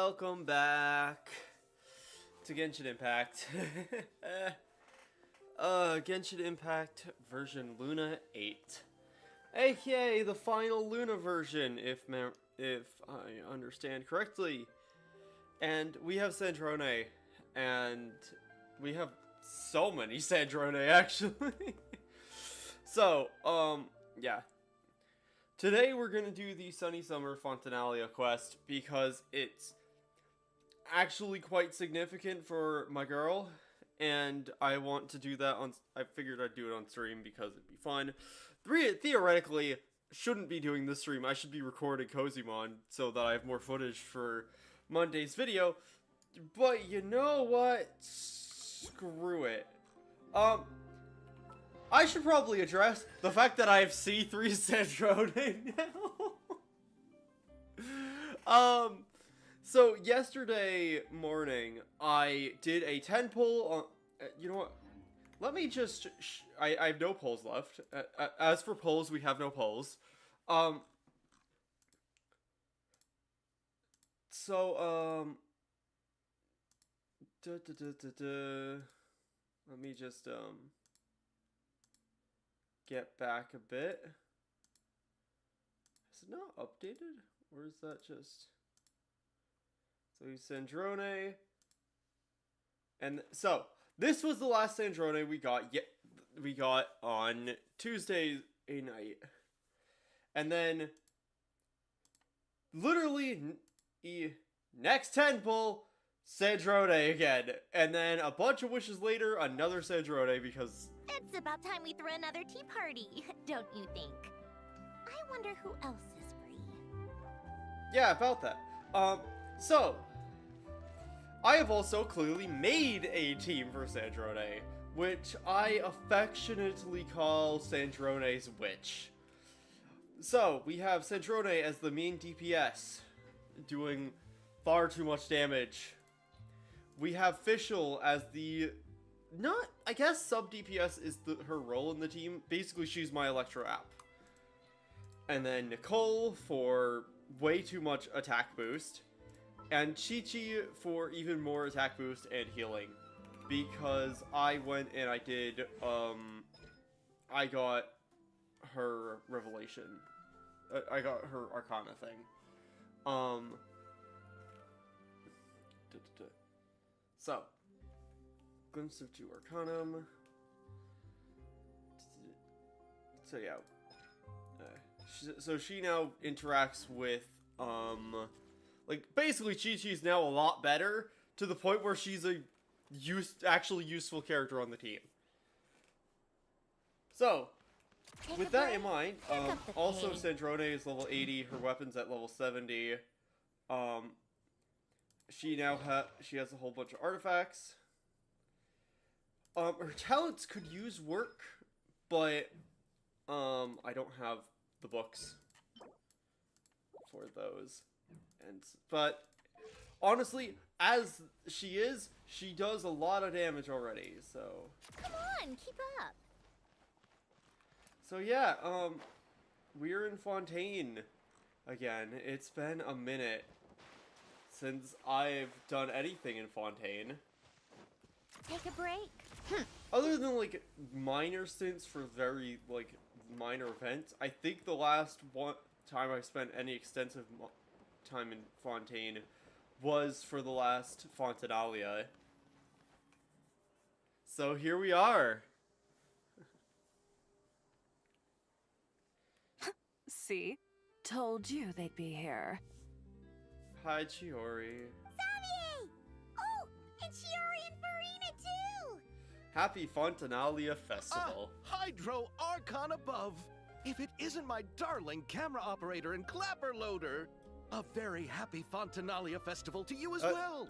welcome back to Genshin Impact. Genshin Impact version Luna 8. AKA the final Luna version, if I understand correctly. And we have Sandrone, and we have so many Sandrone, actually. So, yeah. Today we're gonna do the Sunny Summer Fontinalia quest because it's actually quite significant for my girl, and I want to do that on. I figured I'd do it on stream because it'd be fun. Theoretically, shouldn't be doing this stream. I should be recording Kozimon so that I have more footage for Monday's video. But you know what? Screw it. I should probably address the fact that I have C3 Sandrone now. So yesterday morning, I did a 10 pull on, you know what, let me just, I have no polls left. As for polls, we have no polls. Let me just, get back a bit. Is it not updated? Or is that just... So Sandrone. And so, this was the last Sandrone we got on Tuesday night. And then, literally, next 10 pull, Sandrone again. And then a bunch of wishes later, another Sandrone because... It's about time we threw another tea party, don't you think? I wonder who else is free. Yeah, about that. So, I have also clearly made a team for Sandrone, which I affectionately call Sandrone's Witch. So, we have Sandrone as the main DPS, doing far too much damage. We have Fischl as the... I guess sub-DPS is her role in the team. Basically, she's my Electro app. And then Nicole for way too much attack boost. And Chi-Chi for even more attack boost and healing. Because I went and I did, I got her revelation. I got her Arcana thing. So... Glimpse of 2 Arcanum. So yeah. So she now interacts with, like, basically Chi-Chi's now a lot better, to the point where she's a actually useful character on the team. So, with that in mind, also Sandrone is level 80, her weapon's at level 70. She has a whole bunch of artifacts. Her talents could use work, but, I don't have the books for those. But, honestly, as she does a lot of damage already, so... Come on, keep up! So yeah, we're in Fontaine again. It's been a minute since I've done anything in Fontaine. Take a break. Other than, like, minor stints for very, like, minor events, I think the last time I spent any extensive time in Fontaine was for the last Fontinalia. So here we are. See? Told you they'd be here. Hi, Chiori. Savvy! Oh, and Chiori and Farina too! Happy Fontinalia Festival. Hydro Archon above! If it isn't my darling camera operator and clapper loader! A very happy Fontinalia Festival to you as well!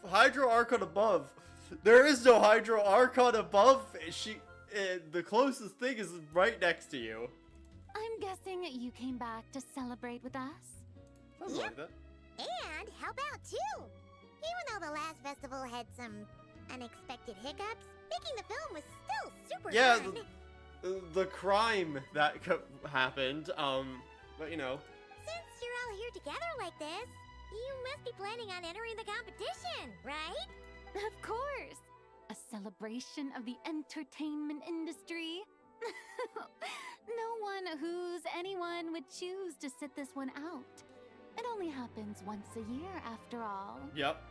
Hydro Archon above. There is no Hydro Archon above. The closest thing is right next to you. I'm guessing you came back to celebrate with us? Something like that. And how about two? Even though the last festival had some unexpected hiccups, making the film was still super fun. The crime that happened, but you know. Since you're all here together like this, You must be planning on entering the competition, right? Of course! A celebration of the entertainment industry. No one who's anyone would choose to sit this one out. It only happens once a year, after all. Yep.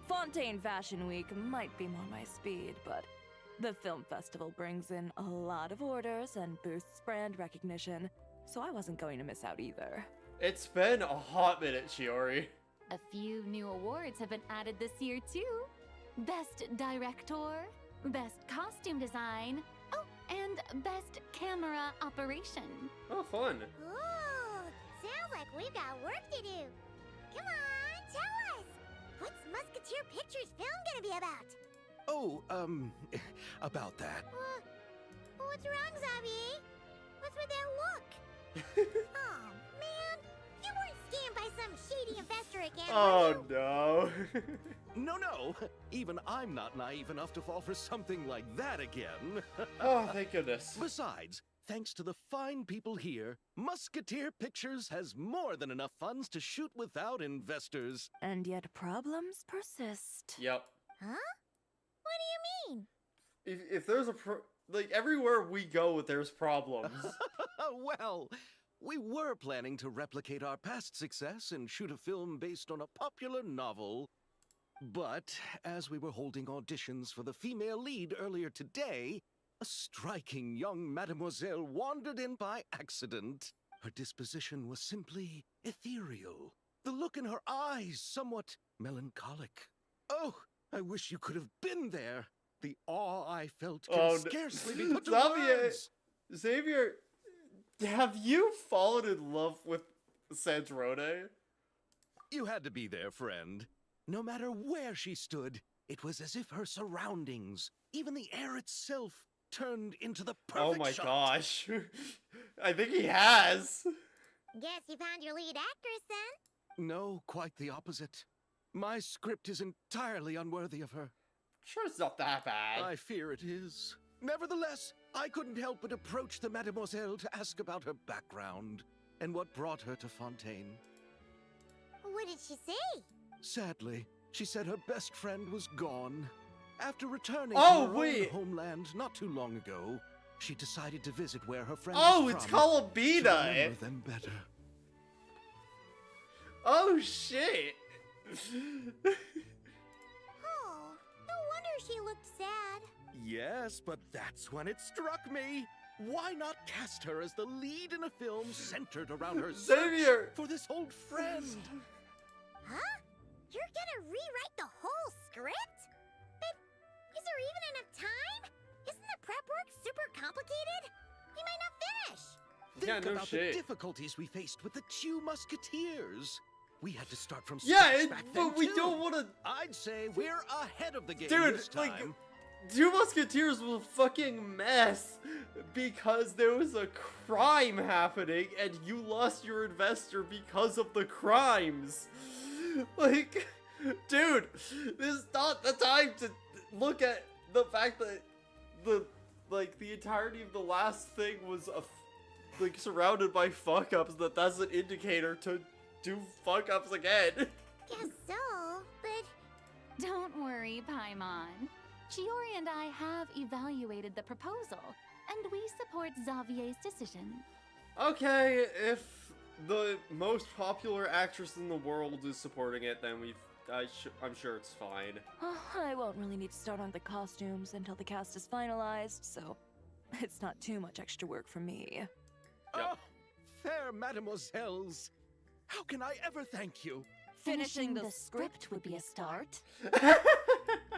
Fontaine Fashion Week might be more my speed, but the film festival brings in a lot of orders and boosts brand recognition, so I wasn't going to miss out either. It's been a hot minute, Shiori. A few new awards have been added this year, too. Best Director, Best Costume Design, oh, and Best Camera Operation. Oh, fun. Ooh, sounds like we've got work to do. Come on, tell us. What's Musketeer Pictures film gonna be about? Oh, about that. What's wrong, Xavier? What's with that look? Oh, man. You weren't scammed by some shady investor again, were you? Oh, no. No. Even I'm not naive enough to fall for something like that again. Oh, thank goodness. Besides, thanks to the fine people here, Musketeer Pictures has more than enough funds to shoot without investors. And yet problems persist. Yep. Huh? What do you mean? If there's a like, everywhere we go, there's problems. Well, we were planning to replicate our past success and shoot a film based on a popular novel. But as we were holding auditions for the female lead earlier today, a striking young mademoiselle wandered in by accident. Her disposition was simply ethereal. The look in her eyes somewhat melancholic. Oh, I wish you could have been there. The awe I felt can scarcely be put to words. Xavier, have you fallen in love with Sandrone? You had to be there, friend. No matter where she stood, it was as if her surroundings, even the air itself, turned into the perfect Oh my shot. gosh. I think he has. Guess you found your lead actress, then? No, quite the opposite. My script is entirely unworthy of her. Sure, it's not that bad. I fear it is. Nevertheless, I couldn't help but approach the mademoiselle to ask about her background and what brought her to Fontaine. What did she say? Sadly, she said her best friend was gone. After returning Oh, to her wait. own homeland not too long ago, she decided to visit where her friend Oh, was it's from to Colabina. remember them better. Oh, shit. Oh, no wonder she looked sad. Yes, but that's when it struck me. Why not cast her as the lead in a film centered around her Xavier. search for this old friend? Huh? You're gonna rewrite the whole script? But is there even enough time? Isn't the prep work super complicated? We might not finish. Think Yeah, no about shit. the difficulties we faced with the two Musketeers. We had to start from Yeah, scratch back then, but we too. don't want to... I'd say we're ahead of the game Dude, this like, time. Two Musketeers was a fucking mess because there was a crime happening and you lost your investor because of the crimes. Like, dude, this is not the time to look at the fact that the entirety of the last thing was surrounded by fuck-ups. That's an indicator to do fuck-ups again. Guess so, but Don't worry, Paimon. Shiori and I have evaluated the proposal, and we support Xavier's decision. Okay, if the most popular actress in the world is supporting it, then I'm sure it's fine. I won't really need to start on the costumes until the cast is finalized, so it's not too much extra work for me. Oh, fair mademoiselles. How can I ever thank you? Finishing the script would be a start.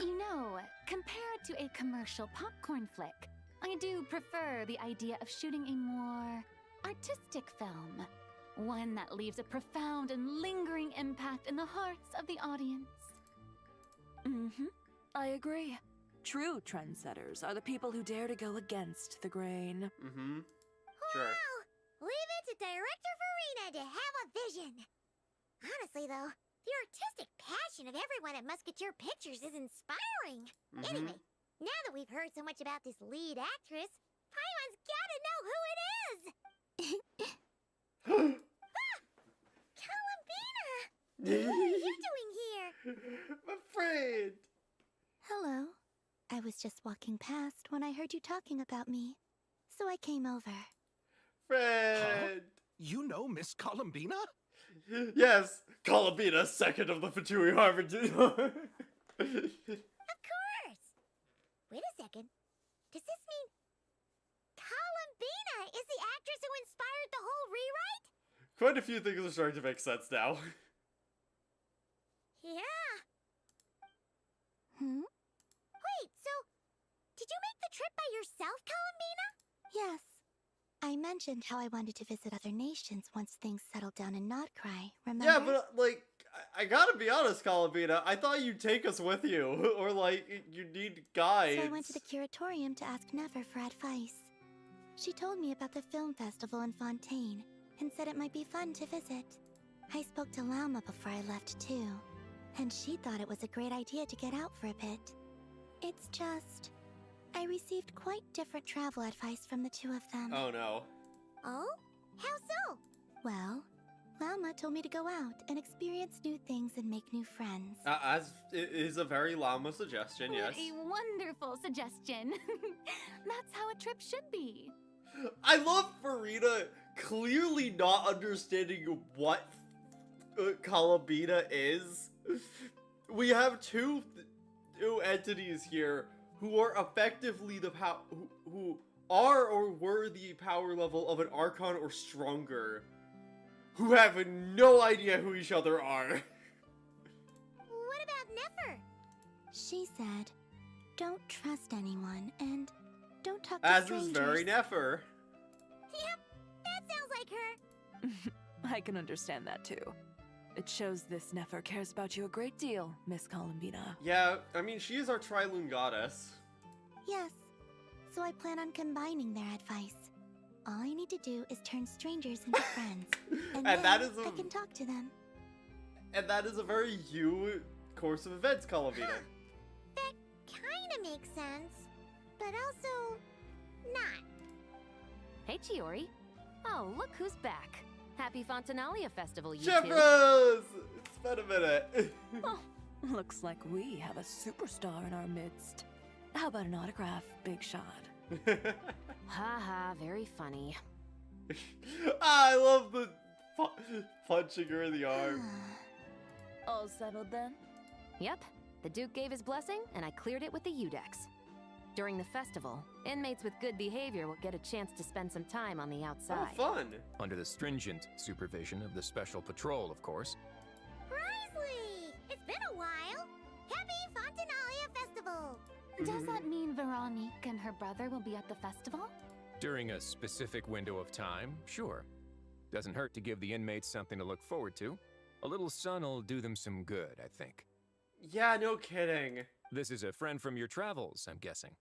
You know, compared to a commercial popcorn flick, I do prefer the idea of shooting a more artistic film. One that leaves a profound and lingering impact in the hearts of the audience. I agree. True trendsetters are the people who dare to go against the grain. Sure. wow, leave it to Director Farina to have a vision. Honestly, though, the artistic passion of everyone at Musketeer Pictures is inspiring. Anyway, now that we've heard so much about this lead actress, Paimon's gotta know who it is! Ah! Columbina! What are you doing here? My friend. Hello. I was just walking past when I heard you talking about me, so I came over. Friend. You know Miss Columbina? Yes, Columbina, second of the Fatui Harvard. Of course! Wait a second. Does this mean Columbina is the actress who inspired the whole rewrite? Quite a few things are starting to make sense now. Yeah. Wait, so did you make the trip by yourself, Columbina? Yes. I mentioned how I wanted to visit other nations once things settled down in Notcry, remember? Yeah, but like, I gotta be honest, Columbina. I thought you'd take us with you, or like, you need guides. So I went to the curatorium to ask Never for advice. She told me about the film festival in Fontaine, and said it might be fun to visit. I spoke to Lauma before I left too, and she thought it was a great idea to get out for a bit. It's just, I received quite different travel advice from the two of them. Oh no. Oh? How so? Well, Lauma told me to go out and experience new things and make new friends. As it is a very Llama suggestion, yes. What a wonderful suggestion. That's how a trip should be. I love Farina clearly not understanding what Columbina is. We have two entities here who are effectively the who are or were the power level of an Archon or stronger, who have no idea who each other are. What about Nefer? She said, don't trust anyone and don't talk to As strangers. is very Nefer. Yep, that sounds like her. I can understand that too. It shows this Nefer cares about you a great deal, Miss Columbina. Yeah, I mean, she is our Trilune goddess. Yes, so I plan on combining their advice. All I need to do is turn strangers into friends, and then that is I can talk to them. And that is a very you course of events, Columbina. That kinda makes sense, but also not. Hey, Chiori. Oh, look who's back. Happy Fontinalia Festival, you Chef two. Rose! It's been a minute. Oh, looks like we have a superstar in our midst. How about an autograph, Big Shot? Ha, very funny. I love the punching her in the arm. All settled then? Yep, the Duke gave his blessing, and I cleared it with the Udex. During the festival, inmates with good behavior will get a chance to spend some time on the Oh, outside. fun. Under the stringent supervision of the Special Patrol, of course. Risley! It's been a while! Happy Fontinalia Festival! Does that mean Veronique and her brother will be at the festival? During a specific window of time, sure. Doesn't hurt to give the inmates something to look forward to. A little sun'll do them some good, I think. Yeah, no kidding. This is a friend from your travels, I'm guessing.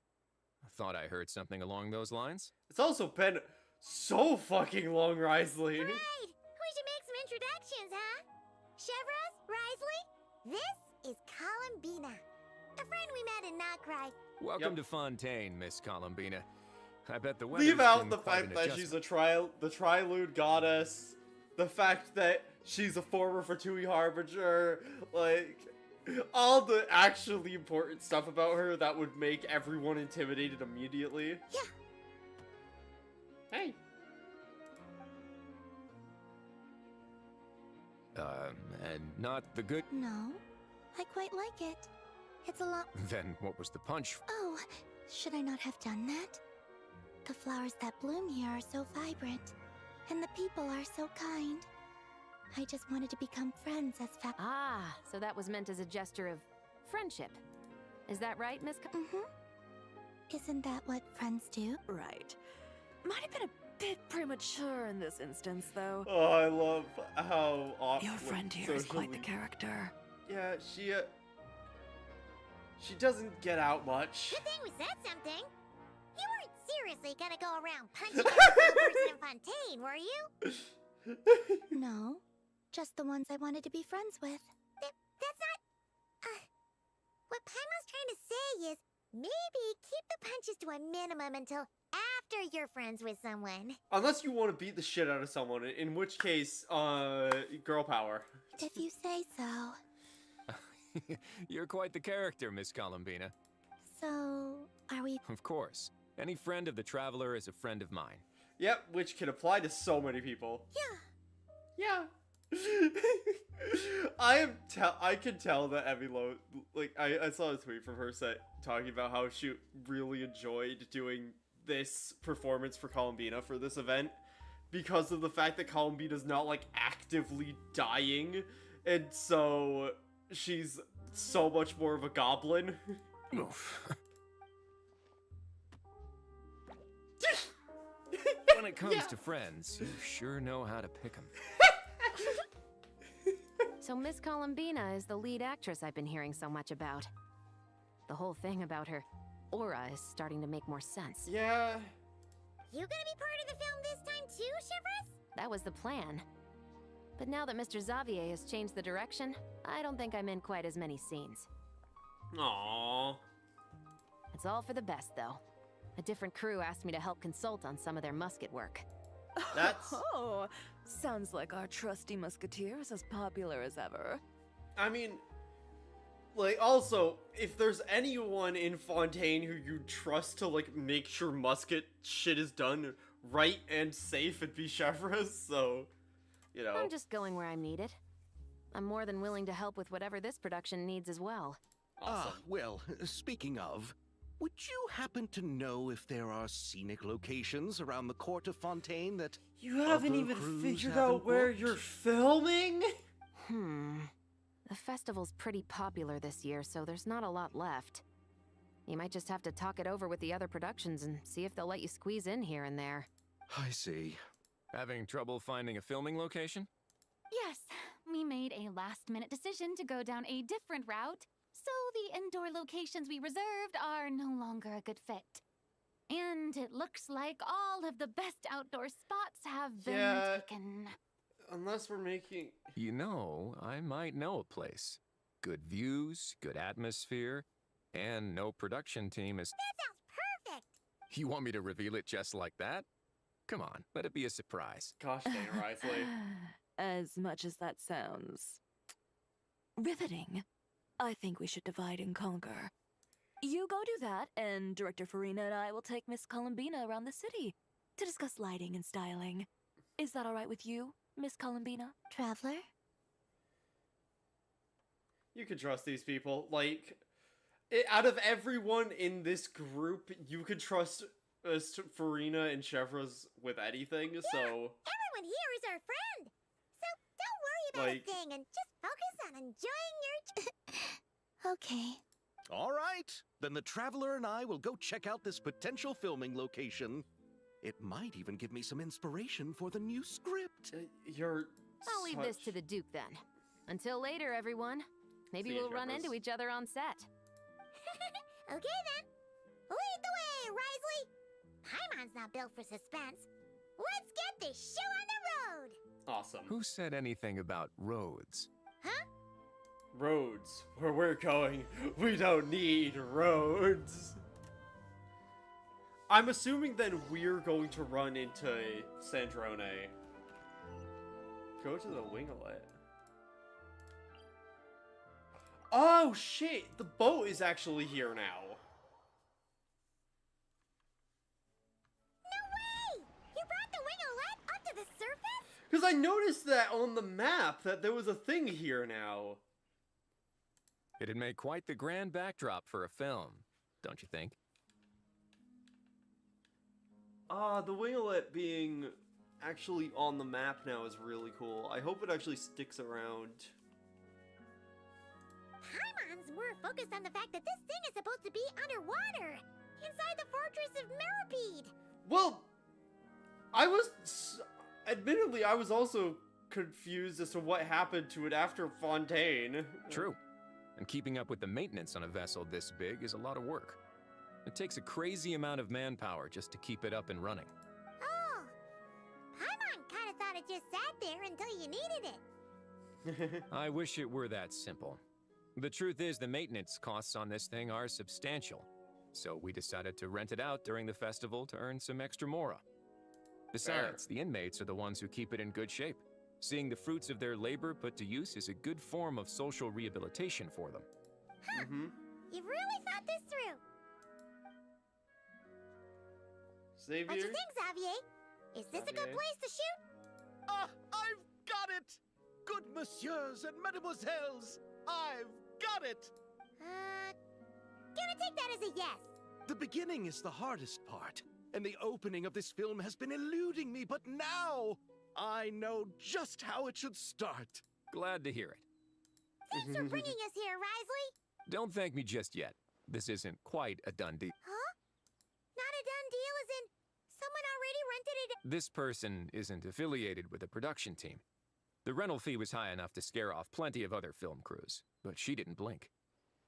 Thought I heard something along those lines. It's also been so fucking long, Risley. Right! We should make some introductions, huh? Chevros, Risley, this is Columbina, a friend we met in Notcry. Welcome Yep. to Fontaine, Miss Columbina. I bet the weather's Leave out been the quite fact an that she's a the Trilune goddess, the fact that she's a former Fatui Harbinger, like, all the actually important stuff about her that would make everyone intimidated immediately. Yeah. Hey. And not the good... No, I quite like it. It's a lot. Then what was the punch? Oh, should I not have done that? The flowers that bloom here are so vibrant, and the people are so kind. I just wanted to become friends as fast. Ah, so that was meant as a gesture of friendship. Is that right, Miss? Isn't that what friends do? Right. Might have been a bit premature in this instance, though. Oh, I love how awesome. Your friend here is quite the character. Yeah, she doesn't get out much. Good thing we said something. You weren't seriously gonna go around punching every person in Fontaine, were you? No, just the ones I wanted to be friends with. That's not... What Paimon's trying to say is, maybe keep the punches to a minimum until after you're friends with someone. Unless you want to beat the shit out of someone, in which case, girl power. If you say so. You're quite the character, Miss Columbina. So, are we... Of course. Any friend of the Traveler is a friend of mine. Yep, which can apply to so many people. Yeah. Yeah. I can tell that Emmy I saw a tweet from her talking about how she really enjoyed doing this performance for Columbina for this event because of the fact that Columbina's not like actively dying, and so she's so much more of a goblin. Oof. When it comes to friends, you sure know how to pick 'em. So Miss Columbina is the lead actress I've been hearing so much about. The whole thing about her aura is starting to make more sense. Yeah. You gonna be part of the film this time too, Shivers? That was the plan. But now that Mr. Xavier has changed the direction, I don't think I'm in quite as many scenes. Aww. It's all for the best, though. A different crew asked me to help consult on some of their musket work. That's... Oh, sounds like our trusty musketeer is as popular as ever. I mean, like, also, if there's anyone in Fontaine who you trust to, like, make sure musket shit is done right and safe, it'd be Chevres, so, you know. I'm just going where I'm needed. I'm more than willing to help with whatever this production needs as well. Awesome. Well, speaking of, would you happen to know if there are scenic locations around the court of Fontaine that You haven't other even crews figured haven't out where booked? you're filming? The festival's pretty popular this year, so there's not a lot left. You might just have to talk it over with the other productions and see if they'll let you squeeze in here and there. I see. Having trouble finding a filming location? Yes, we made a last-minute decision to go down a different route, so the indoor locations we reserved are no longer a good fit. And it looks like all of the best outdoor spots have been Yeah. taken. Unless we're making... You know, I might know a place. Good views, good atmosphere, and no production team is... That sounds perfect! You want me to reveal it just like that? Come on, let it be a surprise. Gosh dang it, Risley. As much as that sounds riveting, I think we should divide and conquer. You go do that, and Director Farina and I will take Miss Columbina around the city to discuss lighting and styling. Is that all right with you, Miss Columbina? Traveler? You can trust these people. Like, out of everyone in this group, you could trust Farina and Chevres with anything, so... Everyone here is our friend! So don't worry about Like- a thing and just focus on enjoying your... Okay. All right, then the Traveler and I will go check out this potential filming location. It might even give me some inspiration for the new script. You're I'll leave this such- to the Duke then. Until later, everyone. Maybe See you, we'll run Chevres. into each other on set. Okay then. Lead the way, Risley! Paimon's not built for suspense. Let's get this show on the road! Awesome. Who said anything about roads? Huh? Roads. Where we're going, we don't need roads. I'm assuming then we're going to run into Sandrone. Go to the winglet. Oh shit! The boat is actually here now. No way! You brought the winglet up to the surface? Because I noticed that on the map that there was a thing here now. It'd make quite the grand backdrop for a film, don't you think? The winglet being actually on the map now is really cool. I hope it actually sticks around. Paimon's more focused on the fact that this thing is supposed to be underwater, inside the fortress of Meripede. Well, admittedly, I was also confused as to what happened to it after Fontaine. True. And keeping up with the maintenance on a vessel this big is a lot of work. It takes a crazy amount of manpower just to keep it up and running. Oh, Paimon kind of thought it just sat there until you needed it. I wish it were that simple. The truth is the maintenance costs on this thing are substantial. so we decided to rent it out during the festival to earn some extra mora. Besides, the inmates are the ones who keep it in good shape. Seeing the fruits of their labor put to use is a good form of social rehabilitation for them. Huh. You've really thought this through. Xavier? What do you think, Xavier? Is this a good Xavier? place to shoot? Ah, I've got it! Good messieurs and mademoiselles, I've got it! Gonna take that as a yes. The beginning is the hardest part, and the opening of this film has been eluding me, but now I know just how it should start. Glad to hear it. Thanks for bringing us here, Risley. Don't thank me just yet. This isn't quite a done deal. Huh? Not a done deal as in someone already rented it. This person isn't affiliated with the production team. The rental fee was high enough to scare off plenty of other film crews, but she didn't blink.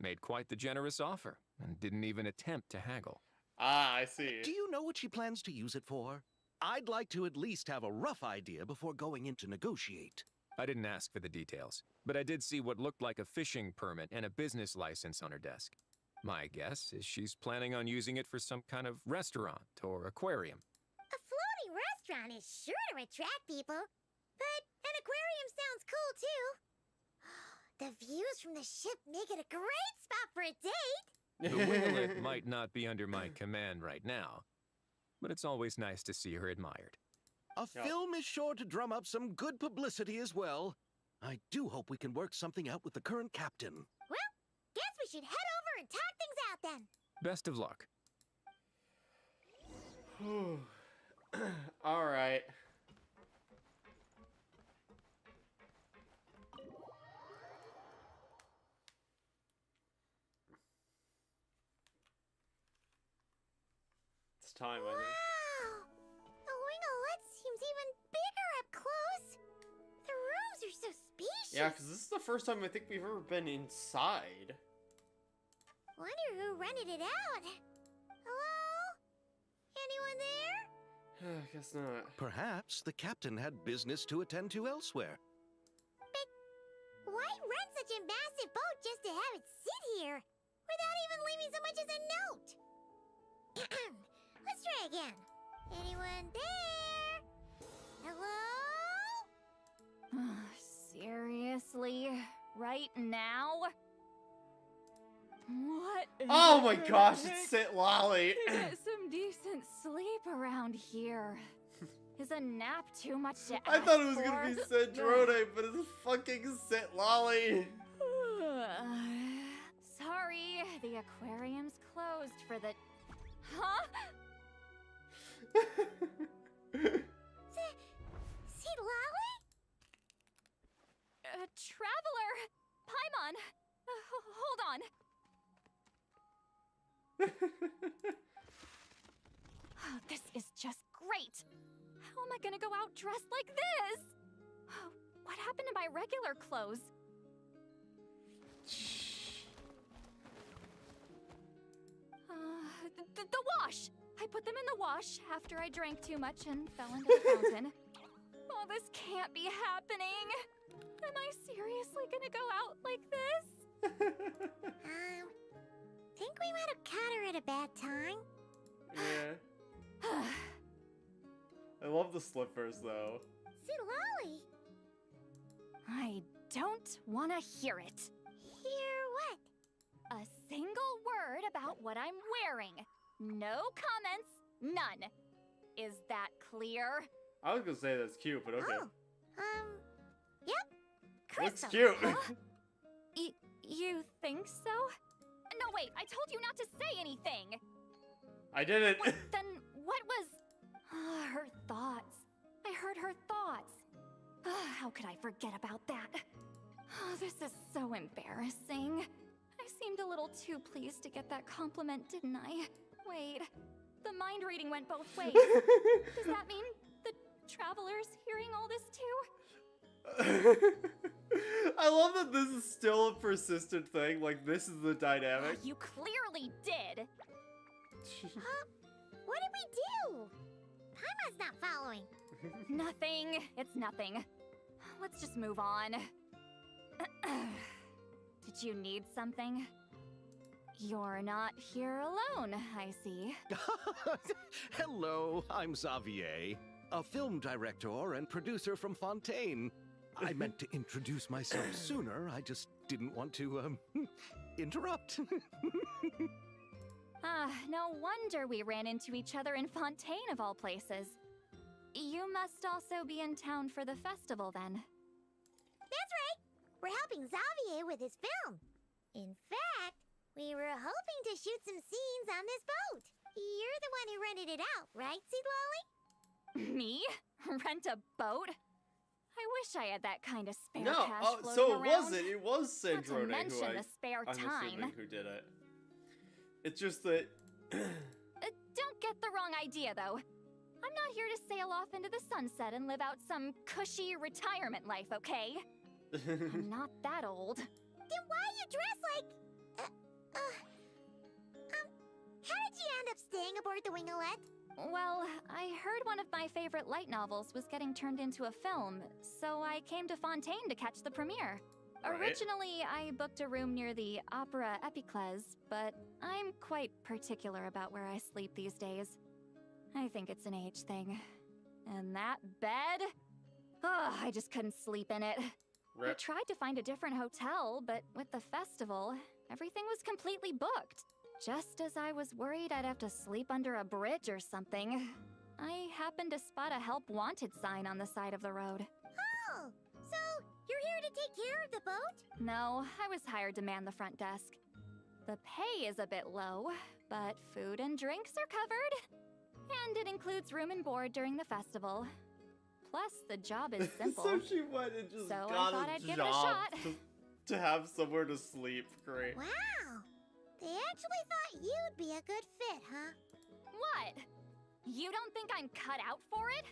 Made quite the generous offer, and didn't even attempt to haggle. Ah, I see. Do you know what she plans to use it for? I'd like to at least have a rough idea before going in to negotiate. I didn't ask for the details, but I did see what looked like a fishing permit and a business license on her desk. My guess is she's planning on using it for some kind of restaurant or aquarium. A floating restaurant is sure to attract people, but an aquarium sounds cool too. The views from the ship make it a great spot for a date. The winglet might not be under my command right now, but it's always nice to see her admired. A film is sure to drum up some good publicity as well. I do hope we can work something out with the current captain. Well, guess we should head over and talk things out then. Best of luck. All right. It's time, I think. Wow! The winglet seems even bigger up close. The rooms are so spacious. Yeah, because this is the first time I think we've ever been inside. Wonder who rented it out. Hello? Anyone there? I guess not. Perhaps the captain had business to attend to elsewhere. But why rent such a massive boat just to have it sit here without even leaving so much as a note? Let's try again. Anyone there? Hello? Seriously? Right now? What? Oh my gosh, it's Sit Lolly. To get some decent sleep around here. Is a nap too much to ask I thought it was gonna be for? Sandrone, but it's fucking Sit Lolly. Sorry, the aquarium's closed for the... Huh? See Lolly? Traveler! Paimon! Hold on. Oh, this is just great. How am I gonna go out dressed like this? What happened to my regular clothes? The wash! I put them in the wash after I drank too much and fell into the fountain. Oh, this can't be happening. Am I seriously gonna go out like this? Think we might have caught her at a bad time. Yeah. I love the slippers though. See Lolly? I don't want to hear it. Hear what? A single word about what I'm wearing. No comments, none. Is that clear? I was gonna say that's cute, but okay. Oh, yep. Looks Crystal. cute. Huh? You think so? No, wait, I told you not to say anything. I didn't. Then what was... her thoughts. I heard her thoughts. How could I forget about that? Oh, this is so embarrassing. I seemed a little too pleased to get that compliment, didn't I? Wait, the mind reading went both ways. Does that mean the traveler's hearing all this too? I love that this is still a persistent thing. Like, this is the dynamic. You clearly did. What did we do? Paimon's not following. Nothing. It's nothing. Let's just move on. Did you need something? You're not here alone, I see. Hello, I'm Xavier, a film director and producer from Fontaine. I meant to introduce myself sooner, I just didn't want to, interrupt. No wonder we ran into each other in Fontaine of all places. You must also be in town for the festival, then. That's right. We're helping Xavier with his film. In fact, we were hoping to shoot some scenes on this boat. You're the one who rented it out, right, Seed Lolly? Me? Rent a boat? I wish I had that kind of spare No, cash floating so it around. wasn't. It was Not to Sandrone mention the spare I'm time. assuming who did it. It's just that... Don't get the wrong idea, though. I'm not here to sail off into the sunset and live out some cushy retirement life, okay? I'm not that old. Then why you dress like... how did you end up staying aboard the Wingolette? Well, I heard one of my favorite light novels was getting turned into a film, so I came to Fontaine to catch the premiere. Right. Originally, I booked a room near the Opera Epiclese, but I'm quite particular about where I sleep these days. I think it's an age thing. And that bed? Oh, I just couldn't sleep in it. I Rip. tried to find a different hotel, but with the festival, everything was completely booked. Just as I was worried I'd have to sleep under a bridge or something, I happened to spot a help wanted sign on the side of the road. Oh, so you're here to take care of the boat? No, I was hired to man the front desk. The pay is a bit low, but food and drinks are covered. And it includes room and board during the festival. Plus, the job is simple. So she went and just So I got thought a I'd give it a job shot. to have somewhere to sleep. Great. Wow. They actually thought you'd be a good fit, huh? What? You don't think I'm cut out for it?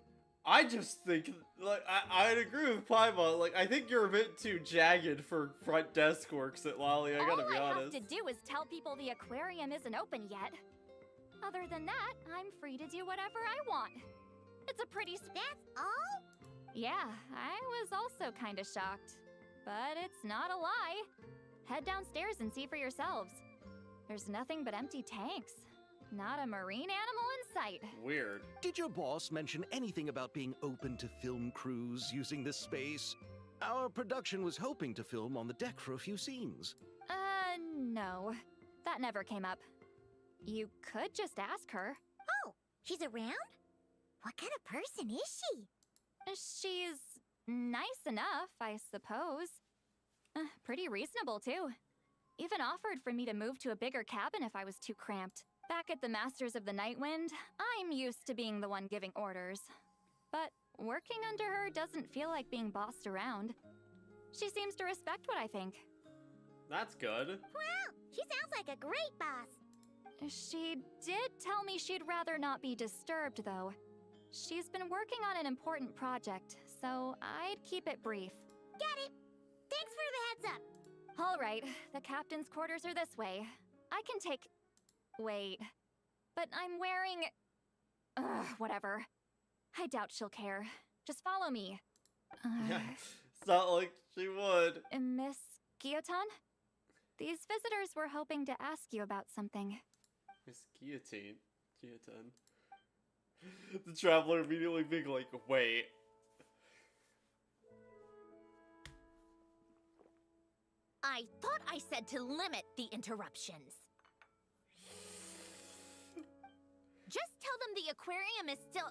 I just think, like, I'd agree with Paimon. Like, I think you're a bit too jagged for front desk work, Lolly. I gotta be All I honest. have to do is tell people the aquarium isn't open yet. Other than that, I'm free to do whatever I want. It's a pretty That's all? Yeah, I was also kind of shocked. But it's not a lie. Head downstairs and see for yourselves. There's nothing but empty tanks. Not a marine animal in sight. Weird. Did your boss mention anything about being open to film crews using this space? Our production was hoping to film on the deck for a few scenes. No. That never came up. You could just ask her. Oh, she's around? What kind of person is she? She's nice enough, I suppose. Pretty reasonable, too. Even offered for me to move to a bigger cabin if I was too cramped. Back at the Masters of the Night Wind, I'm used to being the one giving orders. But working under her doesn't feel like being bossed around. She seems to respect what I think. That's good. Wow, she sounds like a great boss. She did tell me she'd rather not be disturbed, though. She's been working on an important project, so I'd keep it brief. Got it. Thanks for the heads up. All right, the captain's quarters are this way. I can take... Wait. But I'm wearing... whatever. I doubt she'll care. Just follow me. Yeah, it's not like she would. Miss Guillotin? These visitors were hoping to ask you about something. Miss Guillotine. Guillotine. The traveler immediately being like, wait. I thought I said to limit the interruptions. Just tell them the aquarium is still...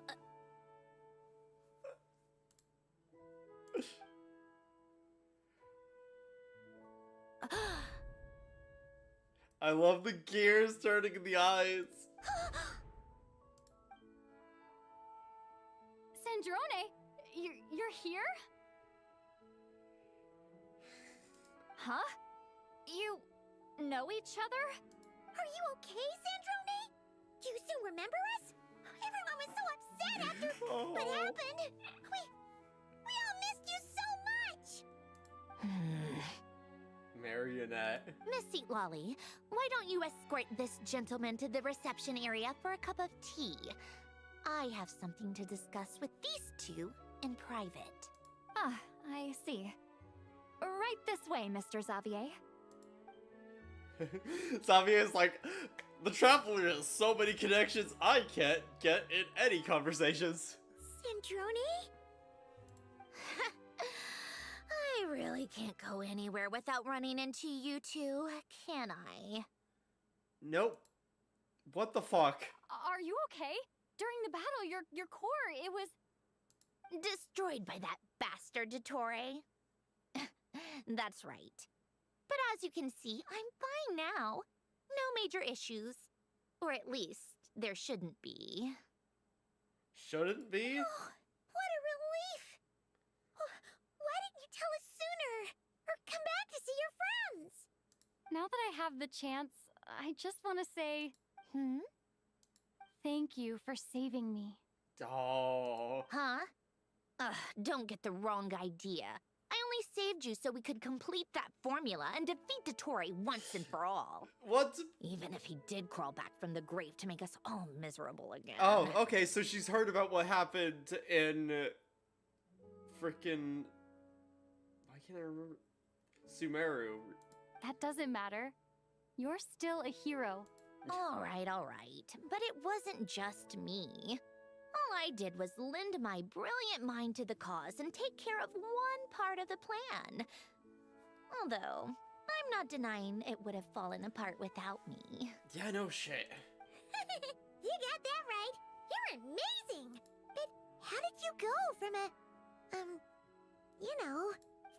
I love the gears turning in the eyes. Sandrone, you're here? Huh? You know each other? Are you okay, Sandrone? Do you still remember us? Everyone was so upset after what happened. We all missed you so much. Marionette. Miss Seat Lolly, why don't you escort this gentleman to the reception area for a cup of tea? I have something to discuss with these two in private. Ah, I see. Right this way, Mr. Xavier. Xavier's like, the Traveler has so many connections I can't get in any conversations. Sandrone? I really can't go anywhere without running into you two, can I? Nope. What the fuck? Are you okay? During the battle, your core, it was... Destroyed by that bastard Dottore. That's right. But as you can see, I'm fine now. No major issues. Or at least, there shouldn't be. Shouldn't be? Oh, what a relief! Why didn't you tell us sooner? Or come back to see your friends? Now that I have the chance, I just want to say... Thank you for saving me. Oh. Huh? Don't get the wrong idea. I only saved you so we could complete that formula and defeat Dottore once and for all. What? Even if he did croll back from the grave to make us all miserable again. Oh, okay, so she's heard about what happened in... frickin'... Why can't I remember? Sumeru. That doesn't matter. You're still a hero. All right. But it wasn't just me. All I did was lend my brilliant mind to the cause and take care of one part of the plan. Although, I'm not denying it would have fallen apart without me. Yeah, no shit. You got that right. You're amazing. But how did you go from a...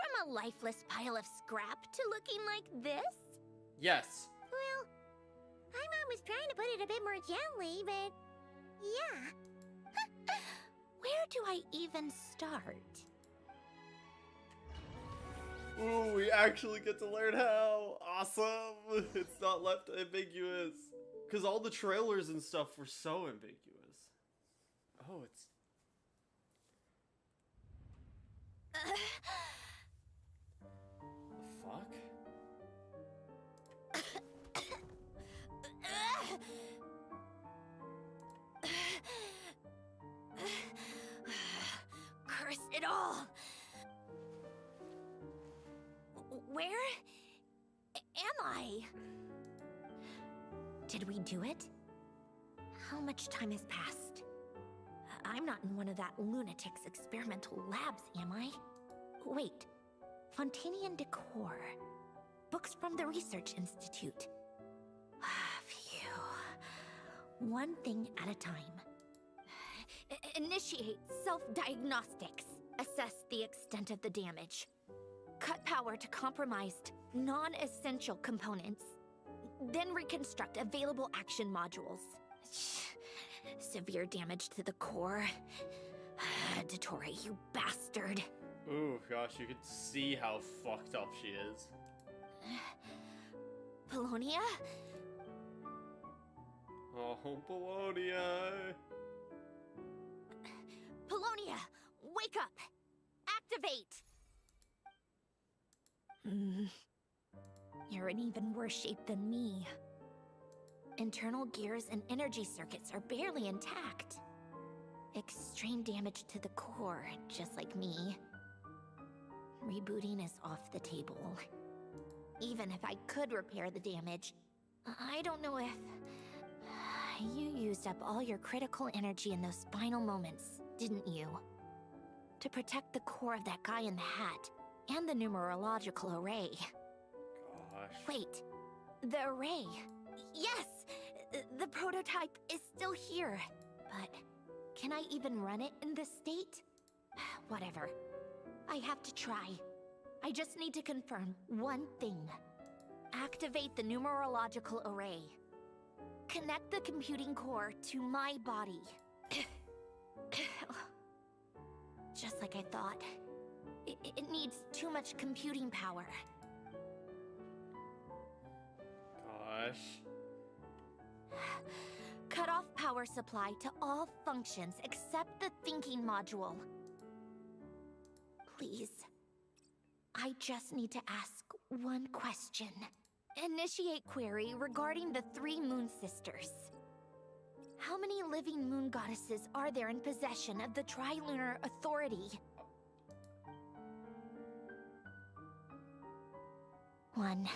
From a lifeless pile of scrap to looking like this? Yes. Well, my mom was trying to put it a bit more gently, but... yeah. Where do I even start? Ooh, we actually get to learn how. Awesome. It's not left ambiguous. Because all the trailers and stuff were so ambiguous. Oh, it's... The fuck? Curse it all! Where am I? Did we do it? How much time has passed? I'm not in one of that lunatic's experimental labs, am I? Wait, Fontanian decor. Books from the Research Institute. Phew. One thing at a time. Initiate self-diagnostics. Assess the extent of the damage. Cut power to compromised, non-essential components. Then reconstruct available action modules. Severe damage to the core. Dottore, you bastard. Ooh, gosh, you could see how fucked up she is. Polonia? Oh, Polonia. Polonia, wake up! Activate! You're in even worse shape than me. Internal gears and energy circuits are barely intact. Extreme damage to the core, just like me. Rebooting is off the table. Even if I could repair the damage, I don't know if... You used up all your critical energy in those final moments, didn't you? To protect the core of that guy in the hat, and the numerological array. Gosh. Wait, the array. Yes! The prototype is still here. But can I even run it in this state? Whatever. I have to try. I just need to confirm one thing. Activate the numerological array. Connect the computing core to my body. Just like I thought. It needs too much computing power. Gosh. Cut off power supply to all functions except the thinking module. Please. I just need to ask one question. Initiate query regarding the 3 Moon Sisters. How many living moon goddesses are there in possession of the Trilunar Authority? 1.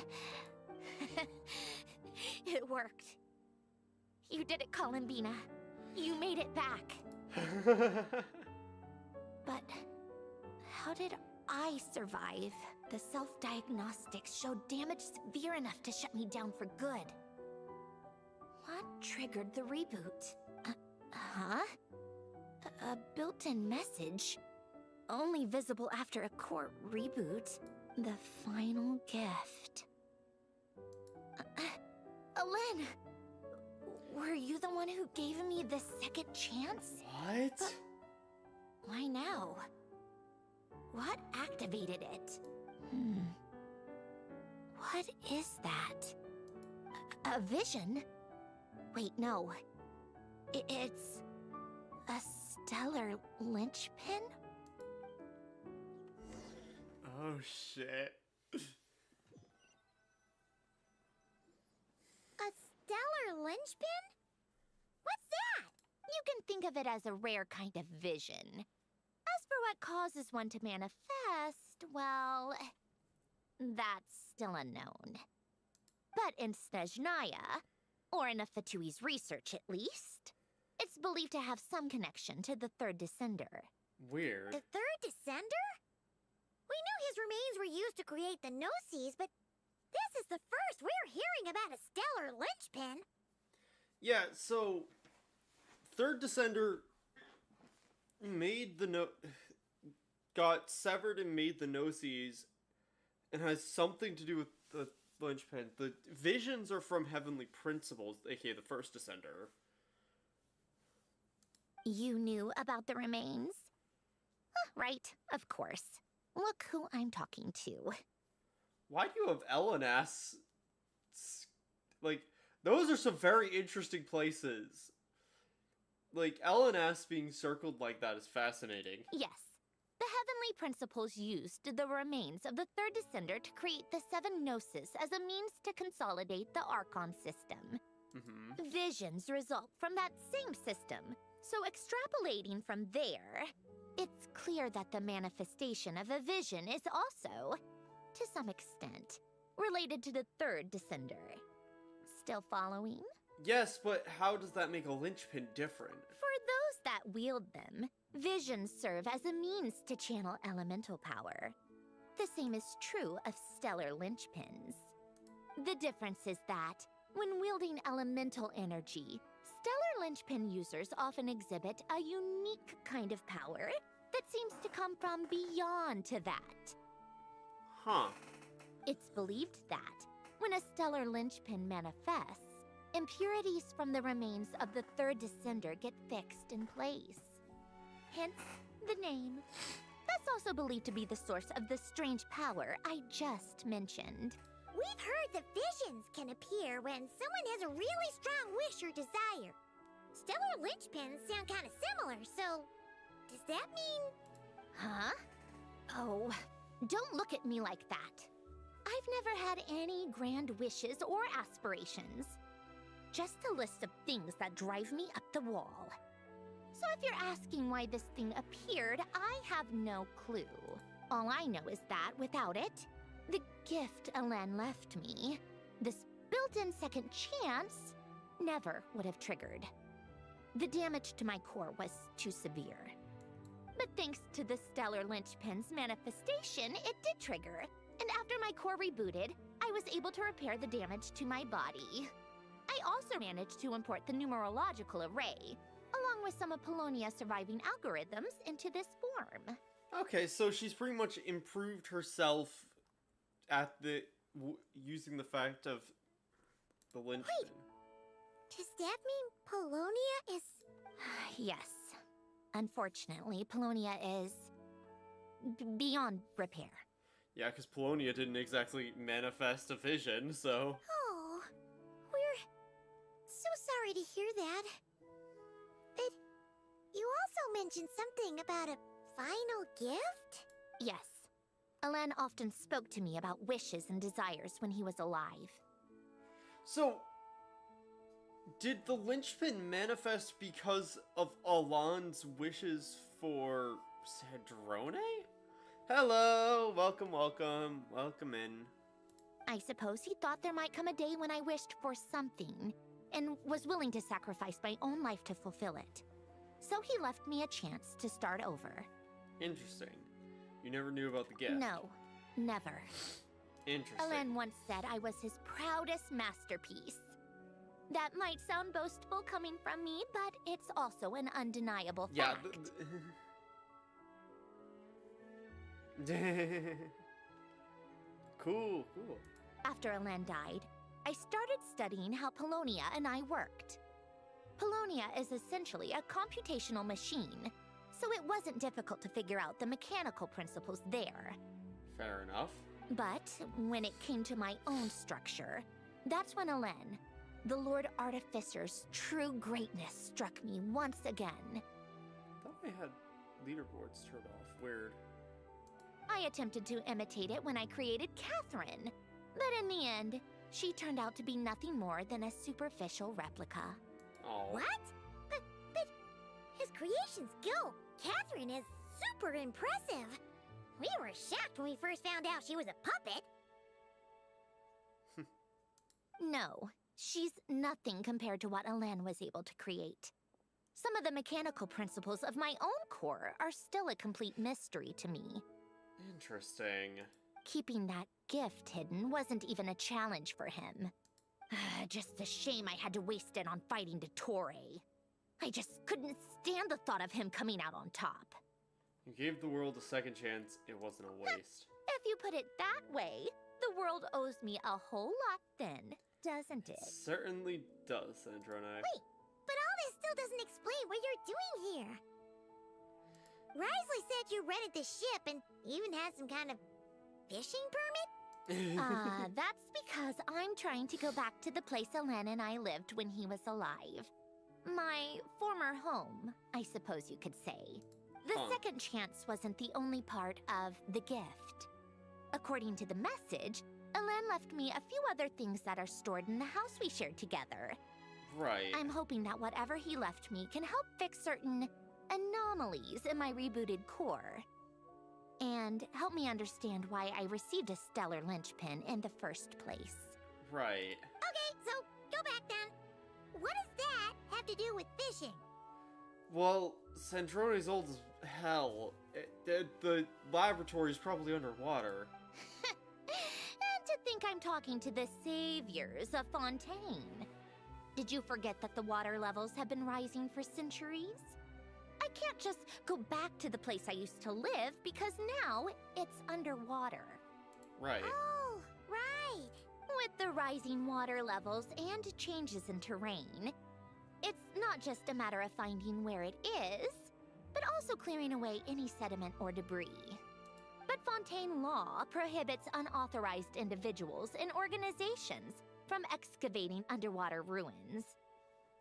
It worked. You did it, Columbina. You made it back. But how did I survive? The self-diagnostics showed damage severe enough to shut me down for good. What triggered the reboot? Huh? A built-in message. Only visible after a core reboot. The final gift. Alen! Were you the one who gave me the second chance? What? Why now? What activated it? What is that? A vision? Wait, no. It's a stellar linchpin? Oh shit. A stellar linchpin? What's that? You can think of it as a rare kind of vision. As for what causes one to manifest, well, that's still unknown. But in Snezhnaya, or in Afatui's research at least, it's believed to have some connection to the third descender. Weird. The third descender? We knew his remains were used to create the Gnosis, but this is the first we're hearing about a stellar linchpin. Yeah, so third descender made the got severed and made the Gnosis and has something to do with the linchpin. The visions are from Heavenly Principles, aka the first descender. You knew about the remains? Right, of course. Look who I'm talking to. Why do you have Elenas? Like, those are some very interesting places. Like, Elenas being circled like that is fascinating. Yes. The Heavenly Principles used the remains of the third descender to create the seven Gnosis as a means to consolidate the Archon system. Visions result from that same system, so extrapolating from there, it's clear that the manifestation of a vision is also, to some extent, related to the third descender. Still following? Yes, but how does that make a linchpin different? For those that wield them, visions serve as a means to channel elemental power. The same is true of stellar linchpins. The difference is that, when wielding elemental energy, stellar linchpin users often exhibit a unique kind of power that seems to come from beyond to that. Huh. It's believed that, when a stellar linchpin manifests, impurities from the remains of the third descender get fixed in place. Hence, the name. That's also believed to be the source of the strange power I just mentioned. We've heard that visions can appear when someone has a really strong wish or desire. Stellar linchpins sound kind of similar, so does that mean... Huh? Oh, don't look at me like that. I've never had any grand wishes or aspirations. Just a list of things that drive me up the wall. So if you're asking why this thing appeared, I have no clue. All I know is that without it, the gift Alen left me, this built-in second chance, never would have triggered. The damage to my core was too severe. But thanks to the stellar linchpin's manifestation, it did trigger. And after my core rebooted, I was able to repair the damage to my body. I also managed to import the numerological array, along with some of Polonia's surviving algorithms, into this form. Okay, so she's pretty much improved herself at the using the fact of the linchpin. Wait, does that mean Polonia is... Yes. Unfortunately, Polonia is beyond repair. Yeah, because Polonia didn't exactly manifest a vision, so... Oh, we're so sorry to hear that. But you also mentioned something about a final gift? Yes. Alen often spoke to me about wishes and desires when he was alive. So, did the linchpin manifest because of Alan's wishes for Sandrone? Hello! Welcome in. I suppose he thought there might come a day when I wished for something, and was willing to sacrifice my own life to fulfill it. So he left me a chance to start over. Interesting. You never knew about the gift. No, never. Interesting. Alain once said I was his proudest masterpiece. That might sound boastful coming from me, but it's also an undeniable fact. Yeah. Cool. After Alain died, I started studying how Paulownia and I worked. Paulownia is essentially a computational machine, so it wasn't difficult to figure out the mechanical principles there. Fair enough. But when it came to my own structure, that's when Alain, the Lord Artificer's true greatness, struck me once again. I thought I had leaderboards turned off. Weird. I attempted to imitate it when I created Catherine, but in the end, she turned out to be nothing more than a superficial replica. Oh. What? But his creation's skill, Catherine, is super impressive. We were shocked when we first found out she was a puppet. No, she's nothing compared to what Alain was able to create. Some of the mechanical principles of my own core are still a complete mystery to me. Interesting. Keeping that gift hidden wasn't even a challenge for him. Just a shame I had to waste it on fighting Dottore. I just couldn't stand the thought of him coming out on top. You gave the world a second chance. It wasn't a waste. If you put it that way, the world owes me a whole lot then, doesn't it? Certainly does, Sandrone. Wait, but all this still doesn't explain what you're doing here. Risley said you rented the ship and even had some kind of fishing permit? That's because I'm trying to go back to the place Alain and I lived when he was alive. My former home, I suppose you could say. The second chance wasn't the only part of the gift. According to the message, Alain left me a few other things that are stored in the house we shared together. Right. I'm hoping that whatever he left me can help fix certain anomalies in my rebooted core. And help me understand why I received a stellar linchpin in the first place. Right. Okay, so go back then. What does that have to do with fishing? Well, Sandrone's old as hell. The laboratory's probably underwater. And to think I'm talking to the saviors of Fontaine. Did you forget that the water levels have been rising for centuries? I can't just go back to the place I used to live because now it's underwater. Right. Oh, right. With the rising water levels and changes in terrain, it's not just a matter of finding where it is, but also clearing away any sediment or debris. But Fontaine law prohibits unauthorized individuals and organizations from excavating underwater ruins.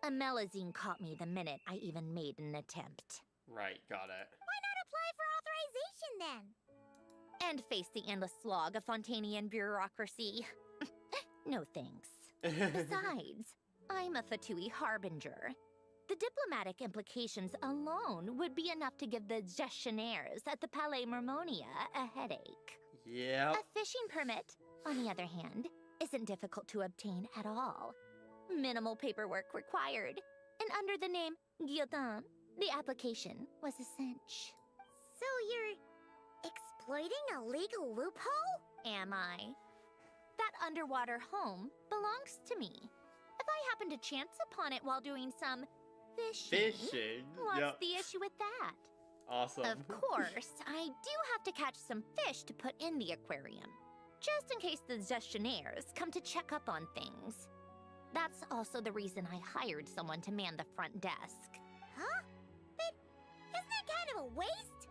A Melazine caught me the minute I even made an attempt. Right, got it. Why not apply for authorization then? And face the endless slog of Fontainian bureaucracy. No thanks. Besides, I'm a Fatui harbinger. The diplomatic implications alone would be enough to give the gestionnaires at the Palais Mermonia a headache. Yep. A fishing permit, on the other hand, isn't difficult to obtain at all. Minimal paperwork required. And under the name Guillotin, the application was a cinch. So you're exploiting a legal loophole? Am I? That underwater home belongs to me. If I happen to chance upon it while doing some fishing, what's Yep. the issue with that? Awesome. Of course, I do have to catch some fish to put in the aquarium, just in case the gestionnaires come to check up on things. That's also the reason I hired someone to man the front desk. Huh? But isn't that kind of a waste?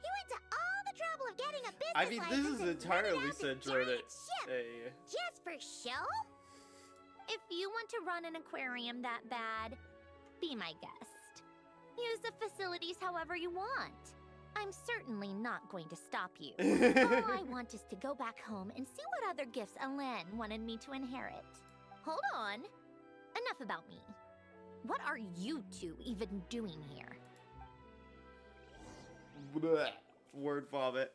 He went to all the trouble of getting a business I mean, this license is and entirely rented out this Sandrone. giant ship just for show? If you want to run an aquarium that bad, be my guest. Use the facilities however you want. I'm certainly not going to stop you. All I want is to go back home and see what other gifts Alain wanted me to inherit. Hold on. Enough about me. What are you two even doing here? Blech. Word vomit.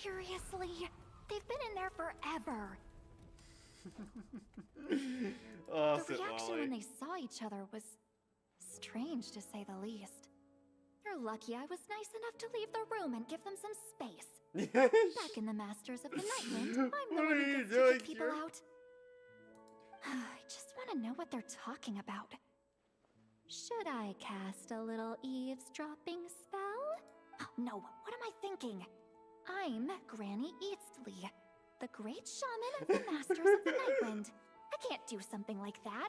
Seriously? They've been in there forever. Oh, The sit reaction Lolly. when they saw each other was strange, to say the least. You're lucky I was nice enough to leave the room and give them some space. Back in the Masters of the Nightwind, I'm the What one are who you gets to doing kick people here? out. I just want to know what they're talking about. Should I cast a little eavesdropping spell? Oh, no, what am I thinking? I'm Granny Eastly, the great shaman of the Masters of the Nightwind. I can't do something like that.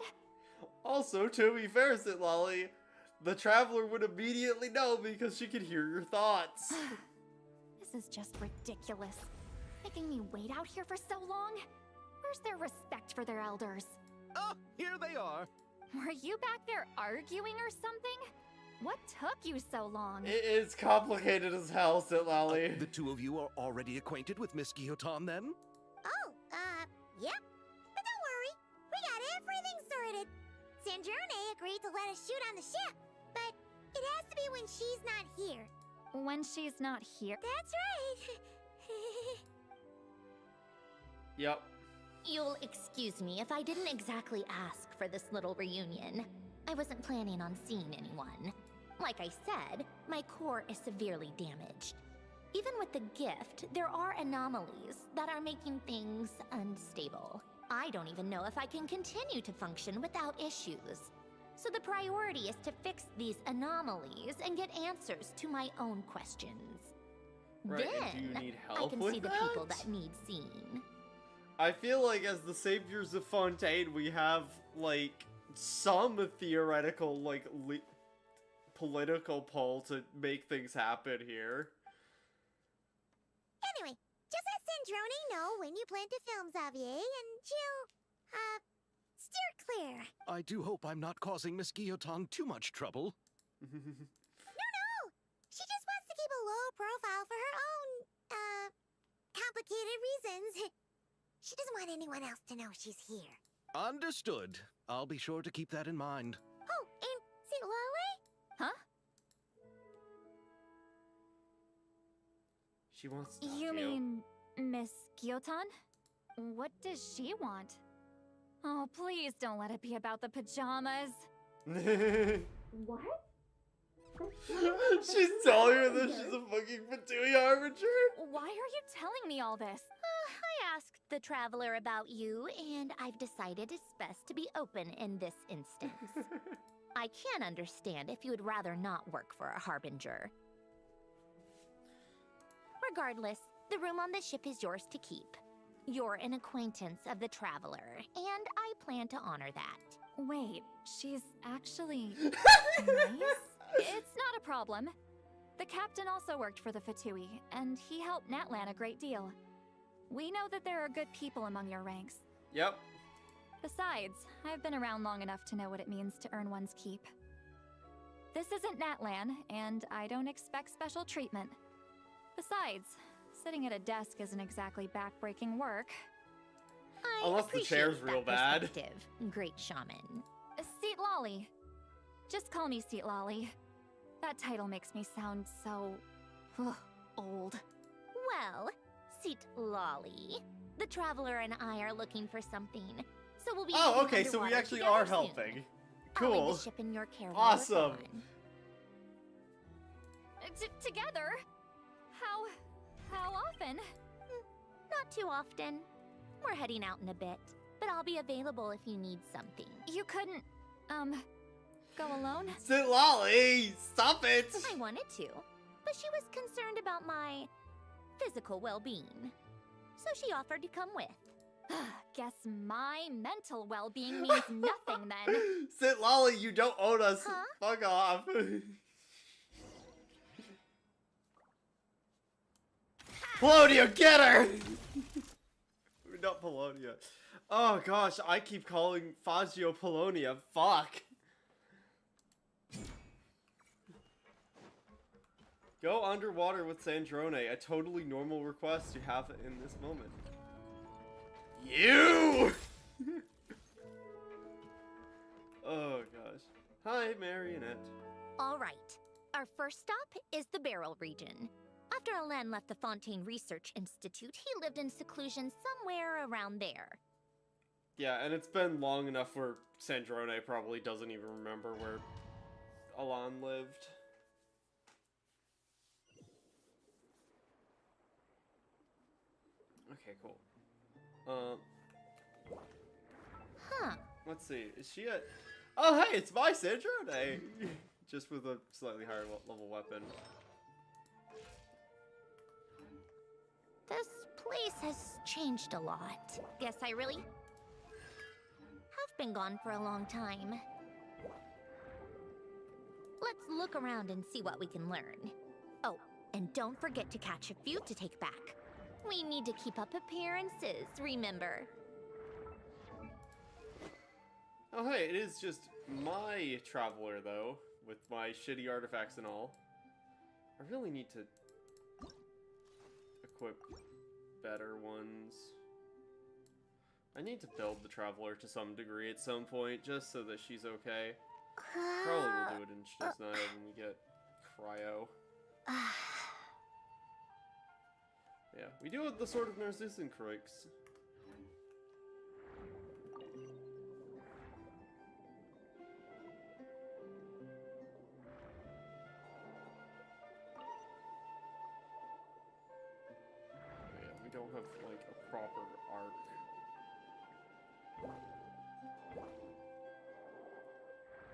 Also, to be fair, sit Lolly, the Traveler would immediately know because she could hear your thoughts. This is just ridiculous. Making me wait out here for so long? Where's their respect for their elders? Oh, here they are. Were you back there arguing or something? What took you so long? It is complicated as hell, sit Lolly. The two of you are already acquainted with Miss Guillotin, then? Oh, yep. But don't worry, we got everything sorted. Sandrone agreed to let us shoot on the ship, but it has to be when she's not here. When she's not here? That's right. Yep. You'll excuse me if I didn't exactly ask for this little reunion. I wasn't planning on seeing anyone. Like I said, my core is severely damaged. Even with the gift, there are anomalies that are making things unstable. I don't even know if I can continue to function without issues. So the priority is to fix these anomalies and get answers to my own questions. Right, and do you Then need I help can with see the that? people that need seeing. I feel like as the saviors of Fontaine, we have, like, some theoretical, like, political pull to make things happen here. Anyway, just let Sandrone know when you plan to film Xavier, and she'll, steer clear. I do hope I'm not causing Miss Guillotin too much trouble. No! She just wants to keep a low profile for her own, complicated reasons. She doesn't want anyone else to know she's here. Understood. I'll be sure to keep that in mind. Oh, and see, Lolly? Huh? She wants to You mean Miss Guillotin? What does she want? Oh, please don't let it be about the pajamas. What? She's telling her that she's a fucking Fatui Harbinger? Why are you telling me all this? I asked the Traveler about you, and I've decided it's best to be open in this instance. I can understand if you would rather not work for a Harbinger. Regardless, the room on the ship is yours to keep. You're an acquaintance of the Traveler, and I plan to honor that. Wait, she's actually nice? It's not a problem. The captain also worked for the Fatui, and he helped Natlan a great deal. We know that there are good people among your ranks. Yep. Besides, I've been around long enough to know what it means to earn one's keep. This isn't Natlan, and I don't expect special treatment. Besides, sitting at a desk isn't exactly backbreaking work. I Unless the appreciate chair's that real bad. perspective, great shaman. Seat Lolly. Just call me Seat Lolly. That title makes me sound so... old. Well, Seat Lolly, the Traveler and I are looking for something, so we'll be Oh, heading okay, so we underwater actually together are soon. helping. I'll leave Cool. the ship in your care while we're Awesome. gone. Together? How often? Not too often. We're heading out in a bit, but I'll be available if you need something. You couldn't, go alone? Sit Lolly! Stop it! I wanted to, but she was concerned about my physical well-being, so she offered to come with. Guess my mental well-being means nothing then. Sit Lolly, you don't own us. Huh? Fuck off. Polonia, get her! Not Polonia. Oh gosh, I keep calling Fazio Polonia. Fuck. Go underwater with Sandrone, a totally normal request you have in this moment. You! Oh gosh. Hi, Marionette. All right, our first stop is the Barrel region. A After Alain left the Fontaine Research Institute, he lived in seclusion somewhere around there. Yeah, and it's been long enough where Sandrone probably doesn't even remember where Alain lived. Okay, cool. Huh. Let's see. Is she at... Oh, hey, it's my Sandrone! Just with a slightly higher level weapon. This place has changed a lot. Guess I really have been gone for a long time. Let's look around and see what we can learn. Oh, and don't forget to catch a few to take back. We need to keep up appearances, remember? Oh, hey, it is just my traveler, though, with my shitty artifacts and all. I really need to equip better ones. I need to build the traveler to some degree at some point, just so that she's okay. Probably will do it in Shnesnaya when we get cryo. Yeah, we do have the Sword of Narcissenkreuz. Yeah, we don't have, like, a proper arc.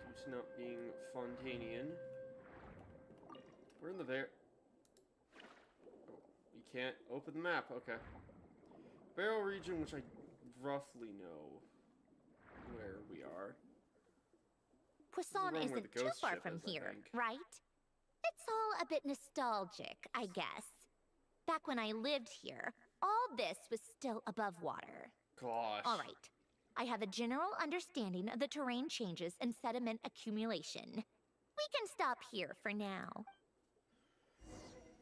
Due to not being Fontanian. We're in the You can't open the map, okay. Barrel region, which I roughly know where we are. Poisson wrong with isn't the too ghost far ship from is, I here, think. right? It's all a bit nostalgic, I guess. Back when I lived here, all this was still above water. Gosh. All right. I have a general understanding of the terrain changes and sediment accumulation. We can stop here for now.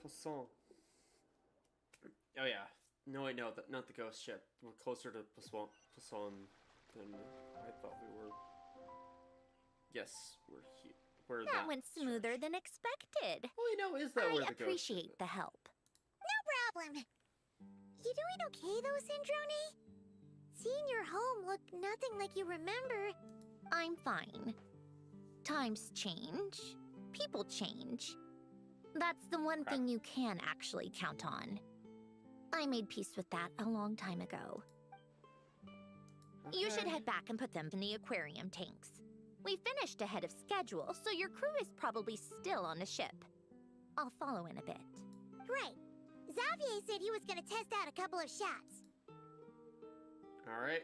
Poisson. Oh yeah. No, wait, no, not the ghost ship. We're closer to Poisson than I thought we were. Yes, we're here. We're That went smoother than expected. Well, you know, is that where the ghost ship appreciate is? the help. No problem. You doing okay though, Sandrone? Seeing your home look nothing like you remember. I'm fine. Times change. People change. That's the one thing you can actually count on. I made peace with that a long time ago. You should Okay. head back and put them in the aquarium tanks. We finished ahead of schedule, so your crew is probably still on the ship. I'll follow in a bit. Right. Xavier said he was gonna test out a couple of shots. Alright.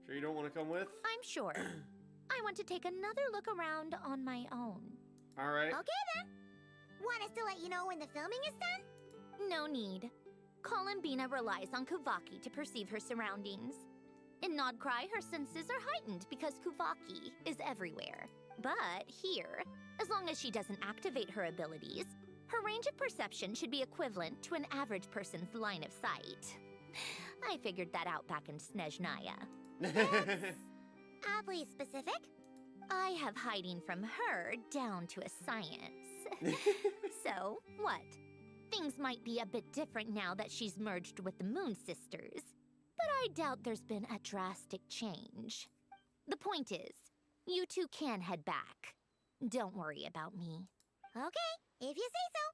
Sure you don't want to come with? I'm sure. I want to take another look around on my own. Alright. Okay then. Want us to let you know when the filming is done? No need. Columbina relies on Kuvaki to perceive her surroundings. In Nodcry, her senses are heightened because Kuvaki is everywhere. But here, as long as she doesn't activate her abilities, her range of perception should be equivalent to an average person's line of sight. I figured that out back in Snezhnaya. Oddly specific. I have hiding from her down to a science. So, what? Things might be a bit different now that she's merged with the Moon Sisters, but I doubt there's been a drastic change. The point is, you two can head back. Don't worry about me. Okay, if you say so.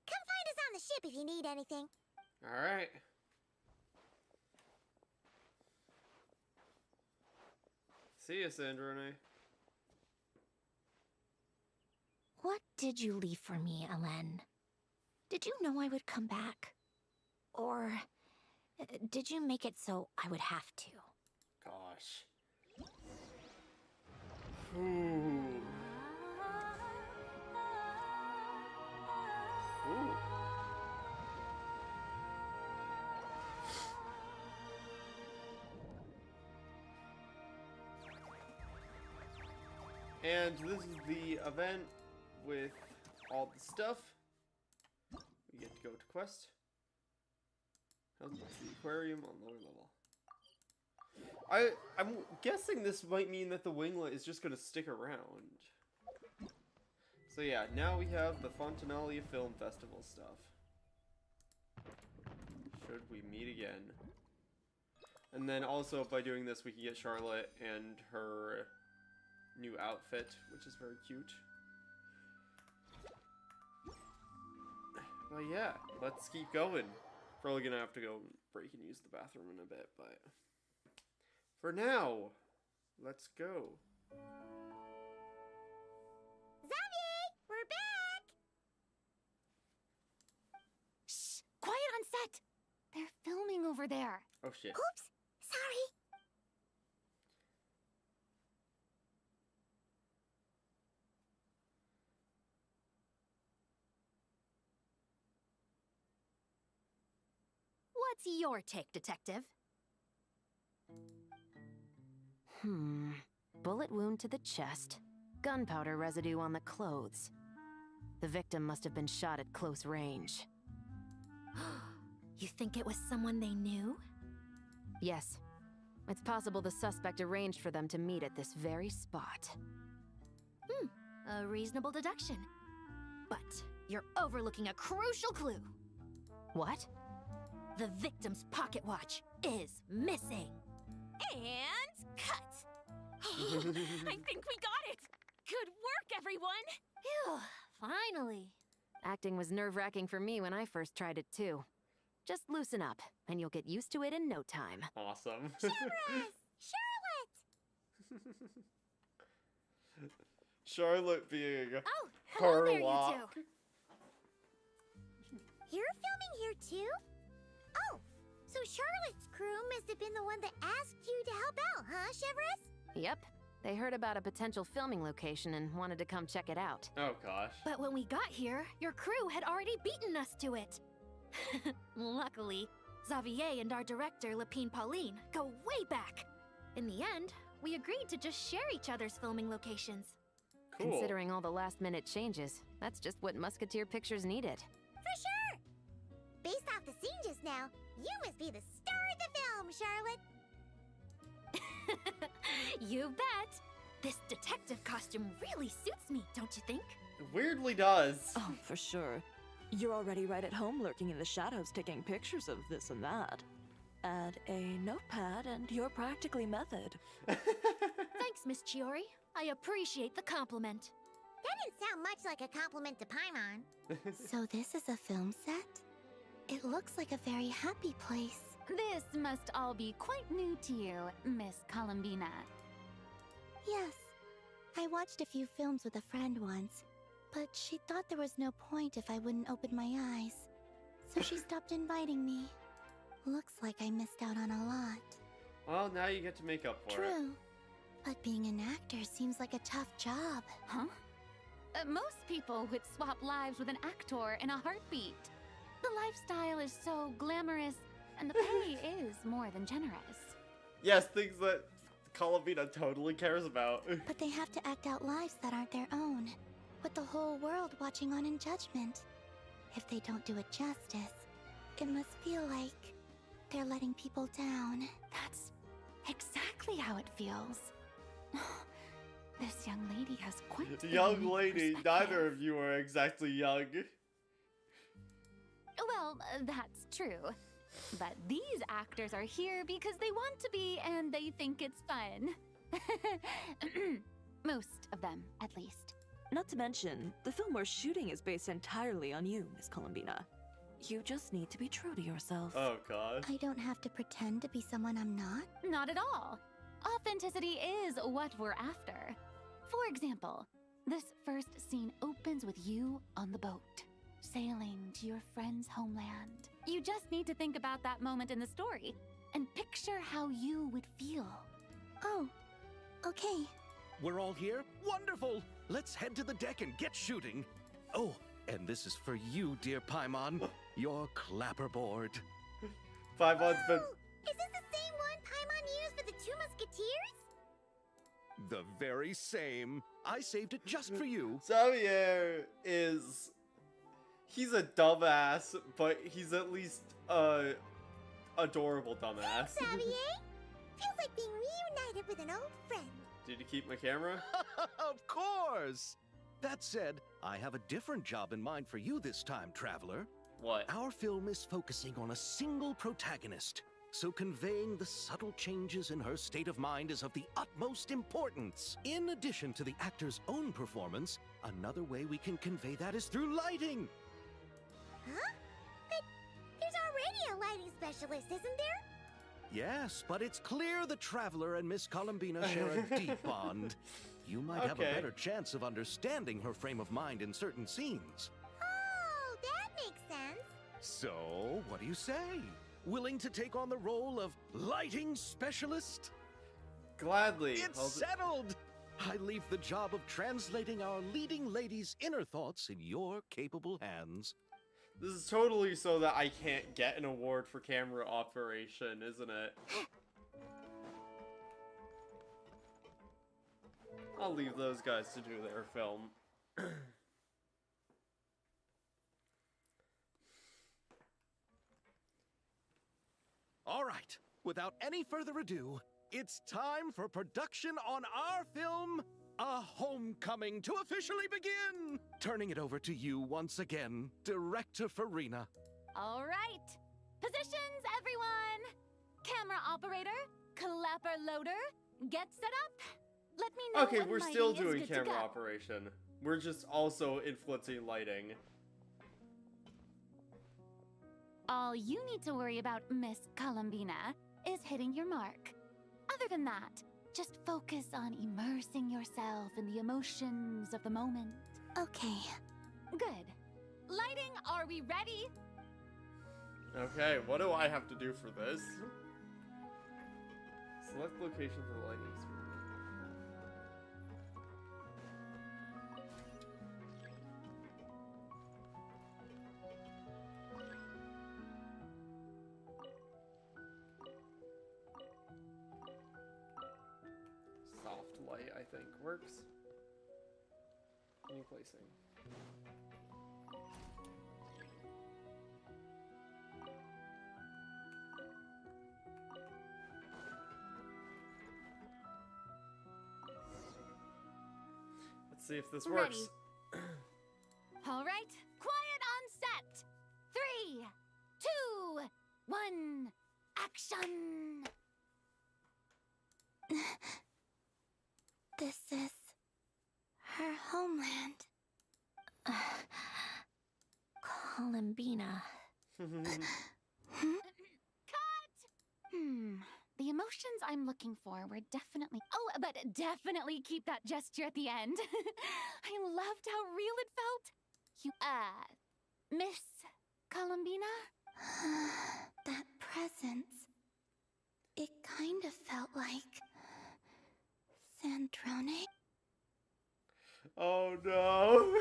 Come find us on the ship if you need anything. Alright. See ya, Sandrone. What did you leave for me, Elen? Did you know I would come back? Or did you make it so I would have to? Gosh. Ooh. Ooh. And this is the event with all the stuff. We get to go to quest. How's the aquarium on lower level? I'm guessing this might mean that the winglet is just gonna stick around. So yeah, now we have the Fontinalia Film Festival stuff. Should we meet again? And then also by doing this we can get Charlotte and her new outfit, which is very cute. But yeah, let's keep going. Probably gonna have to go break and use the bathroom in a bit, but for now, let's go. Xavier, we're back! Shh! Quiet on set! They're filming over there. Oh shit. Oops, sorry. What's your take, Detective? Bullet wound to the chest. Gunpowder residue on the clothes. The victim must have been shot at close range. You think it was someone they knew? Yes. It's possible the suspect arranged for them to meet at this very spot. A reasonable deduction. But you're overlooking a crucial clue. What? The victim's pocket watch is missing. And cut! I think we got it! Good work, everyone! Phew, finally. Acting was nerve-wracking for me when I first tried it too. Just loosen up, and you'll get used to it in no time. Awesome. Charlotte! Charlotte being Oh, hello her there, you walk. two. You're filming here too? Oh, so Charlotte's crew must have been the one that asked you to help out, huh, Chevres? Yep. They heard about a potential filming location and wanted to come check it out. Oh gosh. But when we got here, your crew had already beaten us to it. Luckily, Xavier and our director, Lapine Pauline, go way back. In the end, we agreed to just share each other's filming locations. Cool. Considering all the last-minute changes, that's just what Musketeer Pictures needed. For sure! Based off the scene just now, you must be the star of the film, Charlotte! You bet! This detective costume really suits me, don't you think? It weirdly does. Oh, for sure. You're already right at home lurking in the shadows taking pictures of this and that. Add a notepad and you're practically method. Thanks, Miss Chiori. I appreciate the compliment. That didn't sound much like a compliment to Paimon. So this is a film set? It looks like a very happy place. This must all be quite new to you, Miss Columbina. Yes. I watched a few films with a friend once, but she thought there was no point if I wouldn't open my eyes. So she stopped inviting me. Looks like I missed out on a lot. Well, now you get to make up for it. True. But being an actor seems like a tough job. Huh? Most people would swap lives with an actor in a heartbeat. The lifestyle is so glamorous, and the pay is more than generous. Yes, things that Columbina totally cares about. But they have to act out lives that aren't their own, with the whole world watching on in judgment. If they don't do it justice, it must feel like they're letting people down. That's exactly how it feels. This young lady has quite the Young unique lady, perspective. neither of you are exactly young. Well, that's true. But these actors are here because they want to be and they think it's fun. Most of them, at least. Not to mention, the film we're shooting is based entirely on you, Miss Columbina. You just need to be true to yourself. Oh god. I don't have to pretend to be someone I'm not. Not at all. Authenticity is what we're after. For example, this first scene opens with you on the boat, sailing to your friend's homeland. You just need to think about that moment in the story and picture how you would feel. Oh, okay. We're all here? Wonderful! Let's head to the deck and get shooting. Oh, and this is for you, dear Paimon, your clapperboard. Paimon's been Oh, is this the same one Paimon used for the Two Musketeers? The very same. I saved it just for you. Xavier is... He's a dumbass, but he's at least a adorable dumbass. Xavier? Feels like being reunited with an old friend. Did you keep my camera? Of course! That said, I have a different job in mind for you this time, traveler. What? Our film is focusing on a single protagonist, so conveying the subtle changes in her state of mind is of the utmost importance. In addition to the actor's own performance, another way we can convey that is through lighting. Huh? But there's already a lighting specialist, isn't there? Yes, but it's clear the traveler and Miss Columbina share a deep bond. You might have a Okay. better chance of understanding her frame of mind in certain scenes. Oh, that makes sense. So, what do you say? Willing to take on the role of lighting specialist? Gladly. It's settled! I leave the job of translating our leading lady's inner thoughts in your capable hands. This is totally so that I can't get an award for camera operation, isn't it? I'll leave those guys to do their film. All right, without any further ado, it's time for production on our film, A Homecoming, to officially begin! Turning it over to you once again, Director Farina. All right. Positions, everyone. Camera operator, clapper loader, get set up. Let me know Okay, when we're still lighting is doing good to camera go. operation. We're just also influencing lighting. All you need to worry about, Miss Columbina, is hitting your mark. Other than that, just focus on immersing yourself in the emotions of the moment. Okay. Good. Lighting, are we ready? Okay, what do I have to do for this? Select location for the lighting experiment. Soft light, I think, works. Any placing. Let's see if this works. Ready. All right, quiet on set. 3, 2, 1, action! This is her homeland. Columbina. The emotions I'm looking for were definitely... Oh, but definitely keep that gesture at the end. I loved how real it felt. You, Miss Columbina? That presence. It kind of felt like Sandrone. Oh no.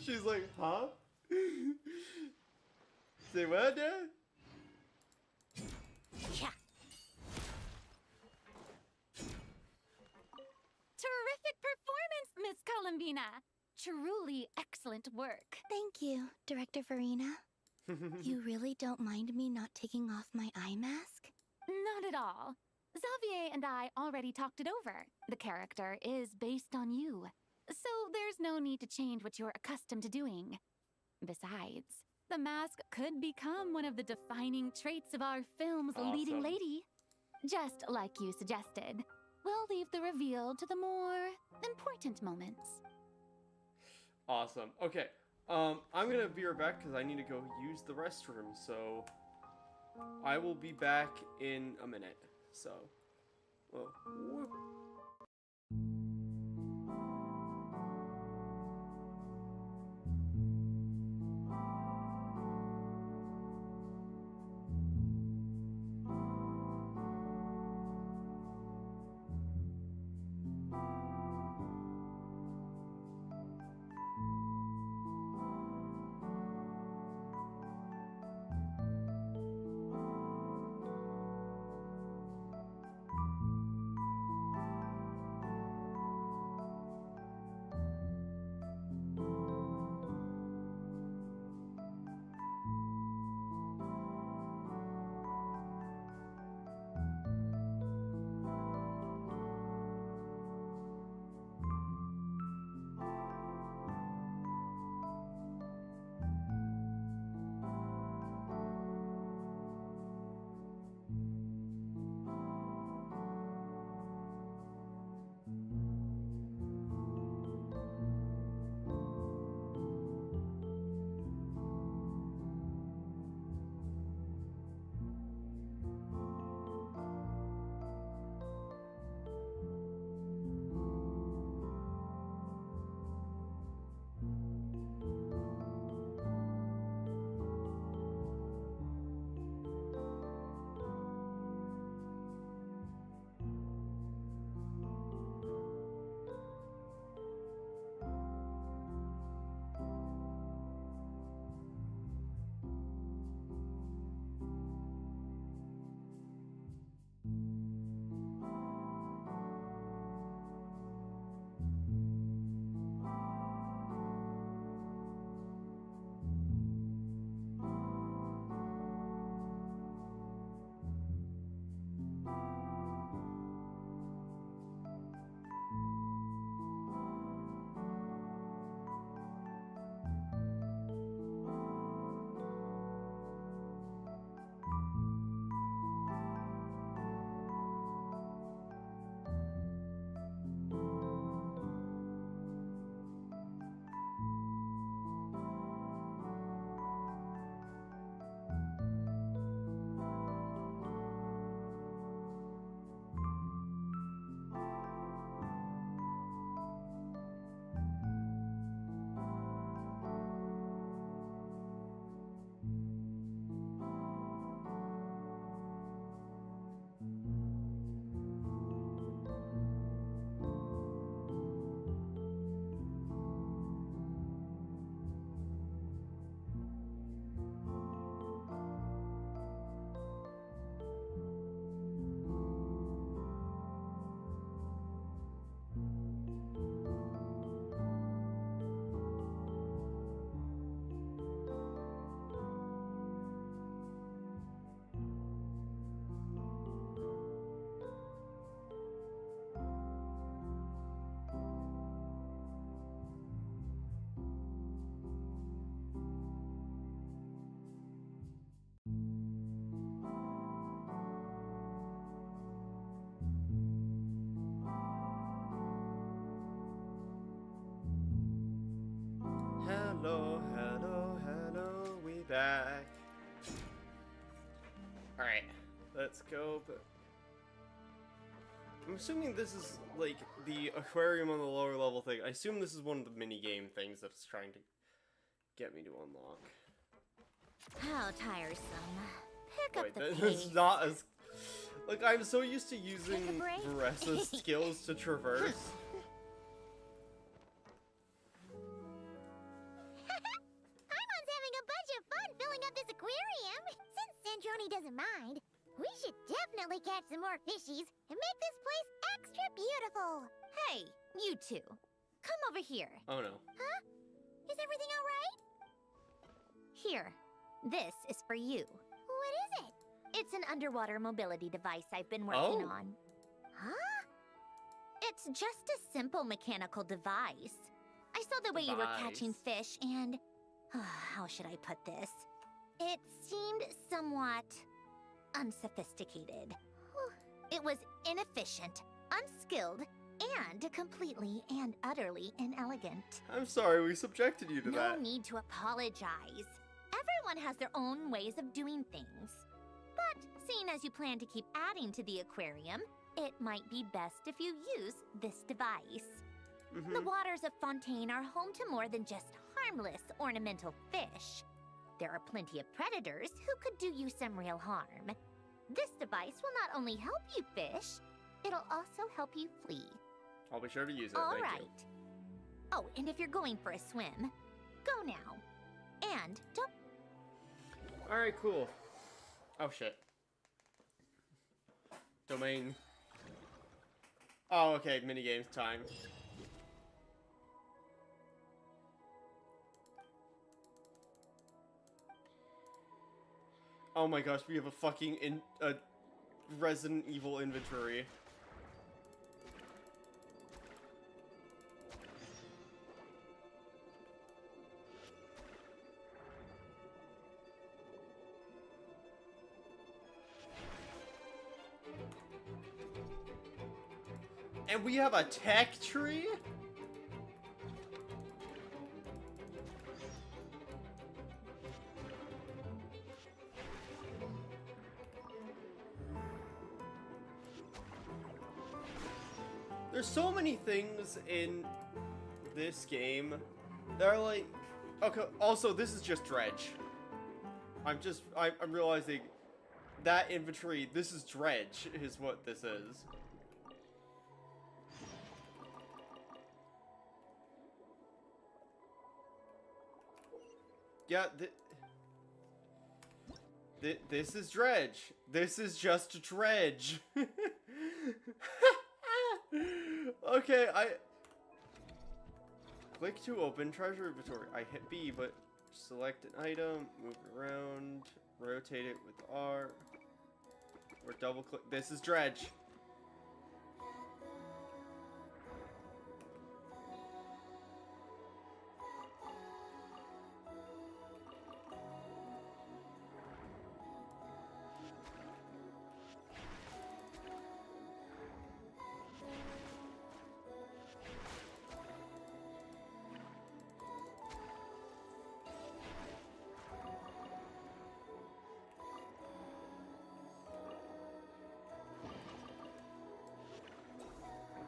She's like, huh? Say what, Dad? Yeah. Terrific performance, Miss Columbina. Truly excellent work. Thank you, Director Farina. You really don't mind me not taking off my eye mask? Not at all. Xavier and I already talked it over. The character is based on you. So there's no need to change what you're accustomed to doing. Besides, the mask could become one of the defining traits of our film's leading Awesome. lady. Just like you suggested. We'll leave the reveal to the more important moments. Awesome. Okay. I'm gonna be right back because I need to go use the restroom. So I will be back in a minute. So, well, whoop. back. Alright, let's go. But I'm assuming this is like the aquarium on the lower level thing. I assume this is one of the mini game things that it's trying to get me to unlock. How tiresome. Pick up Wait, the that's pace. not as... Like, I'm so used to using Take a break? Veressa's skills to traverse. Paimon's having a bunch of fun filling up this aquarium. Since Sandrone doesn't mind, we should definitely catch some more fishies and make this place extra beautiful. Hey, you two. Come over here. Oh no. Huh? Is everything all right? Here. This is for you. What is it? It's an underwater mobility device I've been working Oh. on. Huh? It's just a simple mechanical device. I saw the way you were catching fish and... how should I put this? It seemed somewhat... unsophisticated. It was inefficient, unskilled, and completely and utterly inelegant. I'm sorry we subjected you to No that. need to apologize. Everyone has their own ways of doing things. But seeing as you plan to keep adding to the aquarium, it might be best if you use this device. Mhm. The waters of Fontaine are home to more than just harmless ornamental fish. There are plenty of predators who could do you some real harm. This device will not only help you fish, it'll also help you flee. I'll be sure to use it. All Thank right. you. Oh, and if you're going for a swim, go now. And don't... Alright, cool. Oh shit. Domain. Oh, okay, minigames time. Oh my gosh, we have a fucking Resident Evil inventory. And we have a tech tree? There's so many things in this game that are like... Okay, also, this is just dredge. I'm realizing that inventory, this is dredge, is what this is. Yeah, this is dredge. This is just dredge. Okay, click to open treasure inventory. I hit B, but select an item, move it around, rotate it with R, or double click. This is dredge.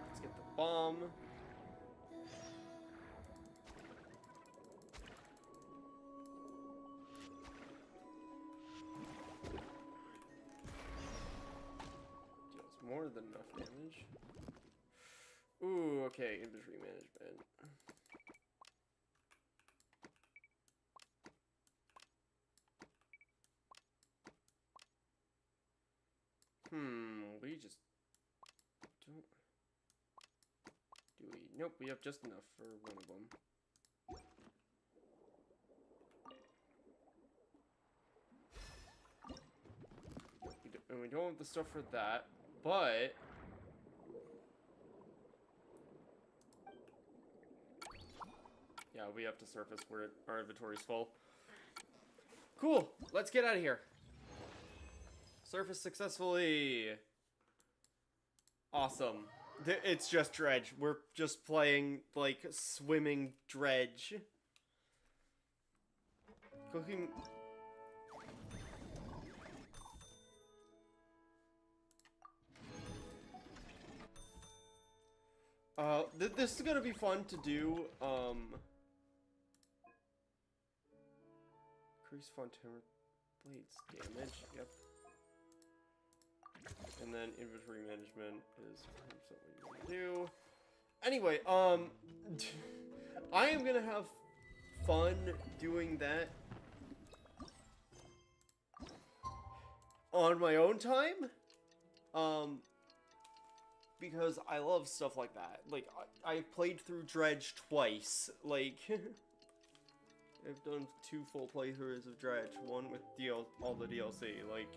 Let's get the bomb. Deals more than enough damage. Ooh, okay, inventory management. We just don't... Do we? Nope, we have just enough for one of them. And we don't have the stuff for that, but... Yeah, we have to surface where our inventory's full. Cool, let's get out of here. Surface successfully. Awesome. It's just dredge. We're just playing, like, swimming dredge. Cooking... This is gonna be fun to do. Increase Fontinalia blades damage. Yep. And then inventory management is 100% what you want to do. Anyway, I am gonna have fun doing that on my own time. Because I love stuff like that. Like, I played through Dredge twice. Like, I've done 2 full playthroughs of Dredge, one with all the DLC. Like,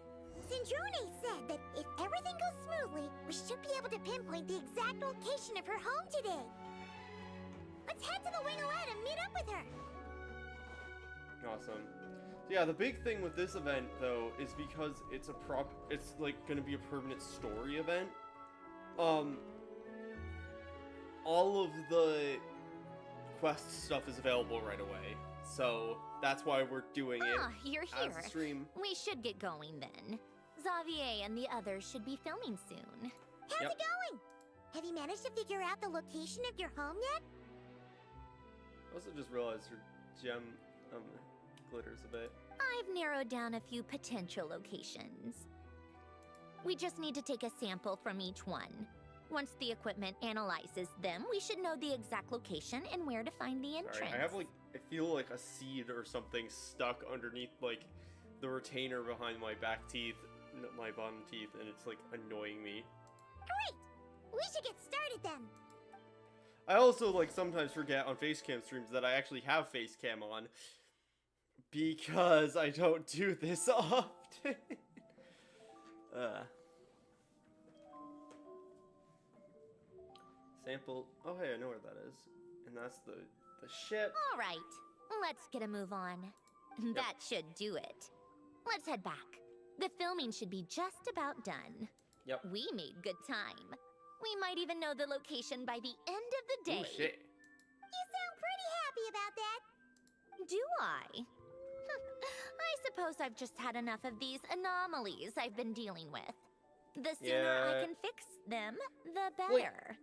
Sandrone said that if everything goes smoothly, we should be able to pinpoint the exact location of her home today. Let's head to the Wing-O-Lette and meet up with her. awesome. So yeah, the big thing with this event, though, is because it's it's like gonna be a permanent story event. All of the quest stuff is available right away, so that's why we're doing it you're as here. a stream. We should get going then. Xavier and the others should be filming soon. How's it going? Have you managed to figure out the location of your home yet? I also just realized your gem glitters a bit. I've narrowed down a few potential locations. We just need to take a sample from each one. Once the equipment analyzes them, we should know the exact location and where to find the entrance. Sorry, I have like, I feel like a seed or something stuck underneath like the retainer behind my back teeth, my bottom teeth, and it's like annoying me. Great! We should get started then. I also like sometimes forget on Facecam streams that I actually have Facecam on because I don't do this often. Sample. Oh hey, I know where that is, and that's the ship. All right, let's get a move on. That should do it. Let's head back. The filming should be just about done. Yep. We made good time. We might even know the location by the end of the day. Oh shit. You sound pretty happy about that. Do I? I suppose I've just had enough of these anomalies I've been dealing with. The sooner I can fix them, the better.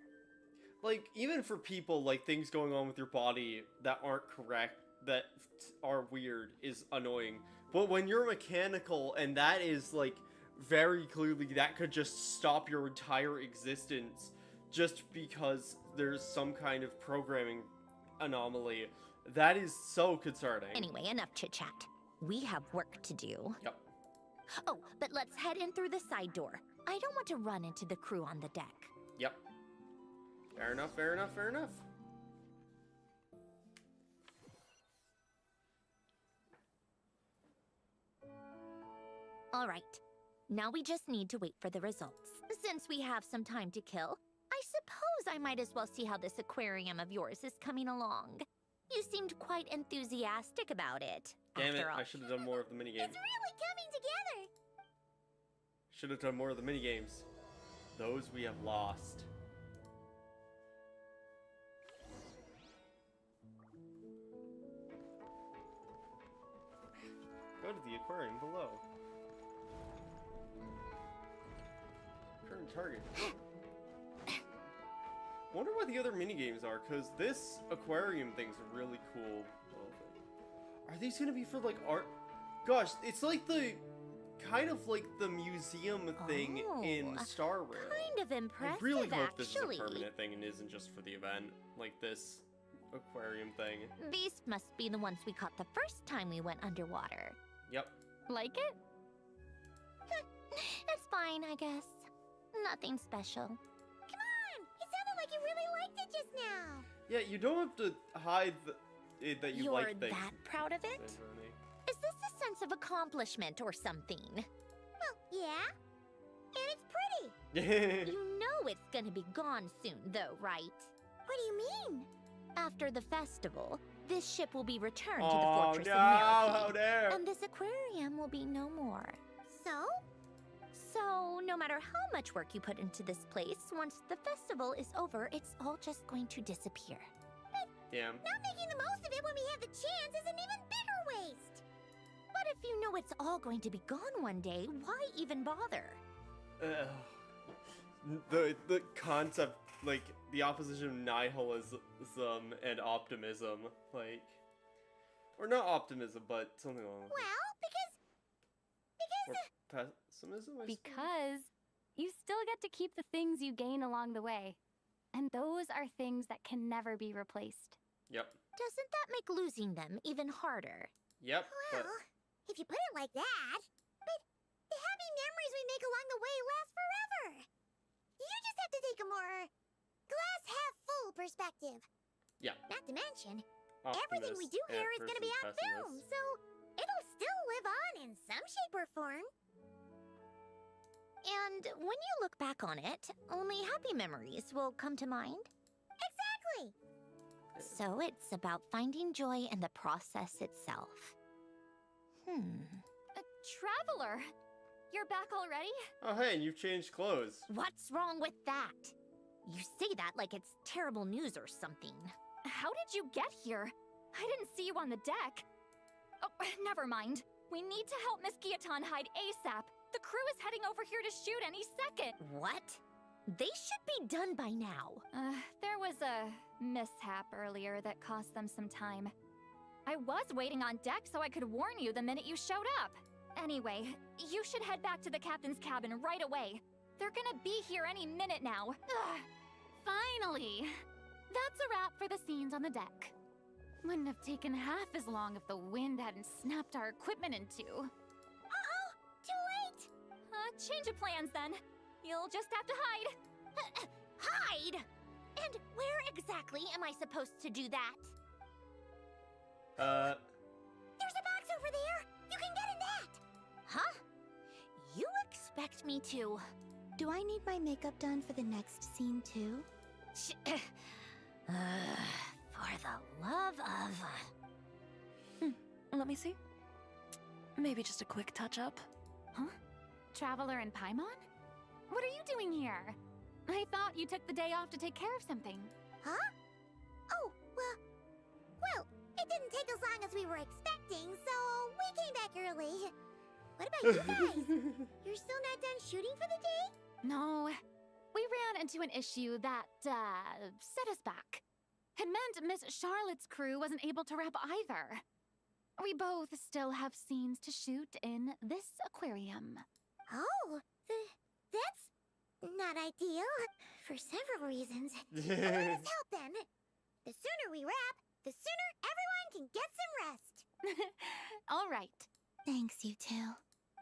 Like, even for people, like, things going on with your body that aren't correct, that are weird, is annoying. But when you're mechanical, and that is, like, very clearly, that could just stop your entire existence just because there's some kind of programming anomaly, that is so concerning. Anyway, enough chit-chat. We have work to do. Yep. Oh, but let's head in through the side door. I don't want to run into the crew on the deck. Yep. Fair enough, fair enough, fair enough. All right. Now we just need to wait for the results. Since we have some time to kill, I suppose I might as well see how this aquarium of yours is coming along. You seemed quite enthusiastic about it. Damn it, after all. I should have done more of the minigames. It's really coming together. Should have done more of the minigames. Those we have lost. Go to the aquarium below. Current target. Wonder what the other minigames are, because this aquarium thing's a really cool little thing. Are these gonna be for, like, art? Gosh, it's like the... kind of like the museum thing in Star Rail. Kind of impressive, I really hope this is a actually. permanent thing and isn't just for the event. Like this aquarium thing. These must be the ones we caught the first time we went underwater. Yep. Like it? It's fine, I guess. Nothing special. Come on! It sounded like you really liked it just now. Yeah, you don't have to hide that you like things. You're that proud of it? Sandrone. Is this a sense of accomplishment or something? Well, yeah. And it's pretty. You know it's gonna be gone soon, though, right? What do you mean? After the festival, this ship will be returned to the Oh Fortress no, of how Narrowkeep, dare! and this aquarium will be no more. So? So, no matter how much work you put into this place, once the festival is over, it's all just going to disappear. Damn. Not making the most of it when we have the chance is an even bigger waste. But if you know it's all going to be gone one day, why even bother? The concept like the opposition of nihilism and optimism, like, or not optimism, but something along. Well, Or pessimism. I suppose? Because you still get to keep the things you gain along the way. And those are things that can never be replaced. Yep. Doesn't that make losing them even harder? Yep. well, if you put it like that, but the happy memories we make along the way last forever. You just have to take a more glass half full perspective. Yeah. Not to mention, Optimist everything we do here is going to be versus on film, pessimist. so it'll still live on in some shape or form. And when you look back on it, only happy memories will come to mind? Exactly. So it's about finding joy in the process itself. Traveler! You're back already? Oh, hey, and you've changed clothes. What's wrong with that? You say that like it's terrible news or something. How did you get here? I didn't see you on the deck. Oh, never mind. We need to help Miss Guillotin hide ASAP. The crew is heading over here to shoot any second. What? They should be done by now. There was a mishap earlier that cost them some time. I was waiting on deck so I could warn you the minute you showed up. Anyway, you should head back to the captain's cabin right away. They're gonna be here any minute now. Ugh. Finally! That's a wrap for the scenes on the deck. Wouldn't have taken half as long if the wind hadn't snapped our equipment in two. Uh-oh! Too late! Change of plans then. You'll just have to hide. Hide? And where exactly am I supposed to do that? There's a box over there! You can get in that! Huh? You expect me to... Do I need my makeup done for the next scene too? For the love of... Let me see. Maybe just a quick touch-up. Huh? Traveler and Paimon? What are you doing here? I thought you took the day off to take care of something. Huh? Oh, well, it didn't take as long as we were expecting, so we came back early. What about you guys? You're still not done shooting for the day? No. We ran into an issue that, set us back. It meant Miss Charlotte's crew wasn't able to wrap either. We both still have scenes to shoot in this aquarium. Oh, that's not ideal. For several reasons. Let us help then. The sooner we wrap, the sooner everyone can get some rest. All right. Thanks, you two.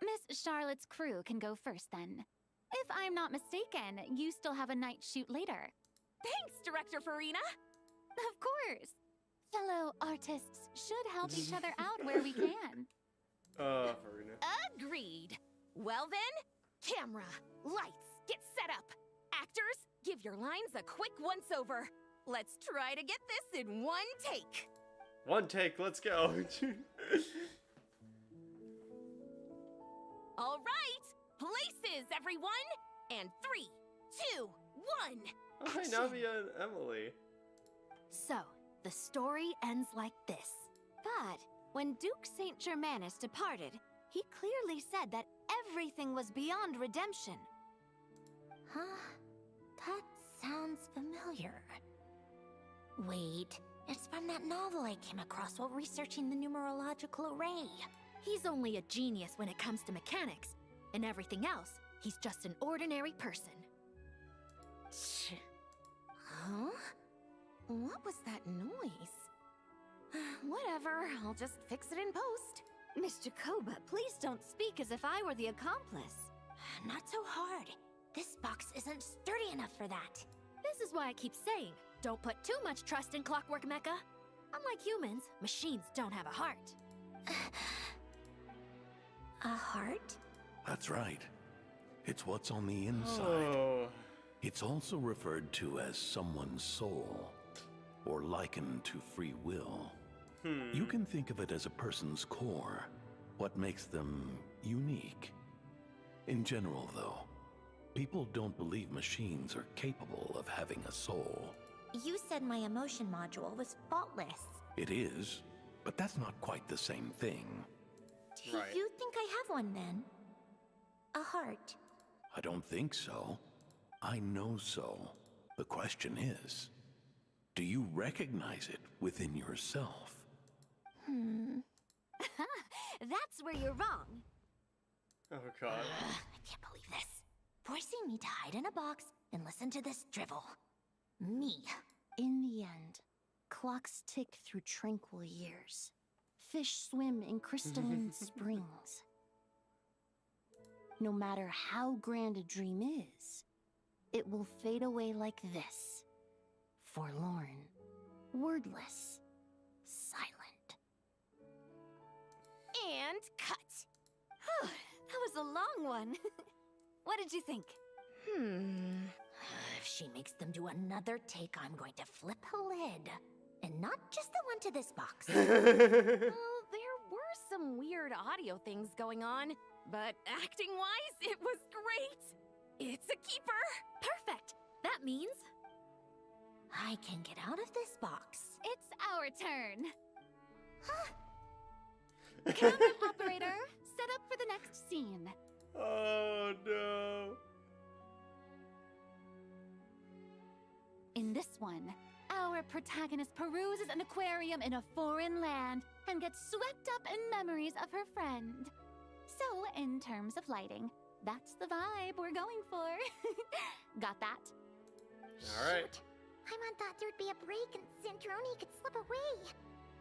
Miss Charlotte's crew can go first then. If I'm not mistaken, you still have a night shoot later. Thanks, Director Farina! Of course. Fellow artists should help each other out where we can. Farina. Agreed. Well then, camera, lights, get set up. Actors, give your lines a quick once-over. Let's try to get this in one take. One take, let's go. All right, places, everyone. And 3, 2, 1. Oh, hey, Navia and Emily. So, the story ends like this. But when Duke Saint Germanus departed, he clearly said that everything was beyond redemption. Huh? That sounds familiar. Wait, it's from that novel I came across while researching the numerological array. He's only a genius when it comes to mechanics, and everything else, he's just an ordinary person. Huh? What was that noise? Whatever, I'll just fix it in post. Mr. Koba, please don't speak as if I were the accomplice. Not so hard. This box isn't sturdy enough for that. This is why I keep saying, don't put too much trust in Clockwork Mecha. Unlike humans, machines don't have a heart. A heart? That's right. It's what's on the inside. Oh. It's also referred to as someone's soul, or likened to free will. You can think of it as a person's core, what makes them unique. In general, though, people don't believe machines are capable of having a soul. You said my emotion module was faultless. It is, but that's not quite the same thing. Do Right. you think I have one then? A heart? I don't think so. I know so. The question is, do you recognize it within yourself? That's where you're wrong. Oh god. I can't believe this. Forcing me to hide in a box and listen to this drivel. Me. In the end, clocks tick through tranquil years. Fish swim in crystalline springs. No matter how grand a dream is, it will fade away like this. Forlorn, wordless, silent. And cut. Whew, that was a long one. What did you think? If she makes them do another take, I'm going to flip a lid. And not just the one to this box. Well, there were some weird audio things going on, but acting-wise, it was great. It's a keeper. Perfect. That means I can get out of this box. It's our turn. Camera operator, set up for the next scene. Oh no. In this one, our protagonist peruses an aquarium in a foreign land and gets swept up in memories of her friend. So, in terms of lighting, that's the vibe we're going for. Got that? Alright. Paimon thought there'd be a break and Sandrone could slip away.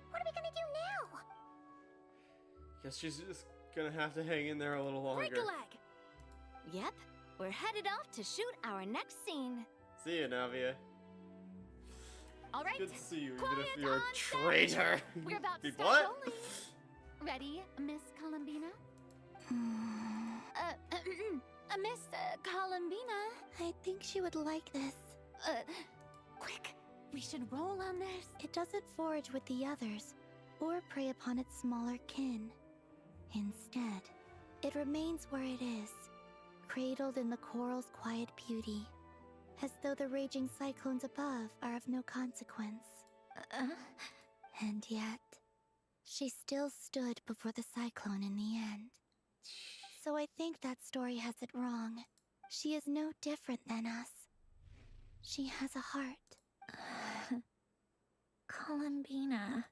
What are we gonna do now? Guess she's just gonna have to hang in there a little longer. Break a leg. Yep, we're headed off to shoot our next scene. See ya, Navia. All right. Good to see you, even Quiet if you're a on set. traitor. We're about to Be start what? rolling. Ready, Miss Columbina? Miss Columbina? I think she would like this. Quick, we should roll on this. It doesn't forage with the others, or prey upon its smaller kin. Instead, it remains where it is, cradled in the coral's quiet beauty, as though the raging cyclones above are of no consequence. And yet, she still stood before the cyclone in the end. So I think that story has it wrong. She is no different than us. She has a heart. Columbina.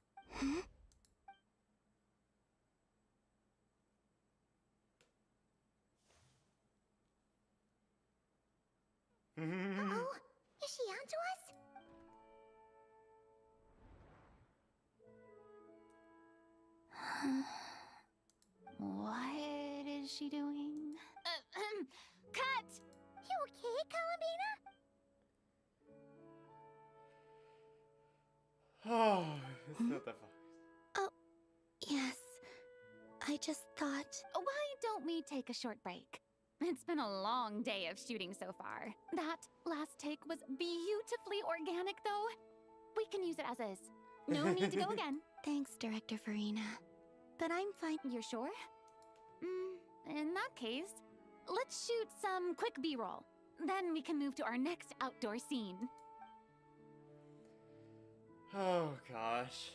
Uh-oh, is she onto us? What is she doing? Cut! You okay, Columbina? Oh, it's not that far. Oh, yes. I just thought... Why don't we take a short break? It's been a long day of shooting so far. That last take was beautifully organic, though. We can use it as is. No need to go again. Thanks, Director Farina. But I'm fine. You're sure? In that case, let's shoot some quick B-roll. Then we can move to our next outdoor scene. Oh gosh.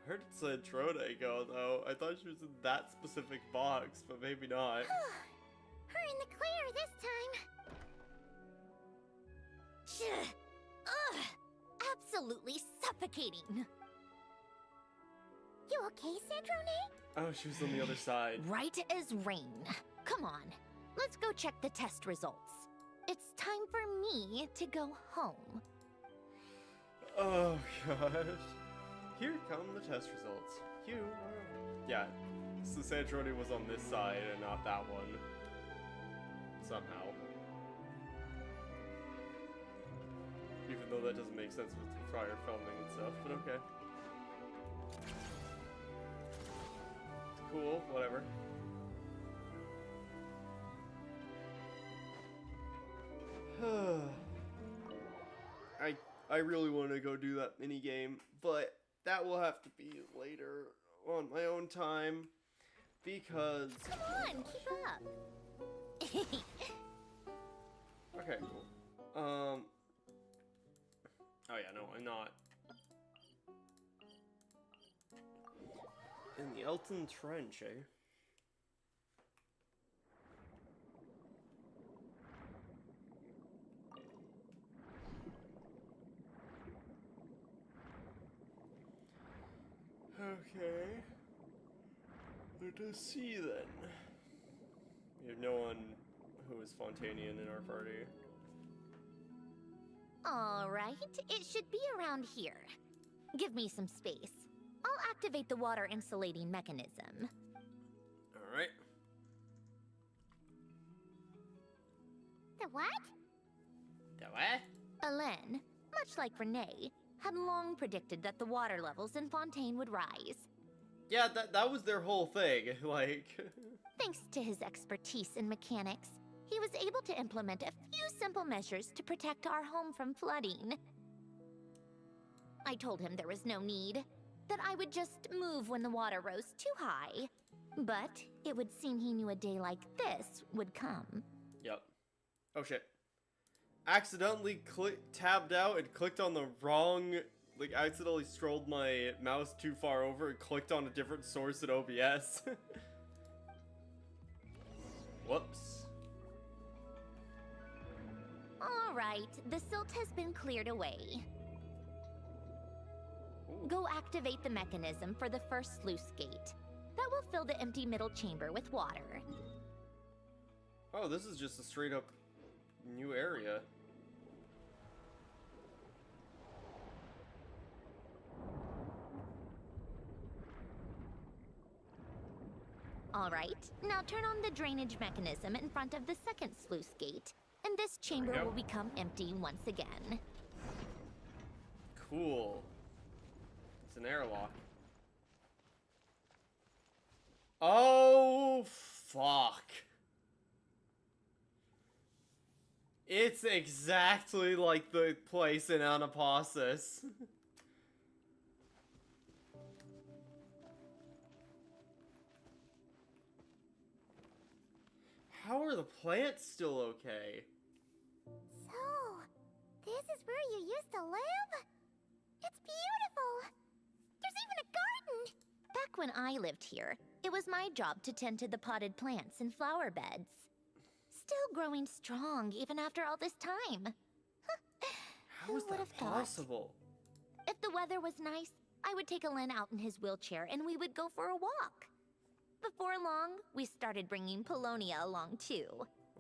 Where did Sandrone go though? I thought she was in that specific box, but maybe not. We're in the clear this time. Ugh, absolutely suffocating. You okay, Sandrone? Oh, she was on the other side. Right as rain. Come on, let's go check the test results. It's time for me to go home. Oh gosh. Here come the test results. Yeah, so Sandrone was on this side and not that one. Somehow. Even though that doesn't make sense with prior filming and stuff, but okay. Cool, whatever. I really want to go do that mini game, but that will have to be later on my own time because. Come on, keep up. Okay, cool. Oh yeah, no, I'm not. In the Elton Trench, eh? to see then. We have no one who is Fontanian in our party. Alright, it should be around here. Give me some space. I'll activate the water insulating mechanism. Alright. The what? The what? Hélène, much like Renee, had long predicted that the water levels in Fontaine would rise. Yeah, that was their whole thing, like... Thanks to his expertise in mechanics, he was able to implement a few simple measures to protect our home from flooding. I told him there was no need, that I would just move when the water rose too high. But it would seem he knew a day like this would come. Yep. Oh shit. Accidentally tabbed out and clicked on the wrong... Like, accidentally scrolled my mouse too far over and clicked on a different source in OBS. Whoops. Alright, the silt has been cleared away. Ooh. Go activate the mechanism for the first sluice gate. That will fill the empty middle chamber with water. Oh, this is just a straight up new area. Alright, now turn on the drainage mechanism in front of the second sluice gate, and this chamber will become empty once again. Cool. It's an airlock. Oh, fuck. It's exactly like the place in Anapasis. How are the plants still okay? So, this is where you used to live? It's beautiful! There's even a garden! Back when I lived here, it was my job to tend to the potted plants and flower beds. Still growing strong even after all this time. How is that possible? If the weather was nice, I would take Alen out in his wheelchair and we would go for a walk. Before long, we started bringing Polonia along too.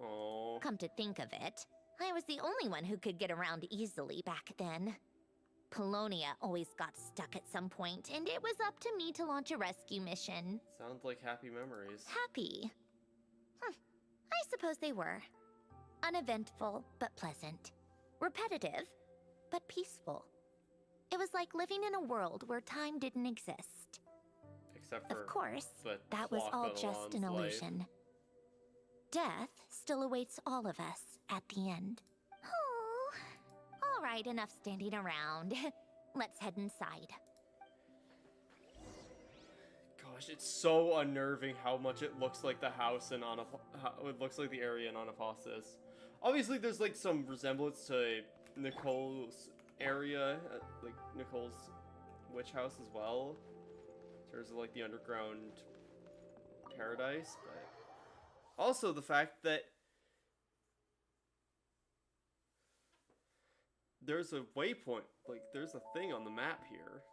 Oh. Come to think of it, I was the only one who could get around easily back then. Polonia always got stuck at some point, and it was up to me to launch a rescue mission. Sounds like happy memories. Happy? I suppose they were. Uneventful, but pleasant. Repetitive, but peaceful. It was like living in a world where time didn't exist. Except for of course, the that was all clock of just an Alon's illusion. life. Death still awaits all of us at the end. Oh, all right, enough standing around. Let's head inside. Gosh, it's so unnerving how much it looks like the house in it looks like the area in Anapasis. Obviously, there's like some resemblance to Nicole's area, like Nicole's witch house as well. In terms of like the underground paradise, but also the fact that there's a waypoint, like there's a thing on the map here.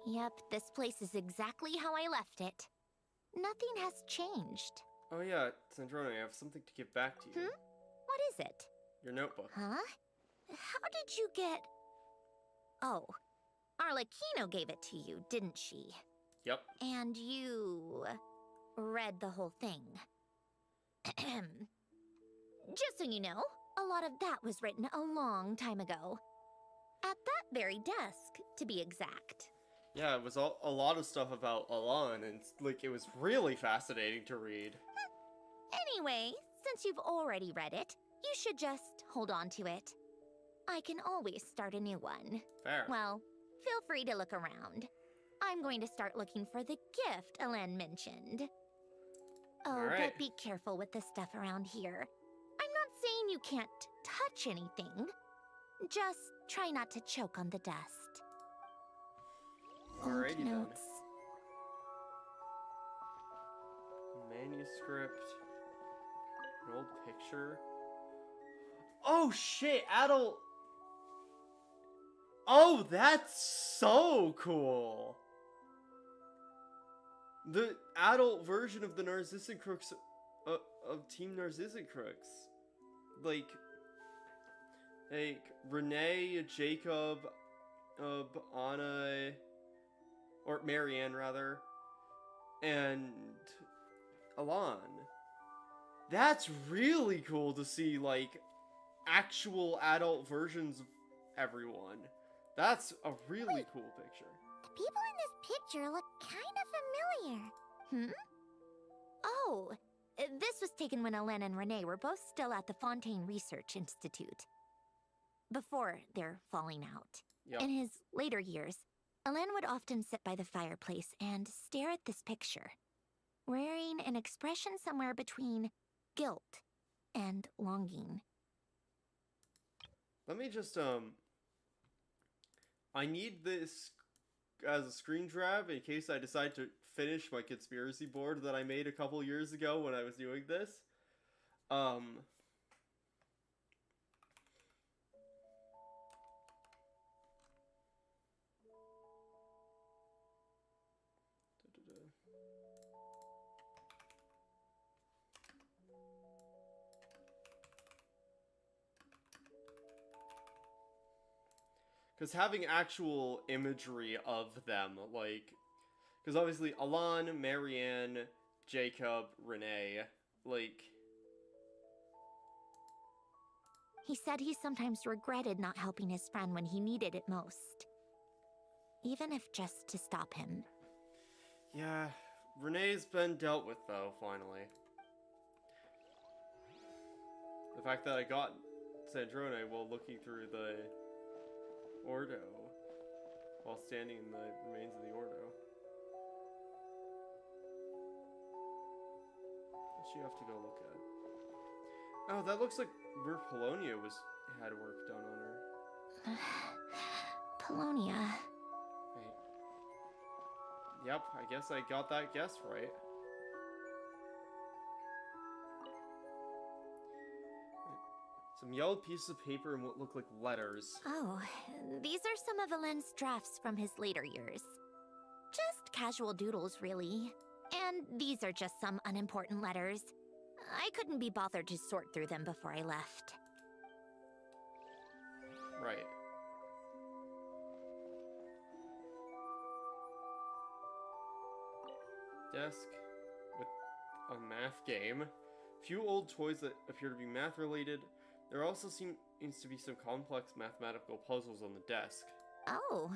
Yep, this place is exactly how I left it. Nothing has changed. Oh yeah, Sandrone, I have something to give back to you. What is it? Your notebook. Huh? How did you get... Oh, Arlecchino gave it to you, didn't she? Yep. And you... read the whole thing. Just so you know, a lot of that was written a long time ago. At that very desk, to be exact. Yeah, it was a lot of stuff about Alan, and like it was really fascinating to read. Anyway, since you've already read it, you should just hold on to it. I can always start a new one. Fair. Well, feel free to look around. I'm going to start looking for the gift Alen mentioned. Oh, Alright. but be careful with the stuff around here. I'm not saying you can't touch anything. Just try not to choke on the dust. Alrighty Old then. notes. Manuscript. An old picture. Oh shit, adult. Oh, that's so cool. the adult version of the Narcissus Crooks, of Team Narcissus Crooks. Like Renee, Jacob, Anna, or Marianne rather, and Alan. That's really cool to see, like, actual adult versions of everyone. That's a really cool picture. The people in this picture look kind of familiar. Oh, this was taken when Alain and Renee were both still at the Fontaine Research Institute. Before their falling out. Yep. In his later years, Alain would often sit by the fireplace and stare at this picture, wearing an expression somewhere between guilt and longing. Let me just, I need this as a screen grab in case I decide to finish my conspiracy board that I made a couple years ago when I was doing this. Because having actual imagery of them, like... Because obviously, Alan, Marianne, Jacob, Renee, like... He said he sometimes regretted not helping his friend when he needed it most. Even if just to stop him. Yeah, Renee's been dealt with, though, finally. The fact that I got Sandrone while looking through the Ordo, while standing in the remains of the Ordo. What's she have to go look at? Oh, that looks like where Polonia had work done on her. Polonia. Wait. Yep, I guess I got that guess right. Some yellowed pieces of paper and what look like letters. Oh, these are some of Alain's drafts from his later years. Just casual doodles, really. And these are just some unimportant letters. I couldn't be bothered to sort through them before I left. Right. Desk with a math game. Few old toys that appear to be math related. There also seems to be some complex mathematical puzzles on the desk. Oh,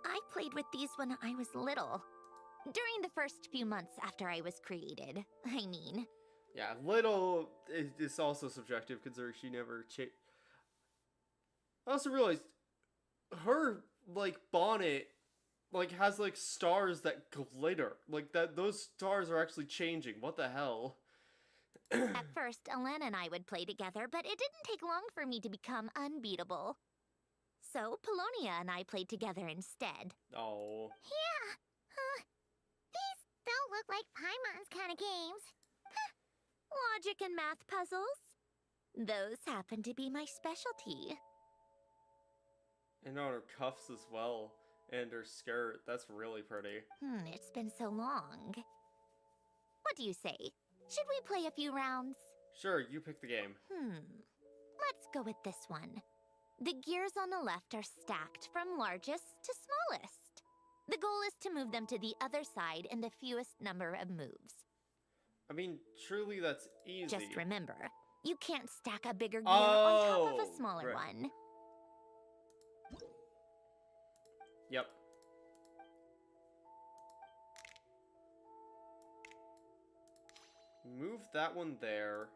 I played with these when I was little. During the first few months after I was created, I mean. Yeah, little is also subjective considering she never I also realized her, like, bonnet, like, has, like, stars that glitter. Like, those stars are actually changing. What the hell? At first, Alain and I would play together, but it didn't take long for me to become unbeatable. So, Polonia and I played together instead. Oh. Yeah. These don't look like Paimon's kind of games. Logic and math puzzles? Those happen to be my specialty. And on her cuffs as well. And her skirt. That's really pretty. It's been so long. What do you say? Should we play a few rounds? Sure, you pick the game. Let's go with this one. The gears on the left are stacked from largest to smallest. The goal is to move them to the other side in the fewest number of moves. I mean, truly that's easy. Just remember, you can't stack a bigger gear on top of a smaller one. Yep. Move that one there.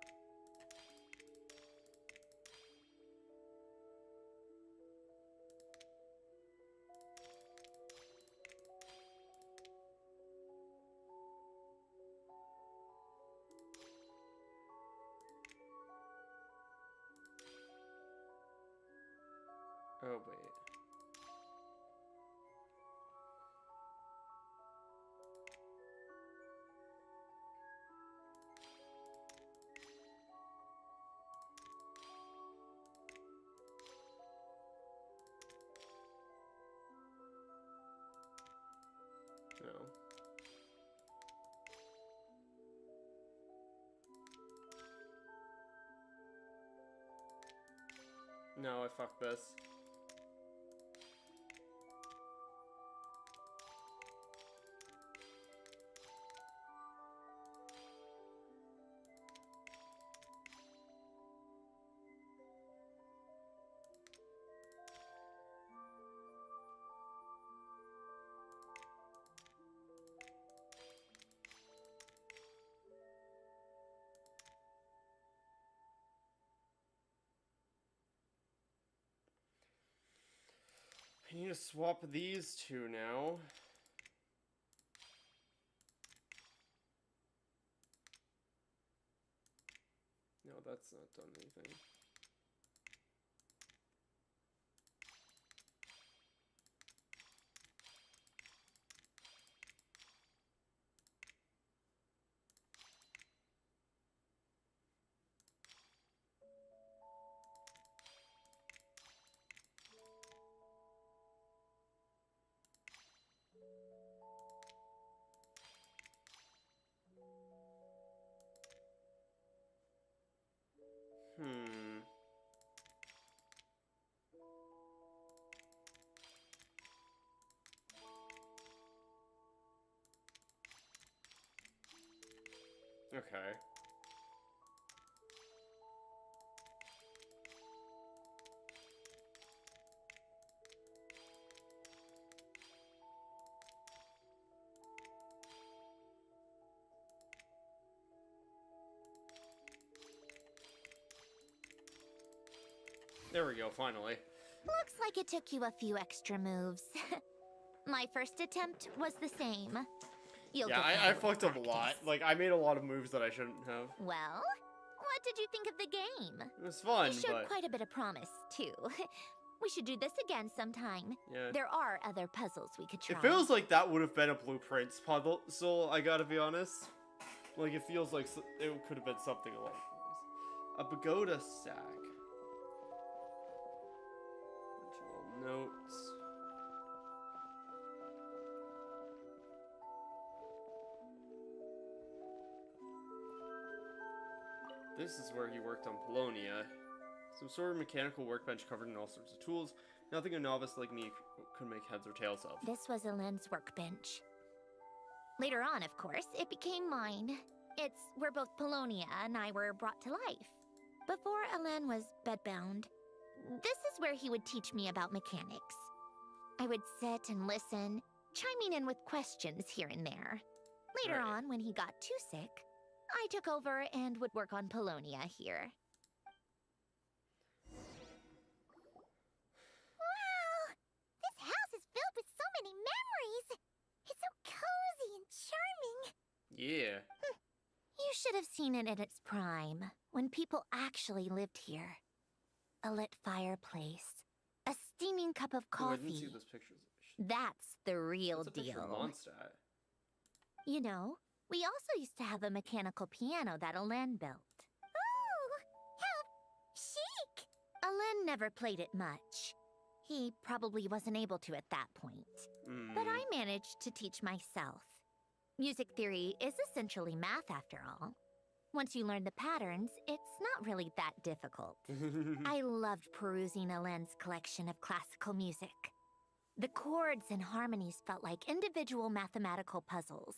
Oh, wait. No. No, I fucked this. I need to swap these two now. No, that's not done anything. Hmm. Okay. There we go, finally. Looks like it took you a few extra moves. My first attempt was the same. You'll Yeah, get I better with fucked up a lot. practice. Like, I made a lot of moves that I shouldn't have. Well, what did you think of the game? It was fun, You showed but... quite a bit of promise, too. We should do this again sometime. Yeah. There are other puzzles we could try. It feels like that would have been a Blueprints puzzle, so I gotta be honest. Like, it feels like it could have been something along those lines. A pagoda sack. Ritual notes. This is where he worked on Polonia. Some sort of mechanical workbench covered in all sorts of tools. Nothing a novice like me could make heads or tails of. This was Elaine's workbench. Later on, of course, it became mine. It's where both Polonia and I were brought to life. Before Elaine was bedbound, this is where he would teach me about mechanics. I would sit and listen, chiming in with questions here and there. Later on, when he got too sick, I took over and would work on Polonia here. Wow! This house is filled with so many memories! It's so cozy and charming! Yeah. You should have seen it in its prime, when people actually lived here. A lit fireplace, a steaming cup of Oh, I didn't coffee. see those pictures. That's the real That's a picture of deal. Mondstadt. You know, we also used to have a mechanical piano that Elaine built. Ooh! How chic! Elaine never played it much. He probably wasn't able to at that point. But I managed to teach myself. Music theory is essentially math after all. Once you learn the patterns, it's not really that difficult. I loved perusing Elaine's collection of classical music. The chords and harmonies felt like individual mathematical puzzles.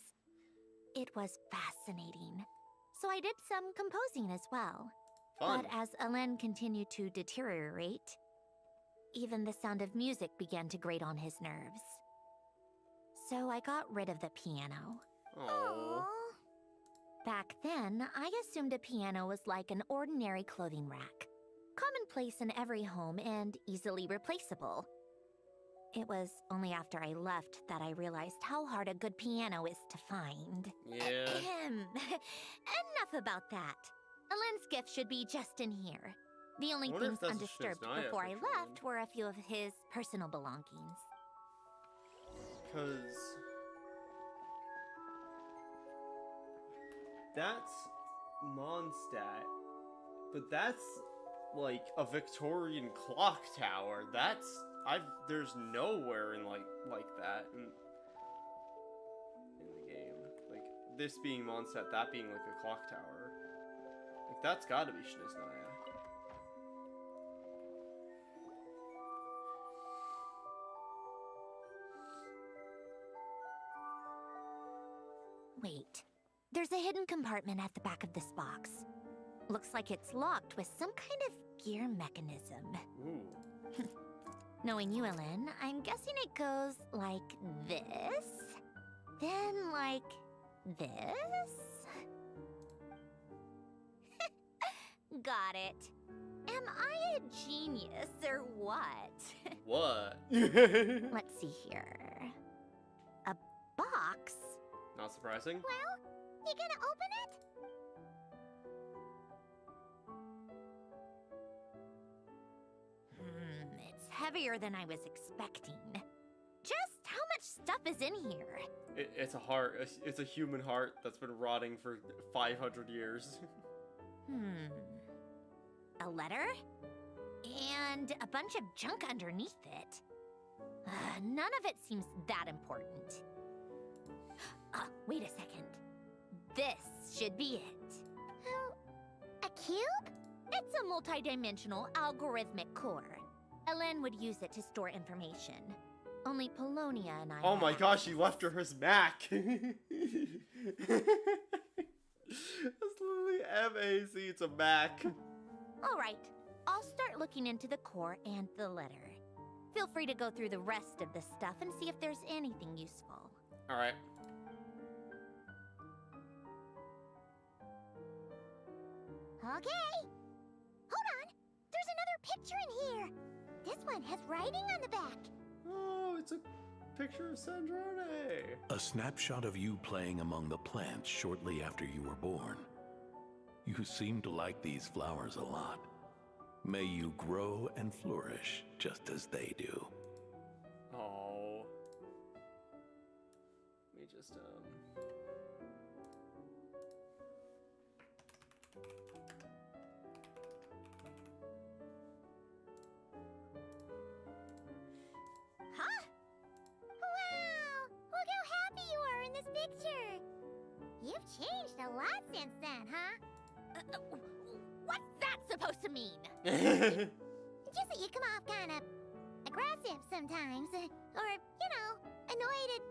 It was fascinating. So I did some composing as well. Fun. But as Elaine continued to deteriorate, even the sound of music began to grate on his nerves. So I got rid of the piano. Oh. Back then, I assumed a piano was like an ordinary clothing rack. Commonplace in every home and easily replaceable. It was only after I left that I realized how hard a good piano is to find. Yeah. Enough about that. Elaine's gift should be just in here. The only wonder if things that's a undisturbed Shiznaya before I picture left then. were a few of his personal belongings. Because... that's Mondstadt. But that's, like, a Victorian clock tower. That's... there's nowhere in, like that in the game. Like, this being Mondstadt, that being, like, a clock tower. Like, that's gotta be Shiznaya. There's a hidden compartment at the back of this box. Looks like it's locked with some kind of gear mechanism. Ooh. Knowing you, Ellen, I'm guessing it goes like this, then like this. Got it. Am I a genius or what? What? Let's see here. A box? Not surprising. Well, you gonna open it? It's heavier than I was expecting. Just how much stuff is in here? It's a heart. It's a human heart that's been rotting for 500 years. A letter? And a bunch of junk underneath it. None of it seems that important. Wait a second. This should be it. A cube? It's a multi-dimensional algorithmic core. Ellen would use it to store information. Only Polonia and I Oh my have gosh, she left her his Mac. That's literally MAC, it's a Mac. Alright, I'll start looking into the core and the letter. Feel free to go through the rest of the stuff and see if there's anything useful. Alright. Okay. Hold on. There's another picture in here. This one has writing on the back. Oh, it's a picture of Sandrone. A snapshot of you playing among the plants shortly after you were born. You seem to like these flowers a lot. May you grow and flourish just as they do. Oh. Let me just, Huh? Wow! Look how happy you are in this picture. You've changed a lot since then, huh? What's that supposed to mean? Just that you come off kind of aggressive sometimes. Or, you know, annoyed at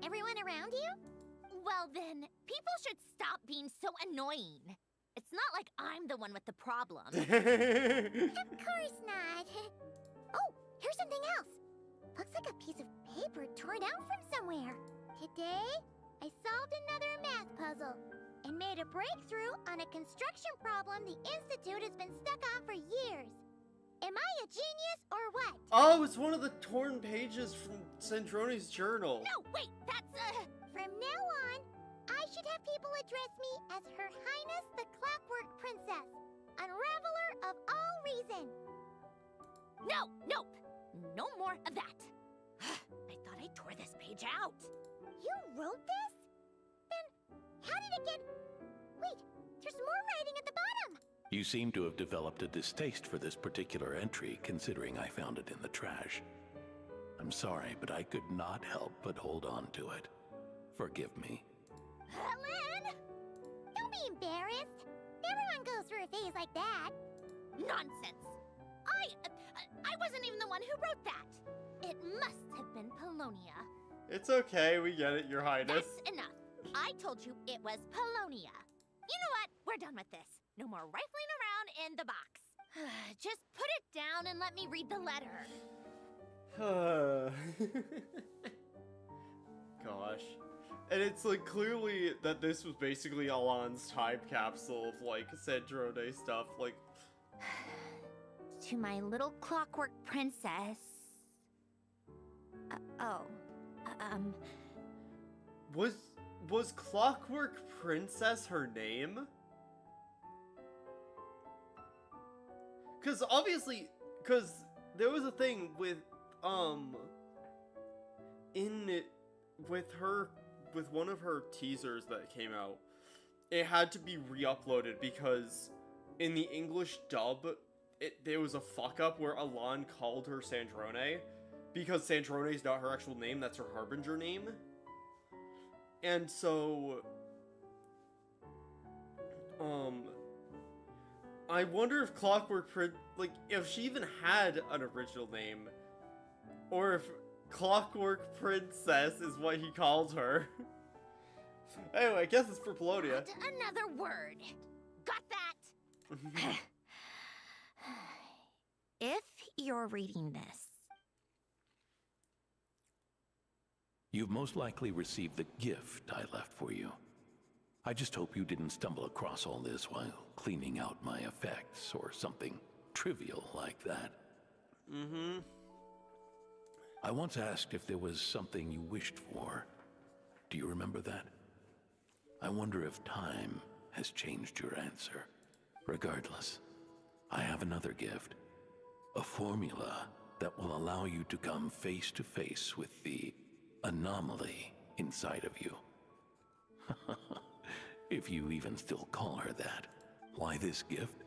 everyone around you. Well then, people should stop being so annoying. It's not like I'm the one with the problem. Of course not. Oh, here's something else. Looks like a piece of paper torn out from somewhere. Today, I solved another math puzzle and made a breakthrough on a construction problem the Institute has been stuck on for years. Am I a genius or what? Oh, it's one of the torn pages from Sandrone's journal. No, wait, that's From now on, I should have people address me as Her Highness the Clockwork Princess, Unraveler of all reason. Nope. No more of that. I thought I tore this page out. You wrote this? Then how did it get... Wait, there's more writing at the bottom. You seem to have developed a distaste for this particular entry, considering I found it in the trash. I'm sorry, but I could not help but hold on to it. Forgive me. Helen! Don't be embarrassed. Everyone goes through a phase like that. Nonsense. I wasn't even the one who wrote that. It must have been Polonia. It's okay, we get it, Your Highness. That's enough. I told you it was Polonia. You know what? We're done with this. No more rifling around in the box. Just put it down and let me read the letter. Gosh. And it's like clearly that this was basically Alan's time capsule of like Sandrone stuff, like To my little clockwork princess. Was Clockwork Princess her name? Cause obviously, there was a thing with with one of her teasers that came out, it had to be re-uploaded because in the English dub, there was a fuck-up where Alan called her Sandrone, because Sandrone is not her actual name, that's her Harbinger name. And so, I wonder if if she even had an original name, or if Clockwork Princess is what he called her. Anyway, I guess it's for Pelonia. Not another word. Got that? If you're reading this, You've most likely received the gift I left for you. I just hope you didn't stumble across all this while cleaning out my effects or something trivial like that. Mm-hmm. I once asked if there was something you wished for. Do you remember that? I wonder if time has changed your answer. Regardless, I have another gift. A formula that will allow you to come face to face with the anomaly inside of you. If you even still call her that. Why this gift?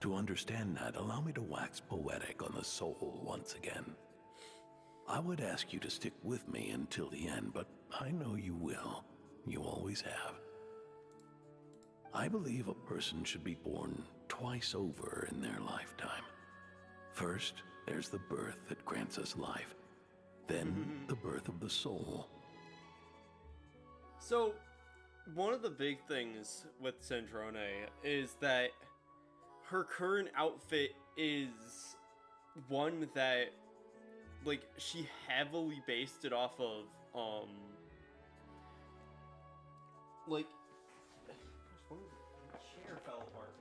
To understand that, allow me to wax poetic on the soul once again. I would ask you to stick with me until the end, but I know you will. You always have. I believe a person should be born twice over in their lifetime. First, there's the birth that grants us life. Then, the birth of the soul. So, one of the big things with Sandrone is that her current outfit is one that, like, she heavily based it off of, like, gosh, the chair fell apart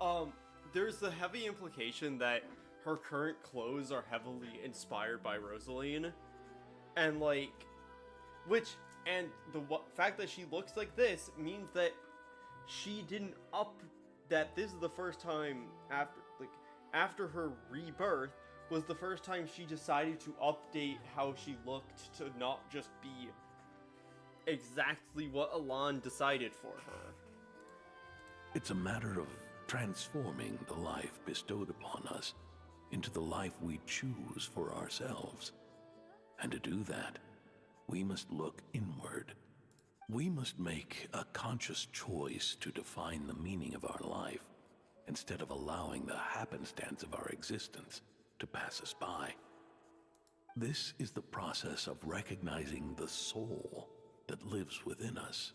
at some point. There's the heavy implication that her current clothes are heavily inspired by Rosaline, and like, and the fact that she looks like this means that she didn't that this is the first time after her rebirth was the first time she decided to update how she looked to not just be exactly what Elan decided for her. It's a matter of transforming the life bestowed upon us into the life we choose for ourselves. And to do that, we must look inward. We must make a conscious choice to define the meaning of our life, instead of allowing the happenstance of our existence to pass us by. This is the process of recognizing the soul that lives within us.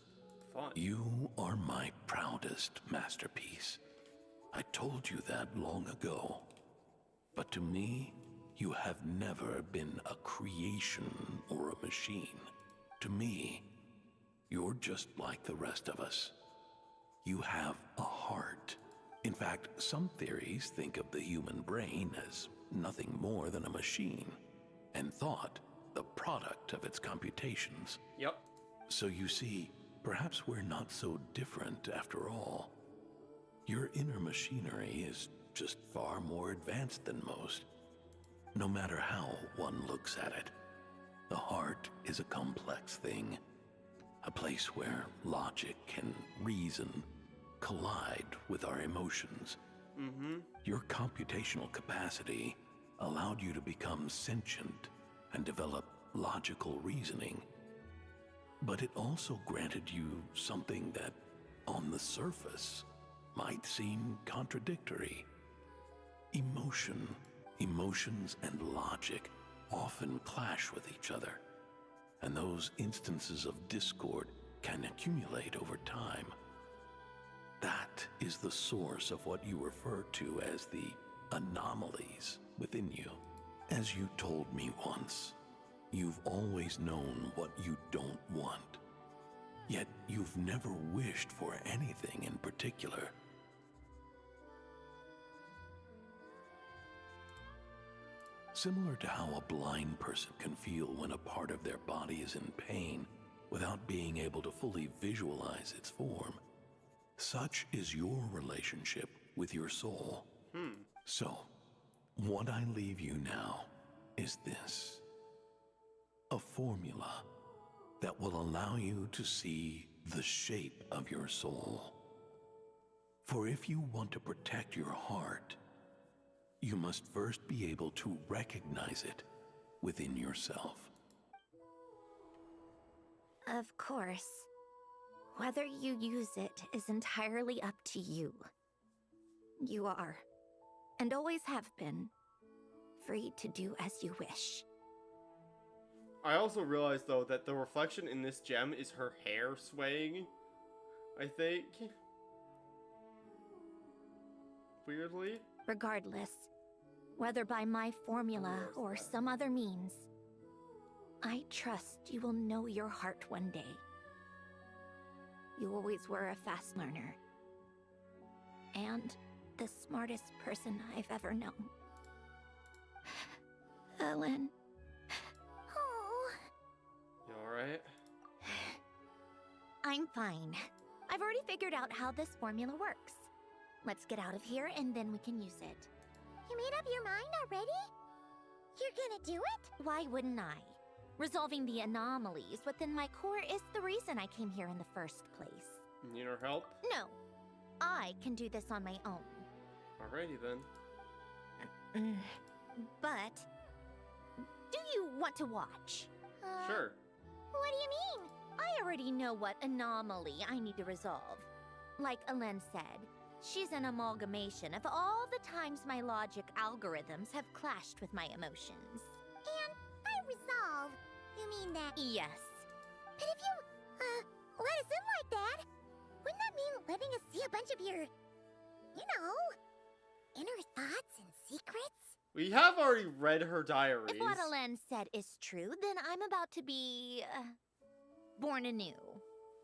Fun. You are my proudest masterpiece. I told you that long ago. But to me, you have never been a creation or a machine. To me, you're just like the rest of us. You have a heart. In fact, some theories think of the human brain as nothing more than a machine, and thought the product of its computations. Yep. So you see, perhaps we're not so different after all. Your inner machinery is just far more advanced than most. No matter how one looks at it, the heart is a complex thing, a place where logic and reason collide with our emotions. Your computational capacity allowed you to become sentient and develop logical reasoning. But it also granted you something that, on the surface, might seem contradictory. Emotion. Emotions and logic often clash with each other, and those instances of discord can accumulate over time. That is the source of what you refer to as the anomalies within you. As you told me once, you've always known what you don't want, yet you've never wished for anything in particular. Similar to how a blind person can feel when a part of their body is in pain without being able to fully visualize its form, such is your relationship with your soul. So, what I leave you now is this: a formula that will allow you to see the shape of your soul. For if you want to protect your heart, you must first be able to recognize it within yourself. Of course. Whether you use it is entirely up to you. You are, and always have been, free to do as you wish. I also realized, though, that the reflection in this gem is her hair swaying, I think. Weirdly. Regardless, whether by my formula or some other means, I trust you will know your heart one day. You always were a fast learner. And the smartest person I've ever known. Ellen. Oh, You alright? I'm fine. I've already figured out how this formula works. Let's get out of here and then we can use it. you made up your mind already? You're gonna do it? Why wouldn't I? Resolving the anomalies within my core is the reason I came here in the first place. Need our help? No, I can do this on my own. Alrighty then. But, do you want to watch? Sure. What do you mean? I already know what anomaly I need to resolve. Like Alen said, she's an amalgamation of all the times my logic algorithms have clashed with my emotions. And by resolve, you mean that... Yes. But if you, let us in like that, wouldn't that mean letting us see a bunch of your, you know, inner thoughts and secrets? We have already read her diaries. If what Alen said is true, then I'm about to be... born anew.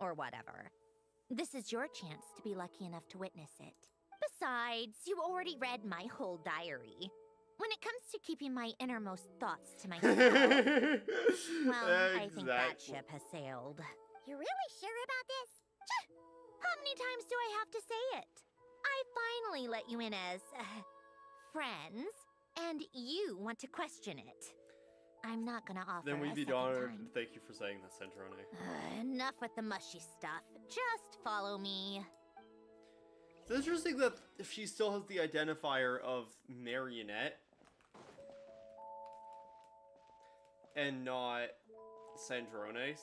Or whatever. This is your chance to be lucky enough to witness it. Besides, you already read my whole diary. When it comes to keeping my innermost thoughts to myself, well, I think that ship has sailed. You're really sure about this? How many times do I have to say it? I finally let you in as, friends, and you want to question it. I'm not gonna offer Then we'd a be second honored. time. Thank you for saying that, Sandrone. Enough with the mushy stuff. Just follow me. It's interesting that she still has the identifier of marionette and not Sandrone.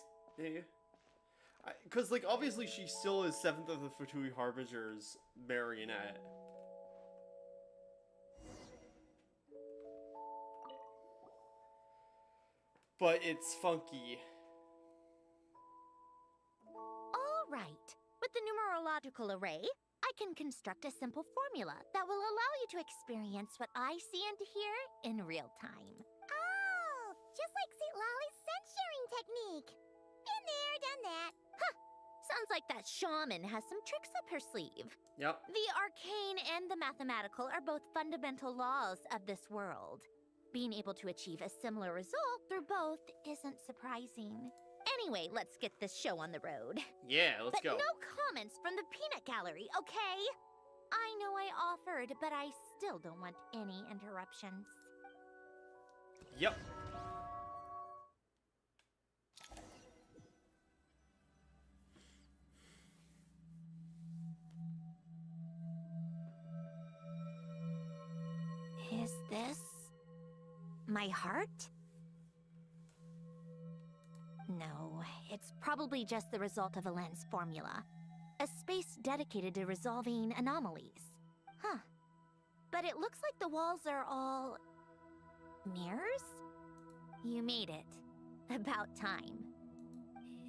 Because, like, obviously she still is 7th of the Fatui Harbinger's marionette. But it's funky. All right. With the numerological array, I can construct a simple formula that will allow you to experience what I see and hear in real time. Oh, just like St. Lolly's scent-sharing technique. Been there, done that. Sounds like that shaman has some tricks up her sleeve. Yep. The arcane and the mathematical are both fundamental laws of this world. Being able to achieve a similar result through both isn't surprising. Anyway, let's get this show on the road. Yeah, let's go. But no comments from the peanut gallery, okay? I know I offered, but I still don't want any interruptions. Yep. Is this my heart? No, it's probably just the result of Alen's formula. A space dedicated to resolving anomalies. Huh. But it looks like the walls are all... mirrors? You made it. About time.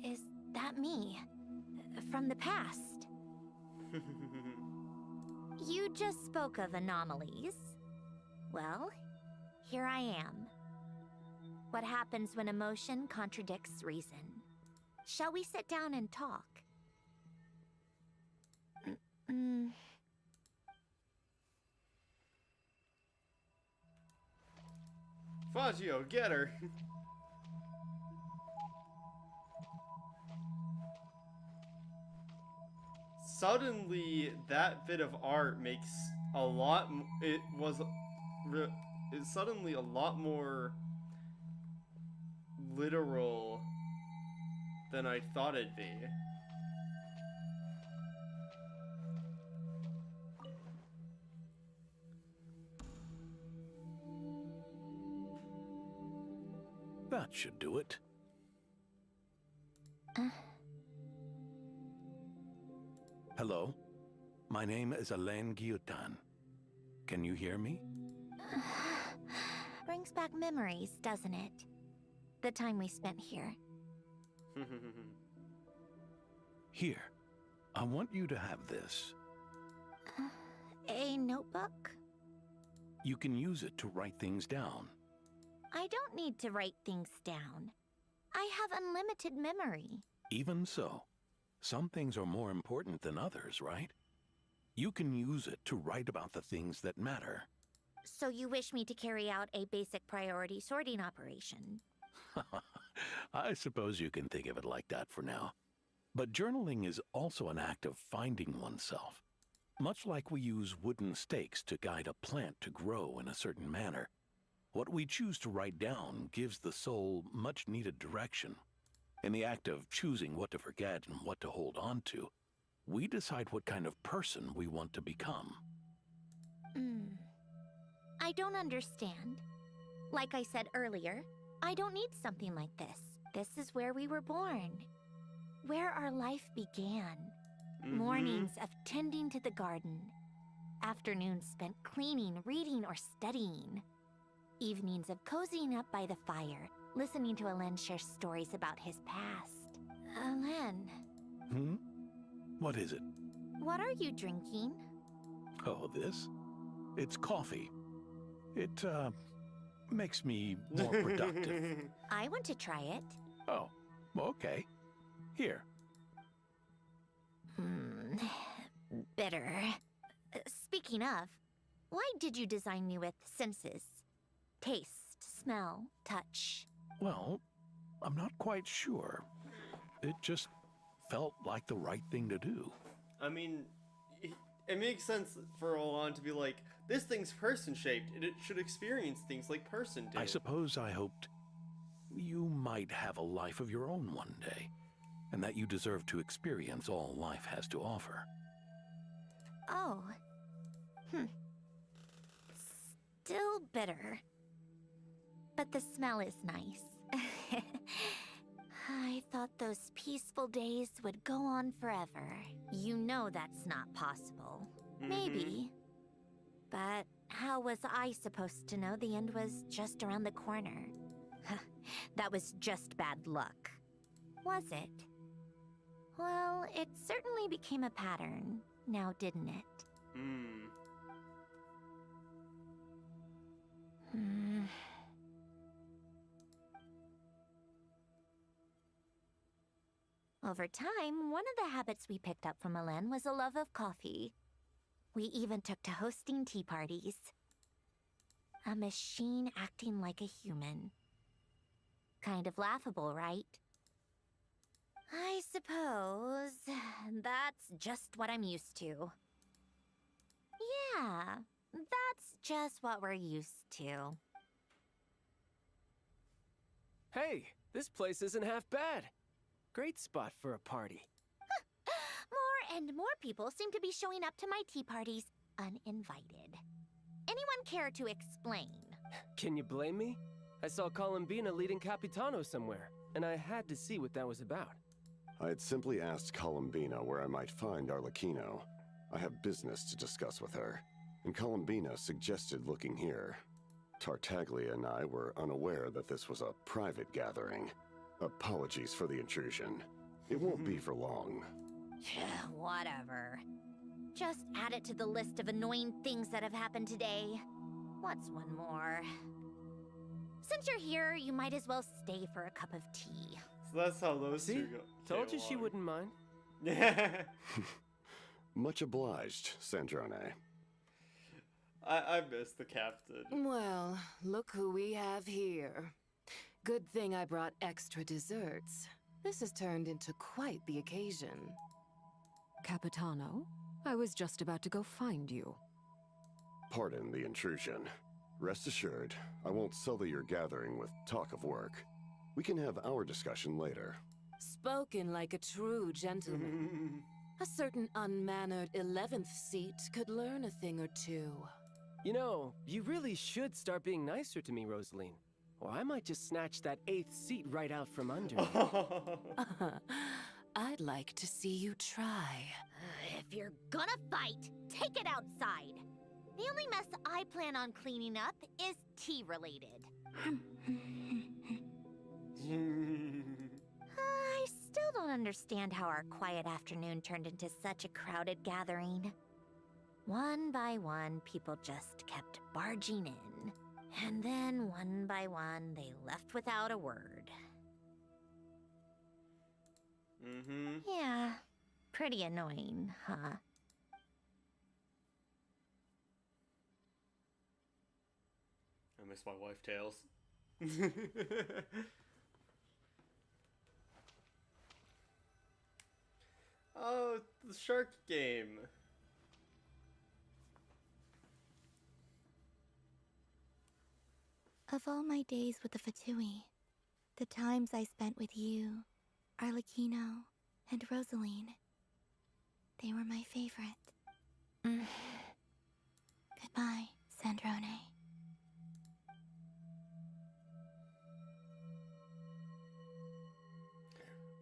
Is that me? From the past? You just spoke of anomalies. Well, here I am. What happens when emotion contradicts reason? Shall we sit down and talk? Fazio, get her. Suddenly, that bit of art makes a lot. It's suddenly a lot more literal than I thought it'd be. That should do it. Hello? My name is Alain Guillotin. Can you hear me? Brings back memories, doesn't it? the time we spent here. Here, I want you to have this. A notebook? You can use it to write things down. I don't need to write things down. I have unlimited memory. Even so, some things are more important than others, right? You can use it to write about the things that matter. So you wish me to carry out a basic priority sorting operation? I suppose you can think of it like that for now. But journaling is also an act of finding oneself. Much like we use wooden stakes to guide a plant to grow in a certain manner, what we choose to write down gives the soul much-needed direction. In the act of choosing what to forget and what to hold on to, we decide what kind of person we want to become. I don't understand. Like I said earlier, I don't need something like this. This is where we were born. Where our life began. Mornings of tending to the garden. Afternoons spent cleaning, reading, or studying. Evenings of cozying up by the fire, listening to Alen share stories about his past. Alen. What is it? What are you drinking? Oh, this? It's coffee. It, makes me more productive. I want to try it. Oh, okay. Here. Bitter. Speaking of, why did you design me with senses? Taste, smell, touch. Well, I'm not quite sure. It just felt like the right thing to do. I mean, it makes sense for Olan to be like, this thing's person-shaped, and it should experience things like person did. I suppose I hoped you might have a life of your own one day, and that you deserve to experience all life has to offer. Oh. Still bitter. But the smell is nice. I thought those peaceful days would go on forever. You know that's not possible. Maybe. But how was I supposed to know the end was just around the corner? That was just bad luck. Was it? Well, it certainly became a pattern, now didn't it? Over time, one of the habits we picked up from Alen was a love of coffee. We even took to hosting tea parties. A machine acting like a human. Kind of laughable, right? I suppose that's just what I'm used to. Yeah, that's just what we're used to. Hey, this place isn't half bad. Great spot for a party. More and more people seem to be showing up to my tea parties uninvited. Anyone care to explain? Can you blame me? I saw Columbina leading Capitano somewhere, and I had to see what that was about. I had simply asked Columbina where I might find Arlecchino. I have business to discuss with her, and Columbina suggested looking here. Tartaglia and I were unaware that this was a private gathering. Apologies for the intrusion. It won't be for long. Whatever. Just add it to the list of annoying things that have happened today. What's one more? Since you're here, you might as well stay for a cup of tea. So that's how those two go. Told you she wouldn't mind. Much obliged, Sandrone. I miss the captain. Well, look who we have here. Good thing I brought extra desserts. This has turned into quite the occasion. Capitano, I was just about to go find you. Pardon the intrusion. Rest assured, I won't sully your gathering with talk of work. We can have our discussion later. Spoken like a true gentleman. A certain unmannered 11th seat could learn a thing or two. You know, you really should start being nicer to me, Rosaline. Or I might just snatch that 8th seat right out from under you. I'd like to see you try. If you're gonna fight, take it outside. The only mess I plan on cleaning up is tea-related. I still don't understand how our quiet afternoon turned into such a crowded gathering. One by one, people just kept barging in. And then, one by one, they left without a word. Yeah, pretty annoying, huh? I miss my wife, Tails. Oh, the shark game. Of all my days with the Fatui, the times I spent with you, Arlecchino, and Rosaline, they were my favorite. Goodbye, Sandrone.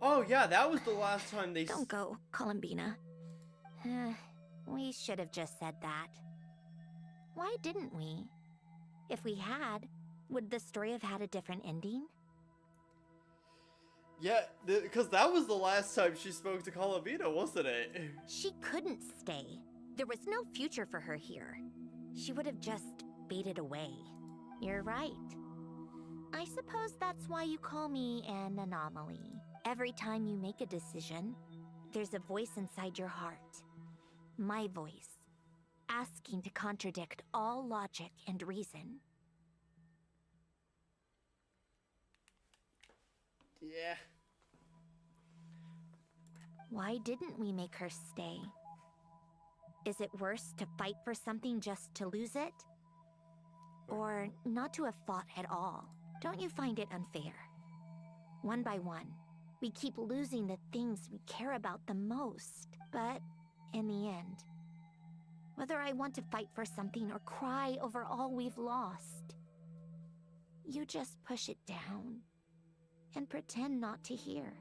Oh yeah, that was the last time they... Don't go, Columbina. We should have just said that. Why didn't we? If we had, would the story have had a different ending? Yeah, because that was the last time she spoke to Columbina, wasn't it? She couldn't stay. There was no future for her here. She would have just faded away. You're right. I suppose that's why you call me an anomaly. Every time you make a decision, there's a voice inside your heart. My voice, asking to contradict all logic and reason. Yeah. Why didn't we make her stay? Is it worse to fight for something just to lose it? Or not to have fought at all? Don't you find it unfair? One by one, we keep losing the things we care about the most. But in the end, whether I want to fight for something or cry over all we've lost, you just push it down and pretend not to hear.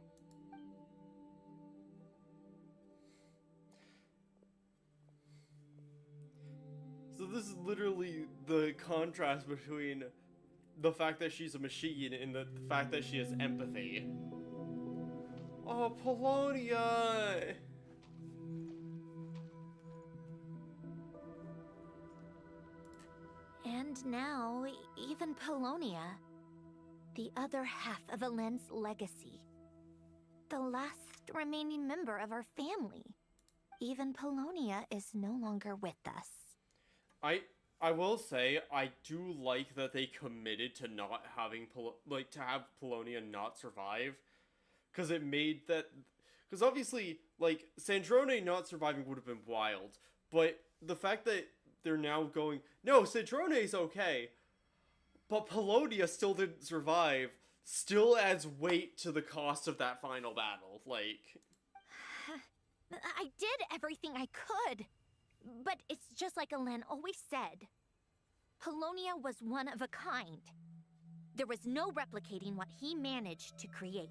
So this is literally the contrast between the fact that she's a machine and the fact that she has empathy. Oh, Polonia! And now, even Polonia, the other half of Alen's legacy. The last remaining member of our family. Even Polonia is no longer with us. I will say, I do like that they committed to not having, to have Polonia not survive. Because it made that, because obviously, like, Sandrone not surviving would have been wild. But the fact that they're now going, no, Sandrone's okay, but Polonia still didn't survive, still adds weight to the cost of that final battle, like... I did everything I could, but it's just like Alen always said. Polonia was one of a kind. There was no replicating what he managed to create.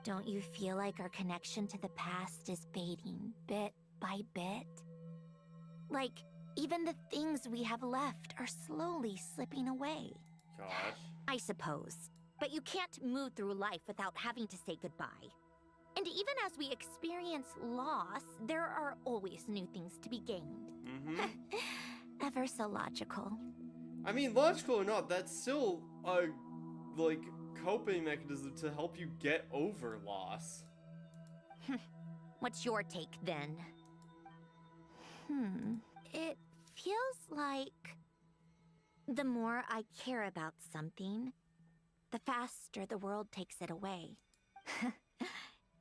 Don't you feel like our connection to the past is fading bit by bit? Like, even the things we have left are slowly slipping away. Gosh. I suppose. But you can't move through life without having to say goodbye. And even as we experience loss, there are always new things to be gained. Ever so logical. I mean, logical or not, that's still a, like, coping mechanism to help you get over loss. What's your take, then? It feels like the more I care about something, the faster the world takes it away.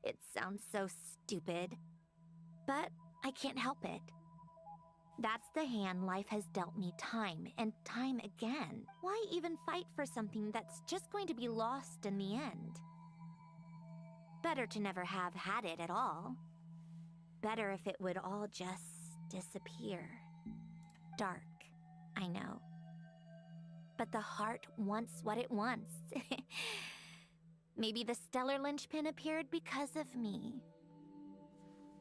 It sounds so stupid, but I can't help it. That's the hand life has dealt me time and time again. Why even fight for something that's just going to be lost in the end? Better to never have had it at all. Better if it would all just disappear. Dark, I know. But the heart wants what it wants. Maybe the stellar linchpin appeared because of me.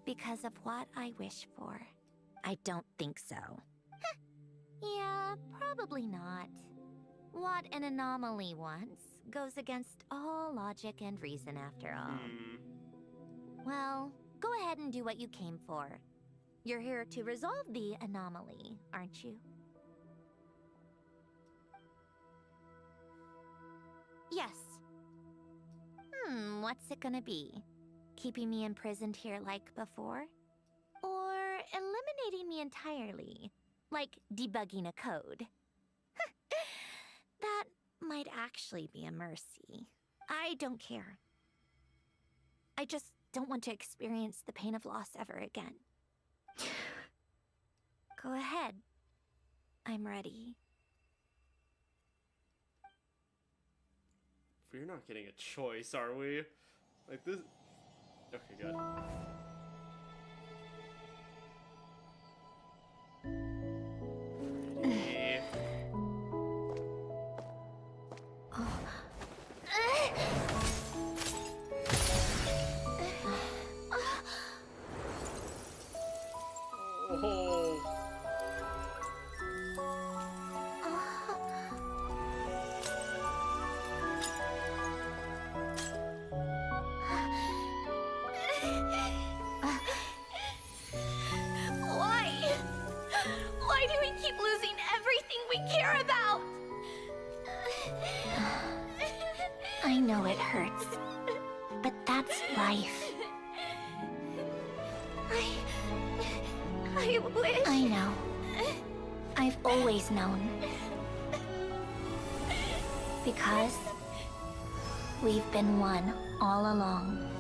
Because of what I wish for. I don't think so. Yeah, probably not. What an anomaly wants goes against all logic and reason after all. Hmm. Well, go ahead and do what you came for. You're here to resolve the anomaly, aren't you? Yes. What's it gonna be? Keeping me imprisoned here like before? Or eliminating me entirely, like debugging a code? That might actually be a mercy. I don't care. I just don't want to experience the pain of loss ever again. Go ahead. I'm ready. We're not getting a choice, are we? Like this... Okay, good. Ready. Oh. Why do we keep losing everything we care about? I know it hurts, but that's life. I wish... I know. I've always known. Because we've been one all along.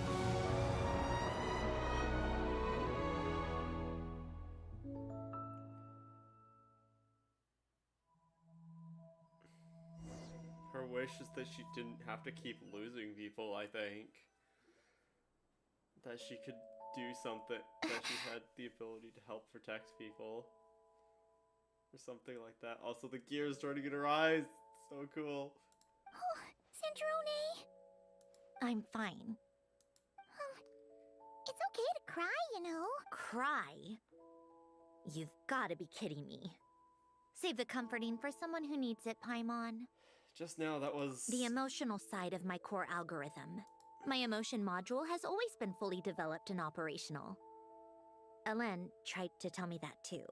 Her wish is that she didn't have to keep losing people, I think. That she could do something, that she had the ability to help protect people. Or something like that. Also, the gears starting in her eyes. So cool. Oh, Sandrone! I'm fine. It's okay to cry, you know. Cry? You've gotta be kidding me. Save the comforting for someone who needs it, Paimon. Just now, that was... The emotional side of my core algorithm. My emotion module has always been fully developed and operational. Elen tried to tell me that too.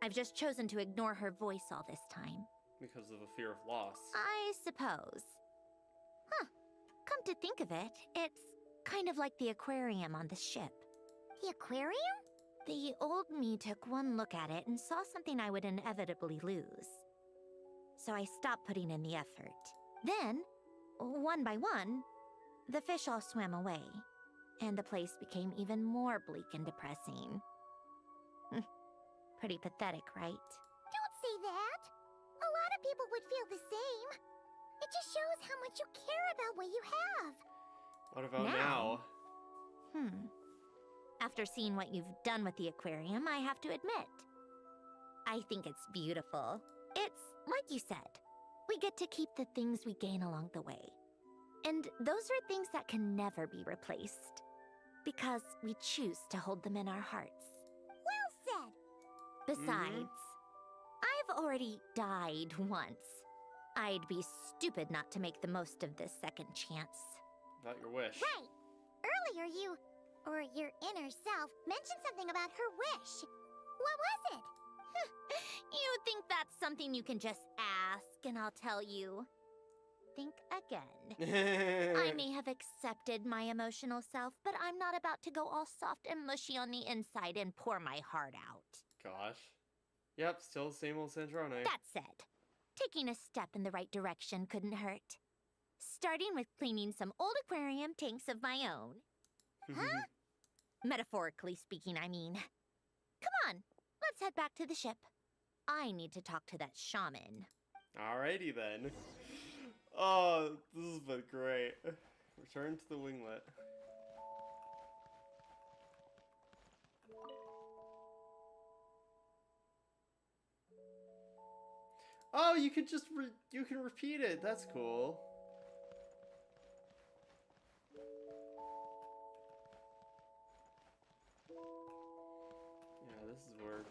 I've just chosen to ignore her voice all this time. Because of a fear of loss. I suppose. Huh. Come to think of it, it's kind of like the aquarium on the ship. The aquarium? The old me took one look at it and saw something I would inevitably lose. So I stopped putting in the effort. Then, one by one, the fish all swam away, and the place became even more bleak and depressing. Pretty pathetic, right? Don't say that! A lot of people would feel the same. It just shows how much you care about what you have. What about now? After seeing what you've done with the aquarium, I have to admit, I think it's beautiful. It's like you said, we get to keep the things we gain along the way. And those are things that can never be replaced, because we choose to hold them in our hearts. Well said! Besides, I've already died once. I'd be stupid not to make the most of this second chance. About your wish. Right! Earlier you, or your inner self, mentioned something about her wish. What was it? You think that's something you can just ask and I'll tell you? Think again. I may have accepted my emotional self, but I'm not about to go all soft and mushy on the inside and pour my heart out. Gosh. Yep, still the same old Sandrone. That said, taking a step in the right direction couldn't hurt. Starting with cleaning some old aquarium tanks of my own. Huh? Metaphorically speaking, I mean. Come on, let's head back to the ship. I need to talk to that shaman. Alrighty then. Oh, this has been great. Return to the winglet. Oh, you can just you can repeat it. That's cool. Yeah, this is where.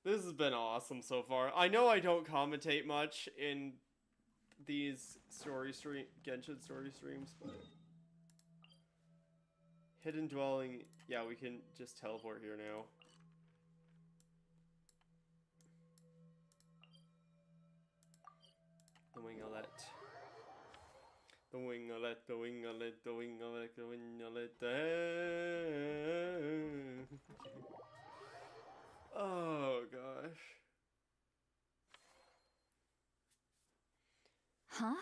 This has been awesome so far. I know I don't commentate much in these Genshin story streams, but hidden dwelling, yeah, we can just teleport here now. The winglet. The winglet, the winglet, the winglet, the winglet. Oh gosh. Huh?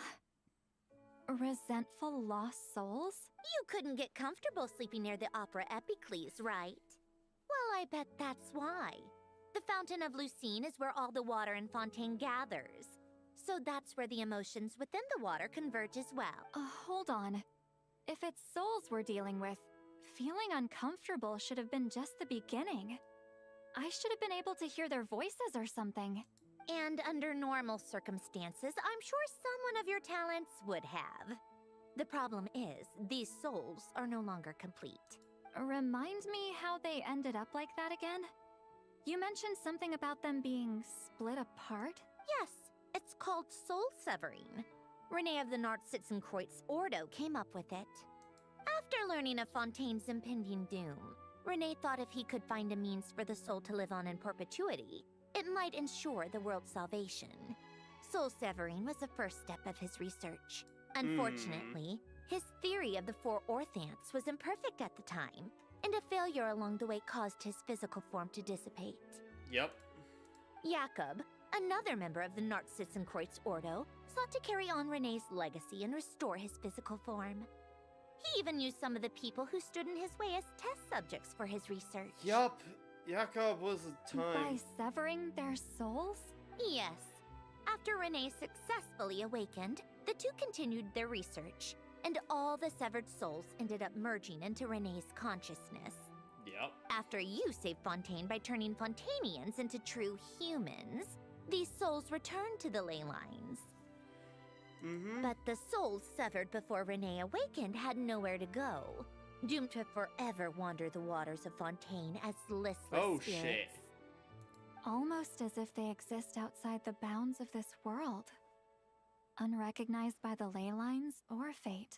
Resentful lost souls? You couldn't get comfortable sleeping near the Opera Epicles, right? Well, I bet that's why. The Fountain of Lucine is where all the water in Fontaine gathers. So that's where the emotions within the water converge as well. Hold on. If it's souls we're dealing with, feeling uncomfortable should have been just the beginning. I should have been able to hear their voices or something. And under normal circumstances, I'm sure someone of your talents would have. The problem is, these souls are no longer complete. Remind me how they ended up like that again? You mentioned something about them being split apart? Yes, it's called soul severing. Renee of the Nartsitzenkreuz Ordo came up with it. After learning of Fontaine's impending doom, Renee thought if he could find a means for the soul to live on in perpetuity, it might ensure the world's salvation. Soul severing was the first step of his research. Unfortunately, his theory of the four orthants was imperfect at the time, and a failure along the way caused his physical form to dissipate. Yep. Jakob, another member of the Nartsitzenkreuz Ordo, sought to carry on Renee's legacy and restore his physical form. He even used some of the people who stood in his way as test subjects for his research. Yup. Jakob was a time. By severing their souls? Yes. After Renee successfully awakened, the two continued their research, and all the severed souls ended up merging into Renee's consciousness. Yep. After you saved Fontaine by turning Fontanians into true humans, these souls returned to the ley lines. But the souls severed before Renee awakened had nowhere to go, doomed to forever wander the waters of Fontaine as listless spirits. Shit. Almost as if they exist outside the bounds of this world. Unrecognized by the ley lines or fate.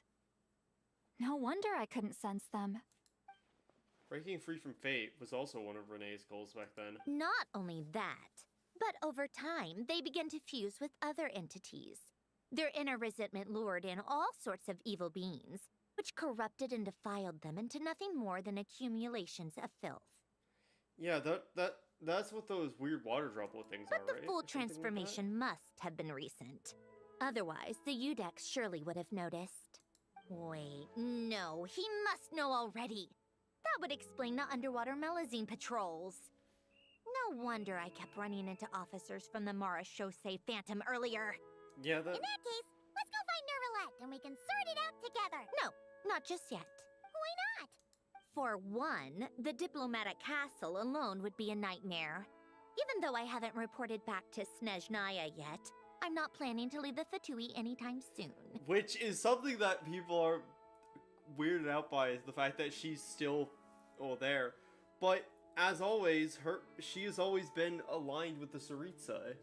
No wonder I couldn't sense them. Breaking free from fate was also one of Renee's goals back then. Not only that, but over time, they began to fuse with other entities. Their inner resentment lured in all sorts of evil beings, which corrupted and defiled them into nothing more than accumulations of filth. Yeah, that's what those weird water droplet things are, right? But the full transformation must have been recent. Otherwise, the Udex surely would have noticed. Wait, no, he must know already. That would explain the underwater Melazine patrols. No wonder I kept running into officers from the Mara Chaussee Phantom earlier. Yeah, In that case, let's go find Nervalette and we can sort it out together. No, not just yet. Why not? For one, the diplomatic castle alone would be a nightmare. Even though I haven't reported back to Snezhnaya yet, I'm not planning to leave the Fatui anytime soon. Which is something that people are weirded out by, is the fact that she's still there. But as always, she has always been aligned with the Tsaritsa.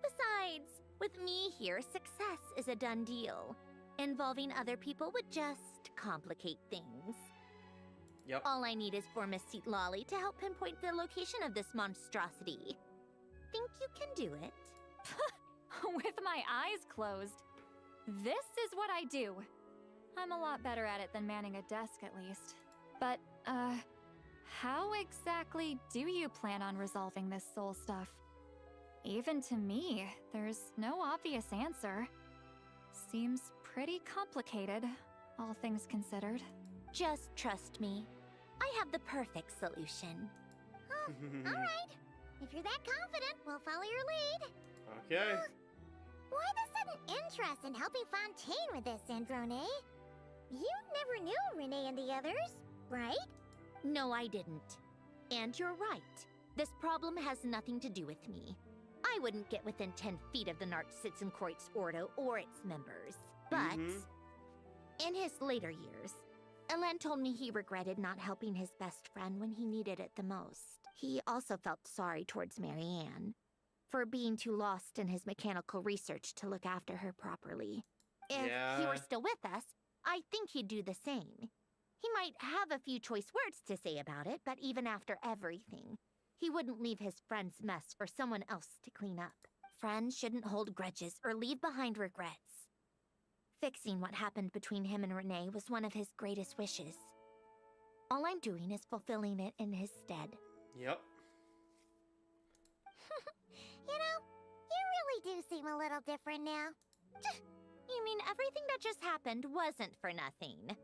Besides, with me here, success is a done deal. Involving other people would just complicate things. Yep. All I need is for Miss Lolly to help pinpoint the location of this monstrosity. Think you can do it? With my eyes closed. This is what I do. I'm a lot better at it than manning a desk, at least. But, how exactly do you plan on resolving this soul stuff? Even to me, there's no obvious answer. Seems pretty complicated, all things considered. Just trust me. I have the perfect solution. Alright. If you're that confident, we'll follow your lead. Okay. Why the sudden interest in helping Fontaine with this, Sandrone? You never knew Renee and the others, right? No, I didn't. And you're right. This problem has nothing to do with me. I wouldn't get within 10 feet of the Nartsitzenkreuz Ordo or its members. But, in his later years, Elen told me he regretted not helping his best friend when he needed it the most. He also felt sorry towards Marianne for being too lost in his mechanical research to look after her properly. If he were still with us, I think he'd do the same. He might have a few choice words to say about it, but even after everything, he wouldn't leave his friend's mess for someone else to clean up. Friends shouldn't hold grudges or leave behind regrets. Fixing what happened between him and Renee was one of his greatest wishes. All I'm doing is fulfilling it in his stead. Yep. You know, you really do seem a little different now. You mean everything that just happened wasn't for nothing?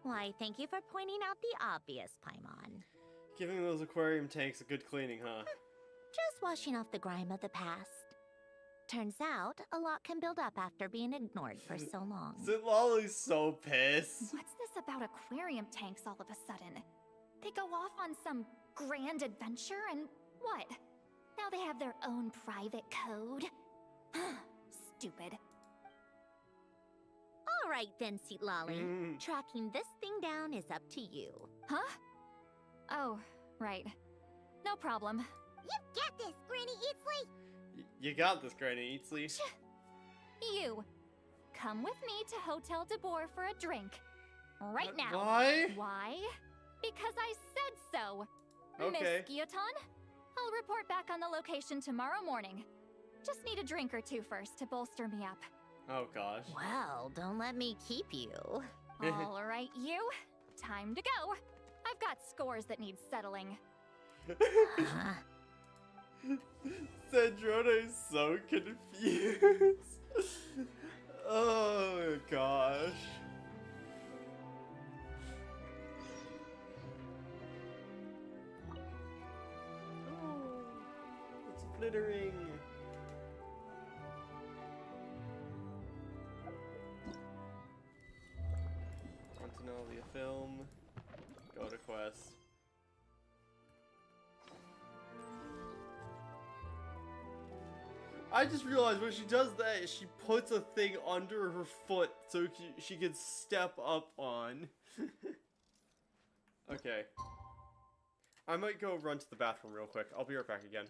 Why, thank you for pointing out the obvious, Paimon. Giving those aquarium tanks a good cleaning, huh? Just washing off the grime of the past. Turns out, a lot can build up after being ignored for so long. Lolly's so pissed. What's this about aquarium tanks all of a sudden? They go off on some grand adventure and what? Now they have their own private code? Stupid. All right then, Lolly. Tracking this thing down is up to you. Huh? Oh, right. No problem. You get this, Granny Eatsley! You got this, Granny Eatsley. You. Come with me to Hotel de Boer for a drink. Right now. Why? Why? Because I said so. Okay. Miss Guillotin, I'll report back on the location tomorrow morning. Just need a drink or two first to bolster me up. Oh gosh. Well, don't let me keep you. All right, you. Time to go. I've got scores that need settling. Sandrone is so confused. Oh gosh. Oh, it's glittering. Fontinalia film. Go to quest. I just realized when she does that, she puts a thing under her foot so she can step up on. Okay. I might go run to the bathroom real quick. I'll be right back again.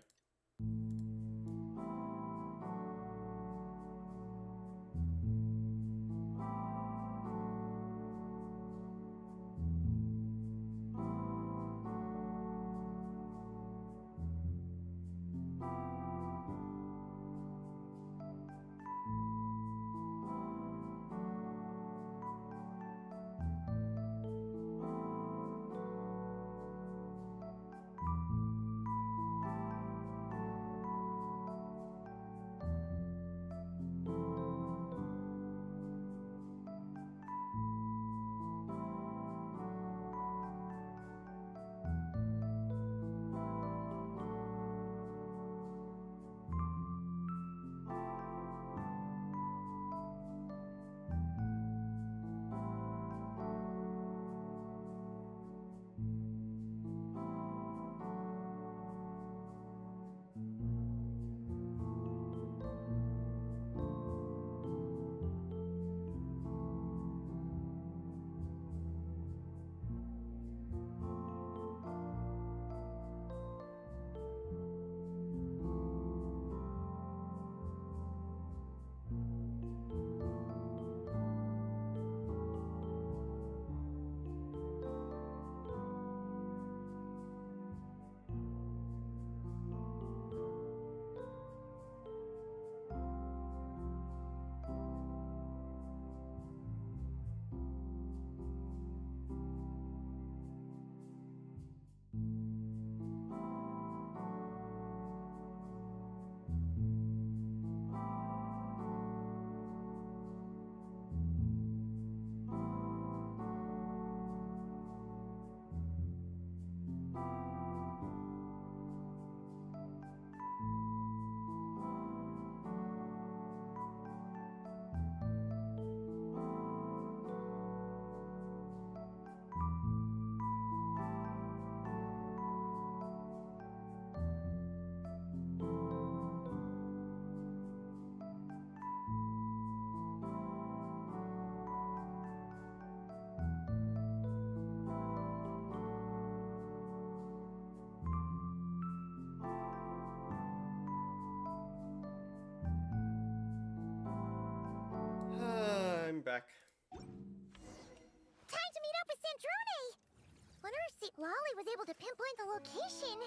was able to pinpoint the location.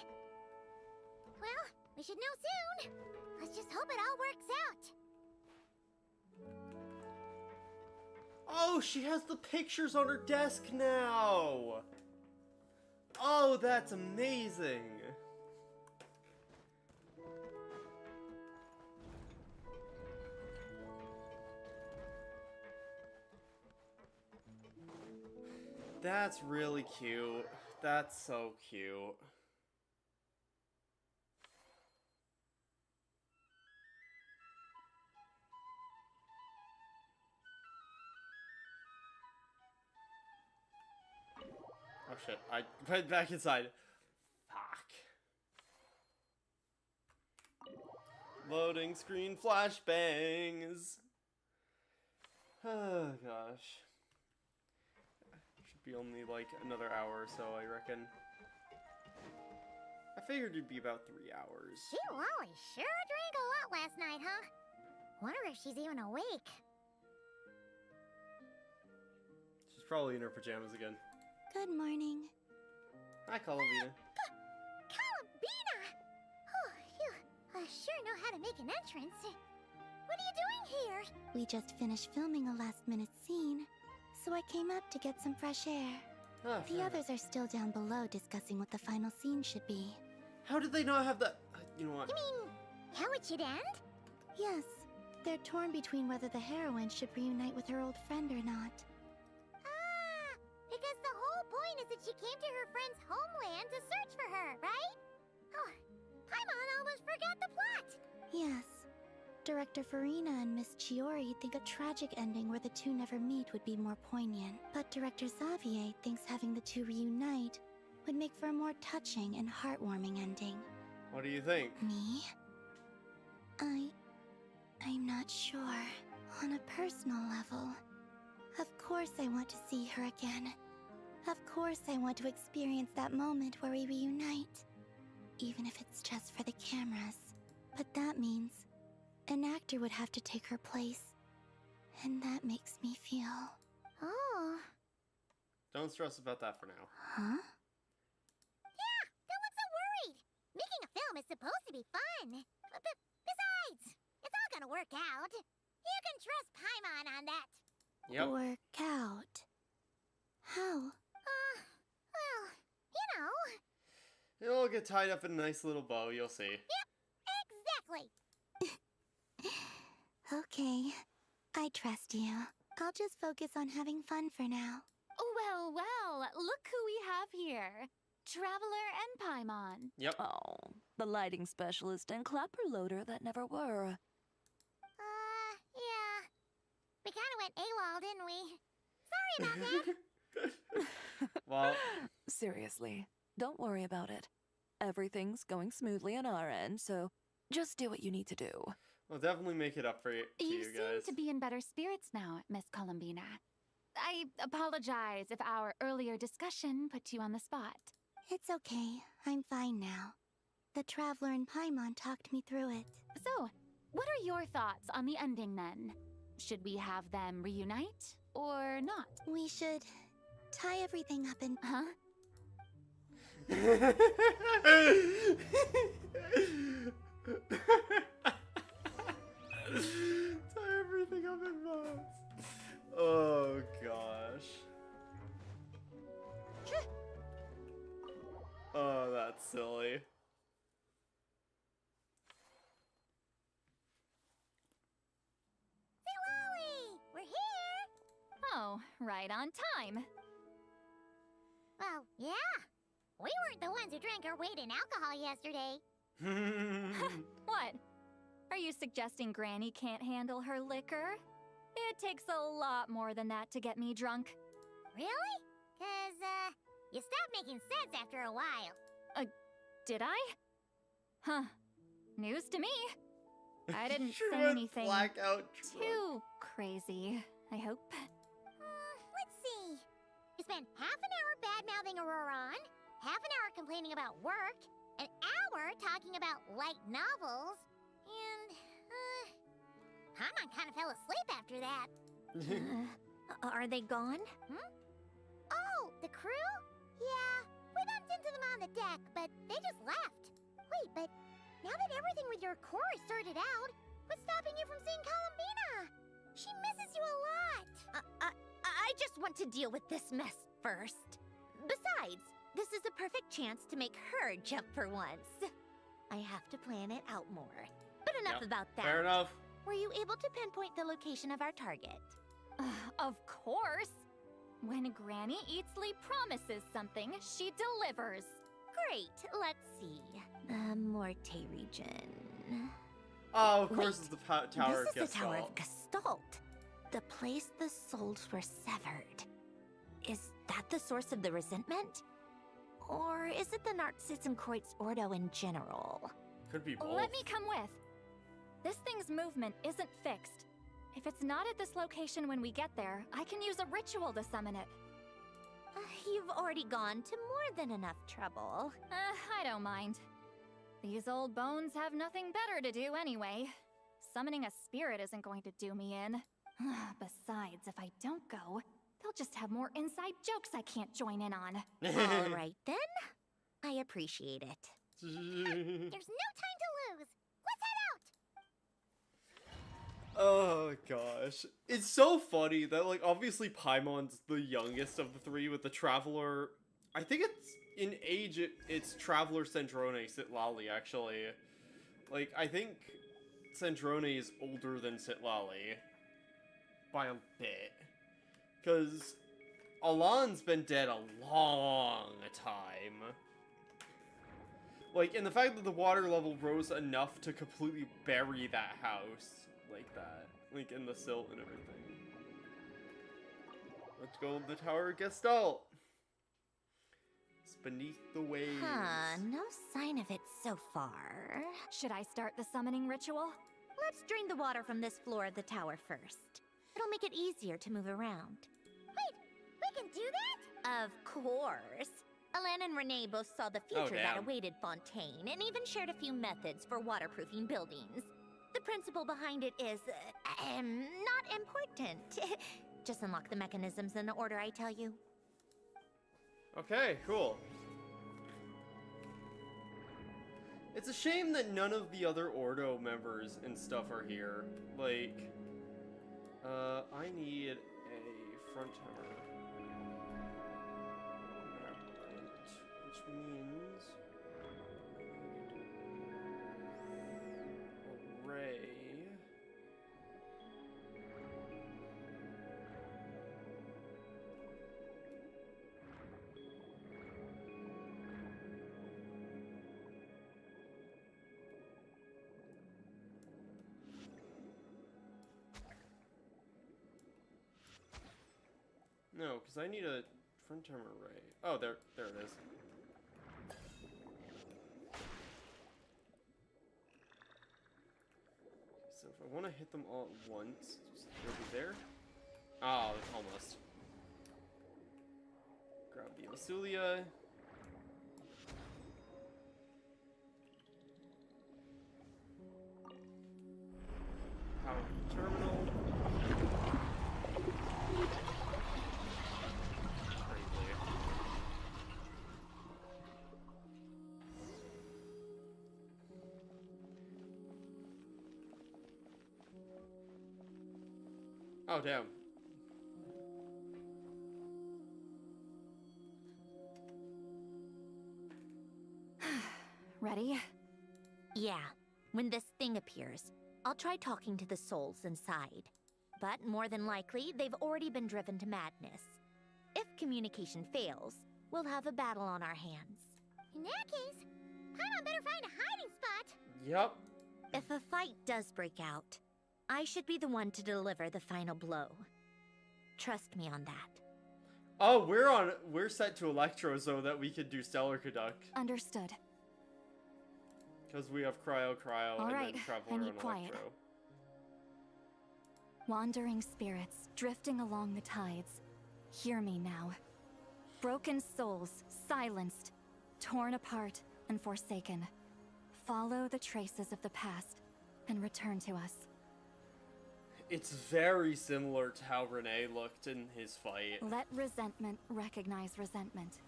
Well, we should know soon. Let's just hope it all works out. Oh, she has the pictures on her desk now! Oh, that's amazing! That's really cute. That's so cute. Oh shit, I went back inside. Fuck. Loading screen flashbangs. Oh gosh. Should be only like another hour or so, I reckon. I figured it'd be about 3 hours. Gee, Lolly sure drank a lot last night, huh? Wonder if she's even awake. She's probably in her pajamas again. Good morning. Hi, Calavina. Calavina! Oh, you sure know how to make an entrance. What are you doing here? We just finished filming a last-minute scene, so I came up to get some fresh air. Ah, The others are still down below discussing what the final scene should be. How did they not have that? You know what? You mean, how it should end? Yes, they're torn between whether the heroine should reunite with her old friend or not. Ah, because the whole point is that she came to her friend's homeland to search for her, right? Oh, Paimon almost forgot the plot. Yes. Director Farina and Miss Chiori think a tragic ending where the two never meet would be more poignant. But Director Xavier thinks having the two reunite would make for a more touching and heartwarming ending. What do you think? Me? I'm not sure. On a personal level, of course I want to see her again. Of course I want to experience that moment where we reunite. Even if it's just for the cameras. But that means an actor would have to take her place. And that makes me feel... Oh. Don't stress about that for now. Huh? Yeah, don't look so worried. Making a film is supposed to be fun. But besides, it's all gonna work out. You can trust Paimon on that. Yep. Work out. How? Well, you know. It'll all get tied up in a nice little bow, you'll see. Yep, exactly. Okay, I trust you. I'll just focus on having fun for now. Well, well, look who we have here. Traveler and Paimon. Yep. Oh, the lighting specialist and clapper loader that never were. Yeah. We kinda went AWOL, didn't we? Sorry about that. Well, Seriously, don't worry about it. Everything's going smoothly on our end, so just do what you need to do. we'll definitely make it up for you, You guys. seem to be in better spirits now, Miss Columbina. I apologize if our earlier discussion put you on the spot. It's okay. I'm fine now. The Traveler and Paimon talked me through it. So, what are your thoughts on the ending then? Should we have them reunite or not? We should tie everything up and... Huh? Tie everything up in knots. Oh gosh. Oh, that's silly. Say, Lolly, we're here. Oh, right on time. Well, yeah. We weren't the ones who drank our weight in alcohol yesterday. What? Are you suggesting Granny can't handle her liquor? It takes a lot more than that to get me drunk. Really? 'Cause, you stopped making sense after a while. Did I? Huh. News to me. I didn't She say went anything blackout drunk. too crazy, I hope. Let's see. You spent half an hour bad-mouthing Auroron, half an hour complaining about work, an hour talking about light novels, and, Paimon kind of fell asleep after that. Are they gone? Oh, the crew? Yeah, We bumped into them on the deck, but they just left. Wait, but now that everything with your core is sorted out, what's stopping you from seeing Columbina? She misses you a lot. I just want to deal with this mess first. Besides, this is a perfect chance to make her jump for once. I have to plan it out more. But enough about that. Fair enough. Were you able to pinpoint the location of our target? Of course. When Granny Eatsley promises something, she delivers. Great, let's see. The Morte region. Oh, of course it's the Tower of This is the Tower Gestalt. of Gestalt. The place the souls were severed. Is that the source of the resentment? Or is it the Narzisenkreuz Ordo in general? Could be both. Let me come with. This thing's movement isn't fixed. If it's not at this location when we get there, I can use a ritual to summon it. You've already gone to more than enough trouble. I don't mind. These old bones have nothing better to do anyway. Summoning a spirit isn't going to do me in. Besides, if I don't go, they'll just have more inside jokes I can't join in on. All right then. I appreciate it. There's no time to lose. Let's head out. Oh gosh. It's so funny that, like, obviously Paimon's the youngest of the three with the Traveler. I think it's in age, it's Traveler Sandrone Sitlali, actually. Like, I think Sandrone is older than Sitlali. By a bit. Because Alan's been dead a long time. Like, and the fact that the water level rose enough to completely bury that house like that. Like, in the silt and everything. Let's go to the Tower of Gestalt. It's beneath the waves. No sign of it so far. Should I start the summoning ritual? Let's drain the water from this floor of the tower first. It'll make it easier to move around. Wait, we can do that? Of course. Alan and Renee both saw the future that awaited Fontaine, and even shared a few methods for waterproofing buildings. The principle behind it is, not important. Just unlock the mechanisms in the order I tell you. Okay, cool. It's a shame that none of the other Ordo members and stuff are here. Like, I need a front tower. Which means array. No, because I need a front term array. Oh, there it is. So if I want to hit them all at once, they'll be there. Oh, almost. Grab the Masulia. Power the terminal. Oh, damn. Ready? Yeah. When this thing appears, I'll try talking to the souls inside. But more than likely, they've already been driven to madness. If communication fails, we'll have a battle on our hands. In that case, Paimon better find a hiding spot. Yep. If a fight does break out, I should be the one to deliver the final blow. Trust me on that. Oh, we're set to Electro so that we can do Stellar Conduct. Understood. Because we have Cryo, All and right, then Traveler I need and quiet. Electro. Wandering spirits drifting along the tides. Hear me now. Broken souls, silenced, torn apart, and forsaken. Follow the traces of the past and return to us. It's very similar to how Renee looked in his fight. Let resentment recognize resentment.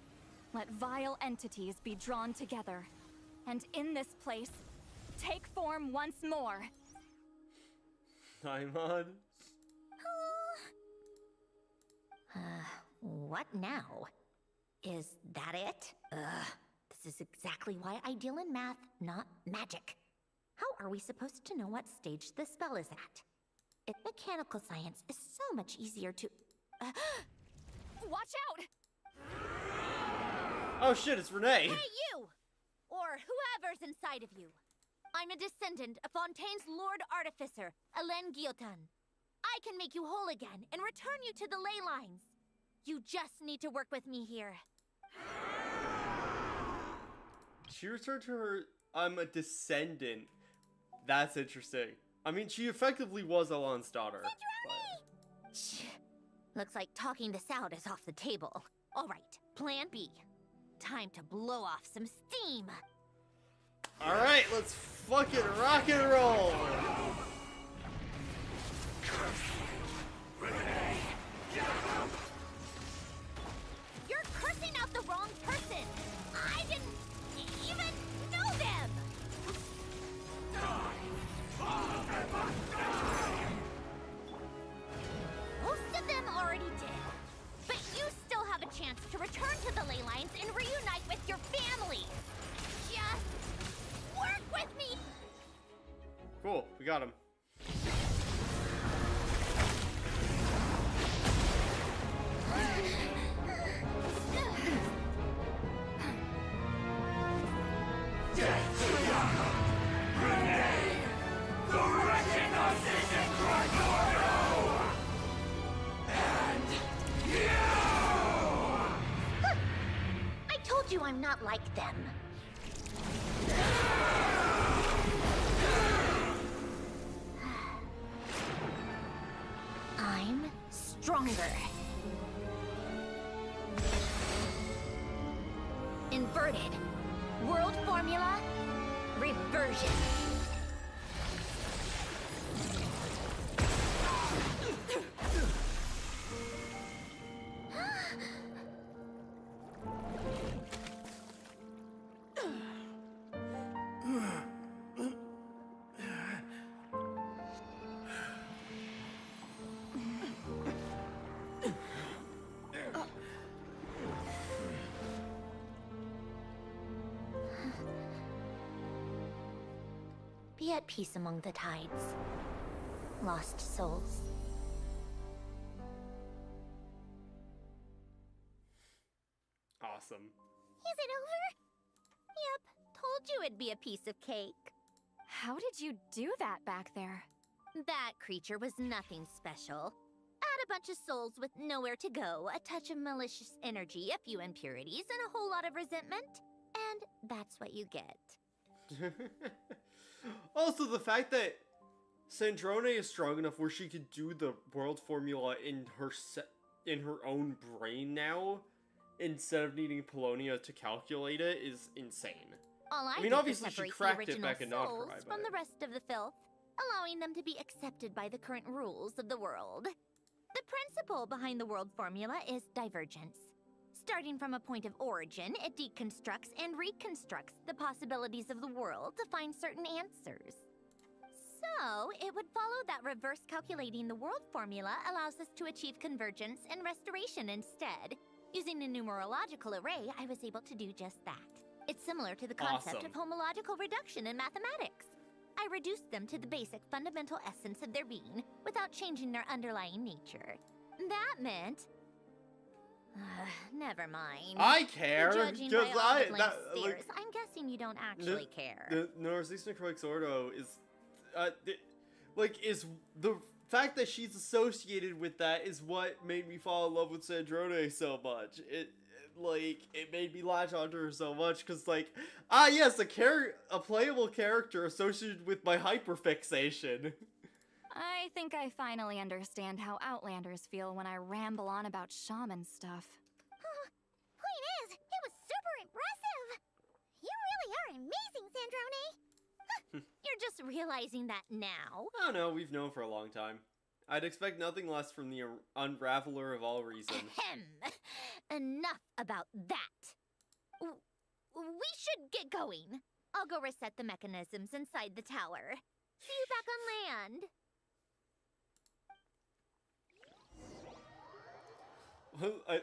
let vile entities be drawn together, and in this place, take form once more. Paimon? What now? Is that it? This is exactly why I deal in math, not magic. How are we supposed to know what stage the spell is at? Mechanical science is so much easier to... Watch out! Oh shit, it's Renee! Hey, you! Or whoever's inside of you. I'm a descendant of Fontaine's Lord Artificer, Hélène Guillotin. I can make you whole again and return you to the ley lines. You just need to work with me here. She returned to her, I'm a descendant. That's interesting. I mean, she effectively was Alon's daughter. Looks like talking this out is off the table. Alright, plan B. Time to blow off some steam. Alright, let's fucking rock and roll! You're cursing out the wrong person! I didn't even know them! Most of them already did. But you still have a chance to return to the ley lines and reunite with your family. Just work with me! Cool, we got him. I told you I'm not like them. I'm stronger. Inverted. World formula. Reversion. Be at peace among the tides. Lost souls. Awesome. Is it over? Yep, told you it'd be a piece of cake. How did you do that back there? That creature was nothing special. Add a bunch of souls with nowhere to go, a touch of malicious energy, a few impurities, and a whole lot of resentment. And that's what you get. Also, the fact that Sandrone is strong enough where she could do the world formula in her own brain now, instead of needing Polonia to calculate it, is insane. All I mean, did obviously was she separate cracked the it original back in souls Noctri, from but... the rest of the filth, allowing them to be accepted by the current rules of the world. The principle behind the world formula is divergence. Starting from a point of origin, it deconstructs and reconstructs the possibilities of the world to find certain answers. So, it would follow that reverse calculating the world formula allows us to achieve convergence and restoration instead. Using a numerological array, I was able to do just that. It's similar to the concept of homological reduction in mathematics. I reduced them to the basic fundamental essence of their being without changing their underlying nature. That meant... never mind. I care, Judging by all the blank stares, I'm guessing you don't actually care. The Narcissus Necroix Ordo is, is the fact that she's associated with that is what made me fall in love with Sandrone so much. It made me latch onto her so much, because, yes, a playable character associated with my hyperfixation. I think I finally understand how Outlanders feel when I ramble on about shaman stuff. Point is, it was super impressive! You really are amazing, Sandrone! You're just realizing that now? Oh no, we've known for a long time. I'd expect nothing less from the unraveler of all reason. Enough about that! We should get going. I'll go reset the mechanisms inside the tower. See you back on land.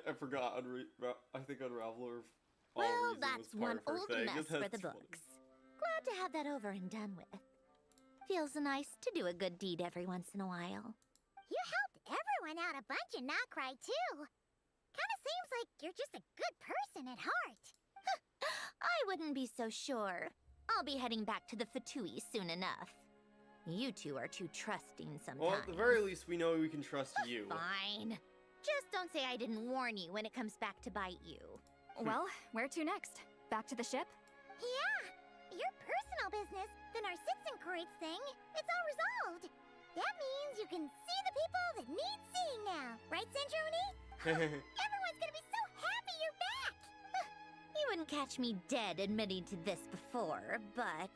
I forgot. I think Unraveler. Well, that's one old mess for the books. Glad to have that over and done with. Feels nice to do a good deed every once in a while. You helped everyone out a bunch and not cry too. Kinda seems like you're just a good person at heart. I wouldn't be so sure. I'll be heading back to the VIII soon enough. You two are too trusting sometimes. Well, at the very least, we know we can trust you. Fine. Just don't say I didn't warn you when it comes back to bite you. Well, where to next? Back to the ship? Yeah, your personal business, the Narcitsan thing, it's all resolved. That means you can see the people that need seeing now, right, Sandrone? Everyone's gonna be so happy you're back! You wouldn't catch me dead admitting to this before, but...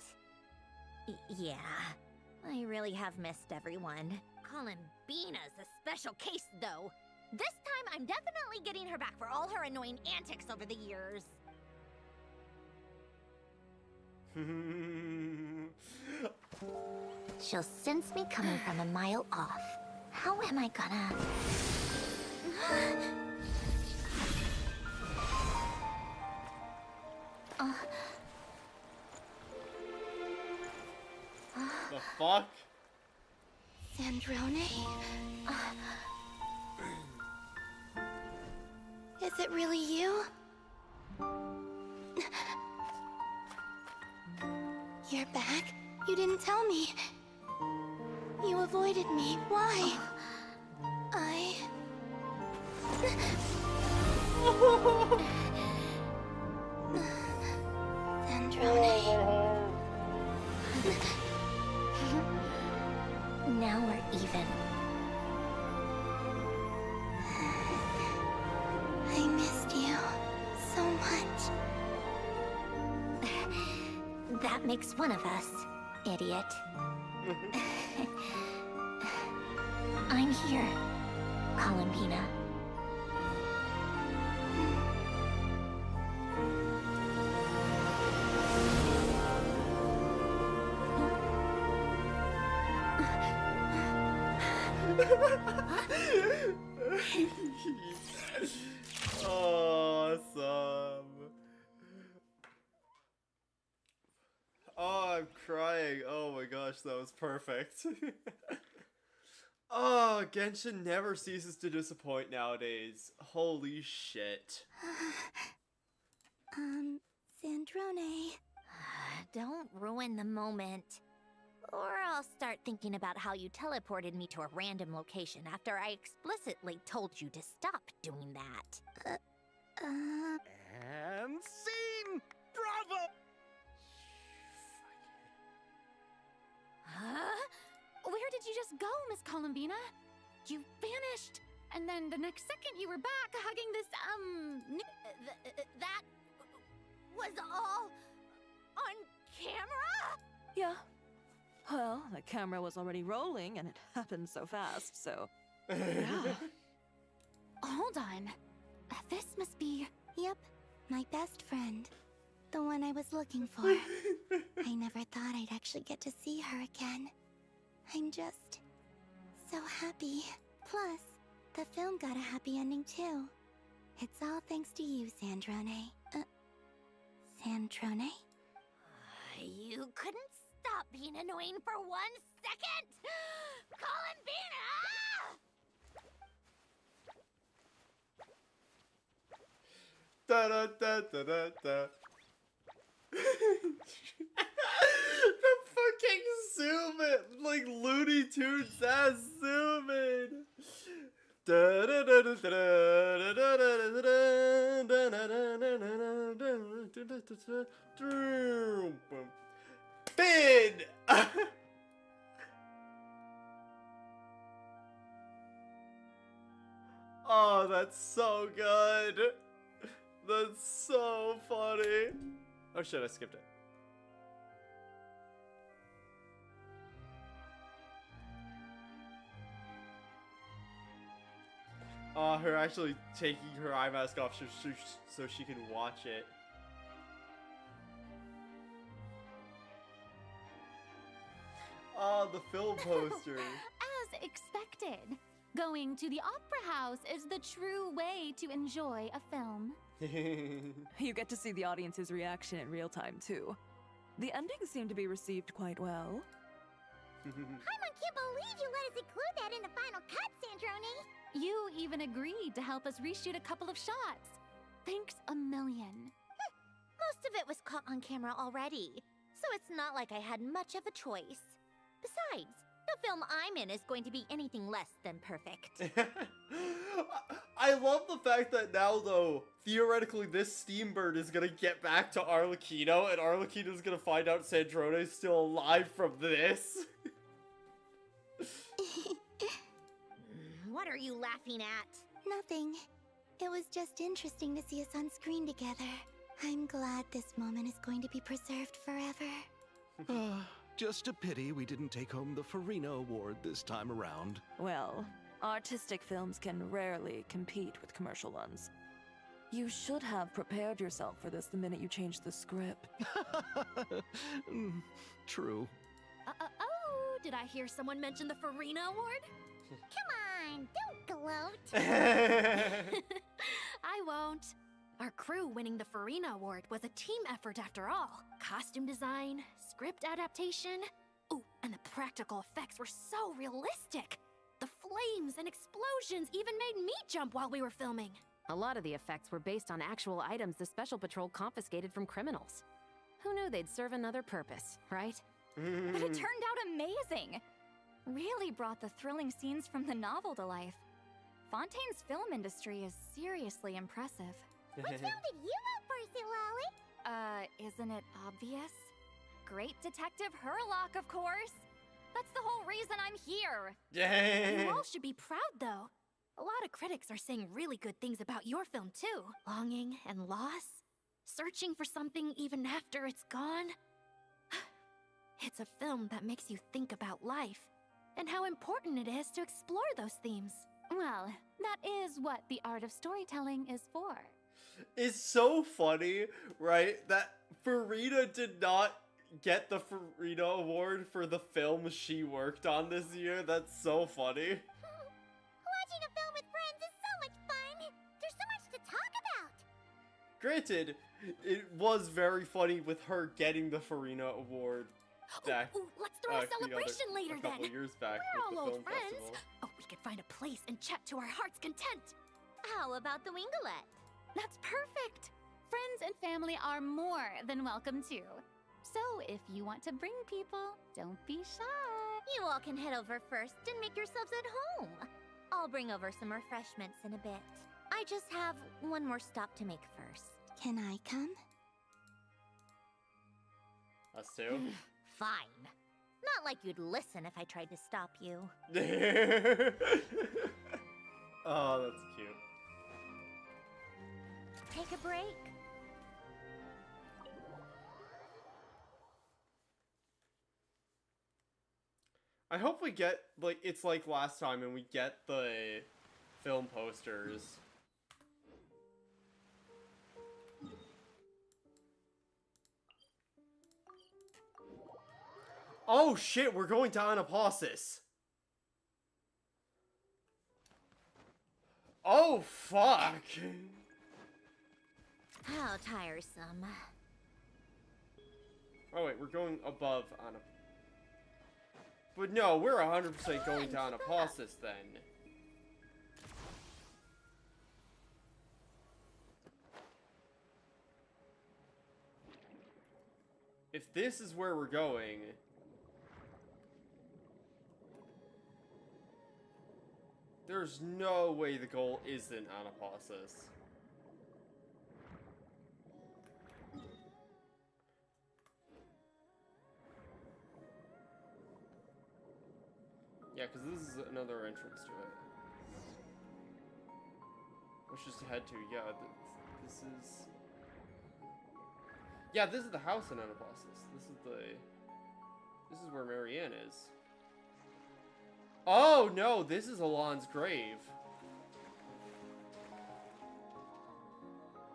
yeah, I really have missed everyone. Columbina's a special case, though. This time, I'm definitely getting her back for all her annoying antics over the years. She'll sense me coming from a mile off. How am I gonna... The fuck? Sandrone? Is it really you? You're back? You didn't tell me. You avoided me. Why? Sandrone. Now we're even. I missed you so much. That makes one of us, idiot. I'm here, Columbina. Awesome. Oh, I'm crying. Oh my gosh, that was perfect. Oh, Genshin never ceases to disappoint nowadays. Holy shit. Sandrone. Don't ruin the moment. Or I'll start thinking about how you teleported me to a random location after I explicitly told you to stop doing that. And scene! Bravo! Huh? Where did you just go, Miss Columbina? You vanished, and then the next second you were back hugging this, that was all on camera? Yeah. Well, the camera was already rolling, and it happened so fast, so... yeah. Hold on. This must be... Yep, my best friend. The one I was looking for. I never thought I'd actually get to see her again. I'm just... so happy. Plus, the film got a happy ending too. It's all thanks to you, Sandrone. Sandrone? You couldn't stop being annoying for 1 second? Columbina! Da da da da da da. The fucking zoom it, like Looney Tunes ass zoom in. Da da da da da da da da da da da. Bin. Oh, that's so good. That's so funny. Oh shit, I skipped it. Her actually taking her eye mask off so she can watch it. Ah, the film poster. As expected. Going to the opera house is the true way to enjoy a film. You get to see the audience's reaction in real time, too. The ending seemed to be received quite well. Paimon can't believe you let us include that in the final cut, Sandrone! You even agreed to help us reshoot a couple of shots. Thanks a million. Most of it was caught on camera already, so it's not like I had much of a choice. Besides, the film I'm in is going to be anything less than perfect. I love the fact that now, though, theoretically this Steambird is gonna get back to Arlecchino, and Arlecchino's gonna find out Sandrone's still alive from this. What are you laughing at? Nothing. It was just interesting to see us on screen together. I'm glad this moment is going to be preserved forever. Just a pity we didn't take home the Farina Award this time around. Well, artistic films can rarely compete with commercial ones. You should have prepared yourself for this the minute you changed the script. True. Oh, did I hear someone mention the Farina Award? Come on, don't gloat. I won't. Our crew winning the Farina Award was a team effort after all. Costume design, script adaptation. Ooh, and the practical effects were so realistic. The flames and explosions even made me jump while we were filming. A lot of the effects were based on actual items the Special Patrol confiscated from criminals. Who knew they'd serve another purpose, right? But it turned out amazing. Really brought the thrilling scenes from the novel to life. Fontaine's film industry is seriously impressive. What film did you vote for, Silali? Isn't it obvious? Great Detective Herlock, of course. That's the whole reason I'm here. You all should be proud, though. A lot of critics are saying really good things about your film, too. Longing and loss. Searching for something even after it's gone. It's a film that makes you think about life and how important it is to explore those themes. Well, that is what the art of storytelling is for. It's so funny, right, that Farina did not get the Farina Award for the film she worked on this year. That's so funny. Watching a film with friends is so much fun. There's so much to talk about. Granted, it was very funny with her getting the Farina Award back. Ooh, let's throw a celebration later a couple then. years back We're with all the old film friends. festival. Oh, we could find a place and chat to our heart's content. How about the Winglet? That's perfect. Friends and family are more than welcome too. So if you want to bring people, don't be shy. You all can head over first and make yourselves at home. I'll bring over some refreshments in a bit. I just have one more stop to make first. Can I come? Us too? Fine. Not like you'd listen if I tried to stop you. Oh, that's cute. Take a break. I hope we get, like, it's like last time and we get the film posters. Oh shit, we're going to Anapausis. Oh fuck. How tiresome. Oh wait, we're going above Anapausis. But no, we're 100% going to Anapausis then. If this is where we're going... There's no way the goal isn't Anapausis. Yeah, because this is another entrance to it. Which is to head to, yeah, this is... Yeah, this is the house in Anapausis. This is where Marianne is. Oh, no, this is Alon's grave.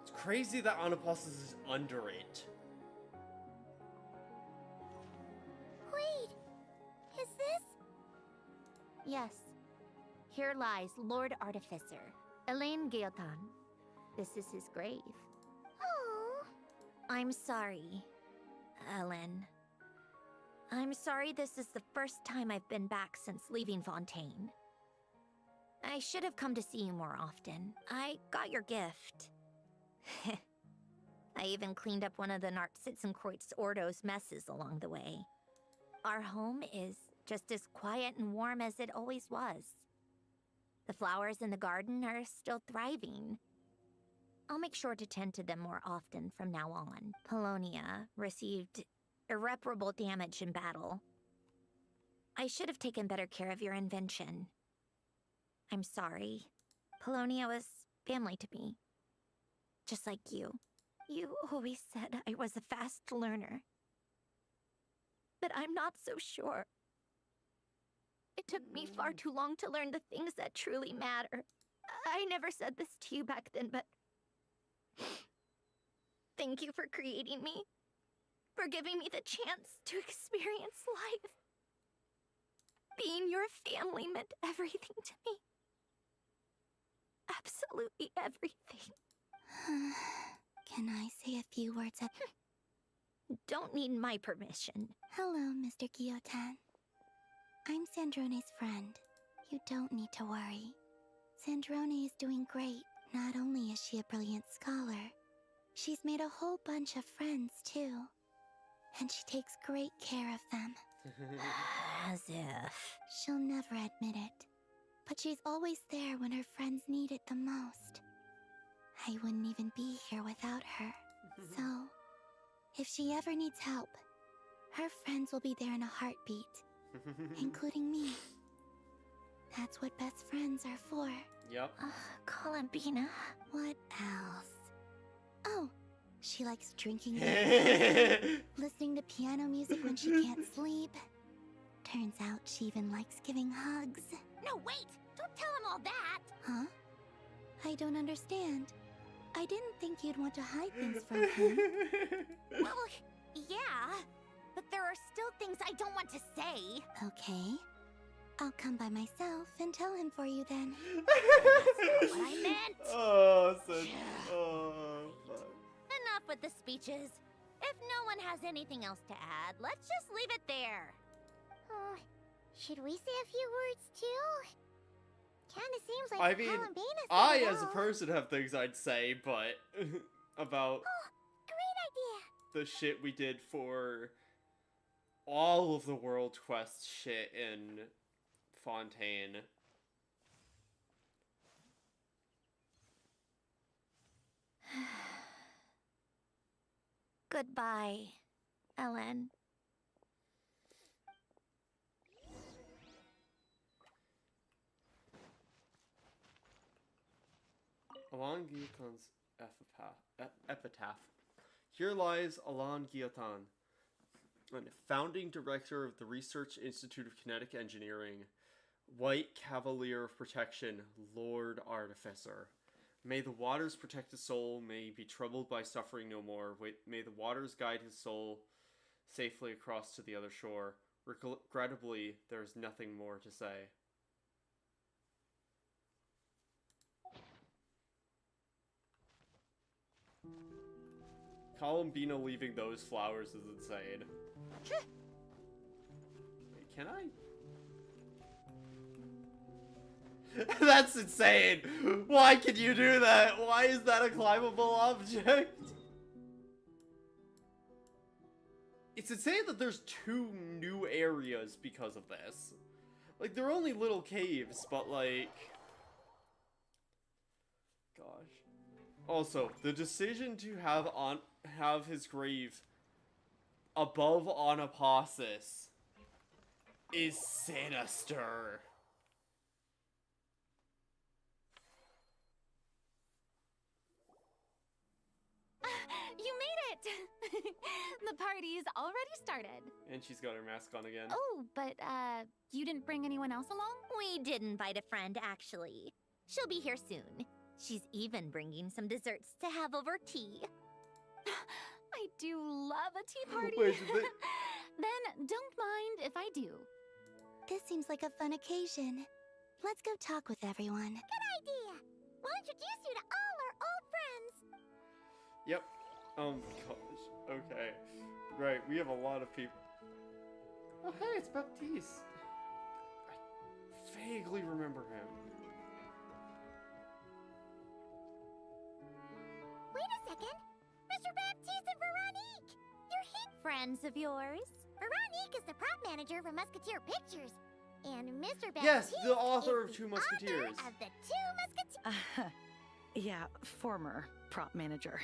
It's crazy that Anapausis is under it. Wait, is Yes. Here lies Lord Artificer, Elaine Guillotin. This is his grave. Oh. I'm sorry, Ellen. I'm sorry this is the first time I've been back since leaving Fontaine. I should have come to see you more often. I got your gift. I even cleaned up one of the Nartsitzenkreuz Ordo's messes along the way. Our home is just as quiet and warm as it always was. The flowers in the garden are still thriving. I'll make sure to tend to them more often from now on. Polonia received irreparable damage in battle. I should have taken better care of your invention. I'm sorry. Polonia was family to me. Just like you. You always said I was a fast learner. But I'm not so sure. It took me far too long to learn the things that truly matter. I never said this to you back then, but... Thank you for creating me. For giving me the chance to experience life. Being your family meant everything to me. Absolutely everything. Can I say a few words at... Don't need my permission. Hello, Mr. Guillotin. I'm Sandrone's friend. You don't need to worry. Sandrone is doing great. Not only is she a brilliant scholar, she's made a whole bunch of friends, too. And she takes great care of them. As if... She'll never admit it. But she's always there when her friends need it the most. I wouldn't even be here without her. So, if she ever needs help, her friends will be there in a heartbeat. Including me. That's what best friends are for. Yep. Columbina. What else? Oh, she likes drinking, listening to piano music when she can't sleep. Turns out she even likes giving hugs. No, wait! Don't tell him all that! Huh? I don't understand. I didn't think you'd want to hide things from him. Well, yeah. But there are still things I don't want to say. Okay. I'll come by myself and tell him for you then. That's not what I meant! Oh, fuck. Enough with the speeches. If no one has anything else to add, let's just leave it there. Should we say a few words too? Kinda seems like I mean, Columbina said I it as a all. person have things I'd say, but about Great idea! the shit we did for all of the World Quest shit in Fontaine. Goodbye, Ellen. Alain Guillotin's epitaph. Here lies Alain Guillotin, founding director of the Research Institute of Kinetic Engineering, White Cavalier of Protection, Lord Artificer. May the waters protect his soul, may he be troubled by suffering no more. May the waters guide his soul safely across to the other shore. Regrettably, there is nothing more to say. Columbina leaving those flowers is insane. Wait, can I? That's insane! Why can you do that? Why is that a climbable object? It's insane that there's 2 new areas because of this. Like, they're only little caves, but like... Gosh. Also, the decision to have his grave above Anapasis is sinister. You made it! The party's already started. And she's got her mask on again. Oh, but, you didn't bring anyone else along? We did invite a friend, actually. She'll be here soon. She's even bringing some desserts to have over tea. I do love a tea party. Wait, Then don't mind if I do. This seems like a fun occasion. Let's go talk with everyone. Good idea! We'll introduce you to all our old friends. Yep. Oh my gosh. Okay. Right, we have a lot of people. Oh hey, it's Baptiste. I vaguely remember him. Wait a second. Mr. Baptiste and Veronique! You're friends of yours. Veronique is the prop manager for Musketeer Pictures. And Mr. Baptiste Yes, the author of is Two the Musketeers. author of the Two Musketeers. Yeah, former prop manager.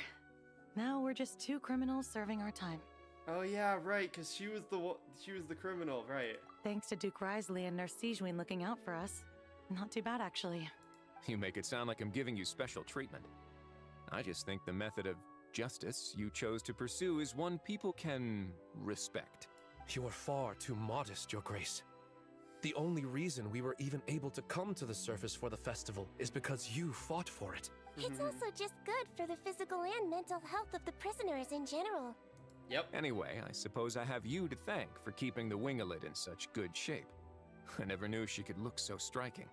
Now we're just two criminals serving our time. Oh yeah, right, because she was the criminal, right? Thanks to Duke Risley and Nurse Sejuin looking out for us. Not too bad, actually. You make it sound like I'm giving you special treatment. I just think the method of justice you chose to pursue is one people can respect. You are far too modest, Your Grace. The only reason we were even able to come to the surface for the festival is because you fought for it. It's also just good for the physical and mental health of the prisoners in general. Yep. Anyway, I suppose I have you to thank for keeping the winglet in such good shape. I never knew she could look so striking.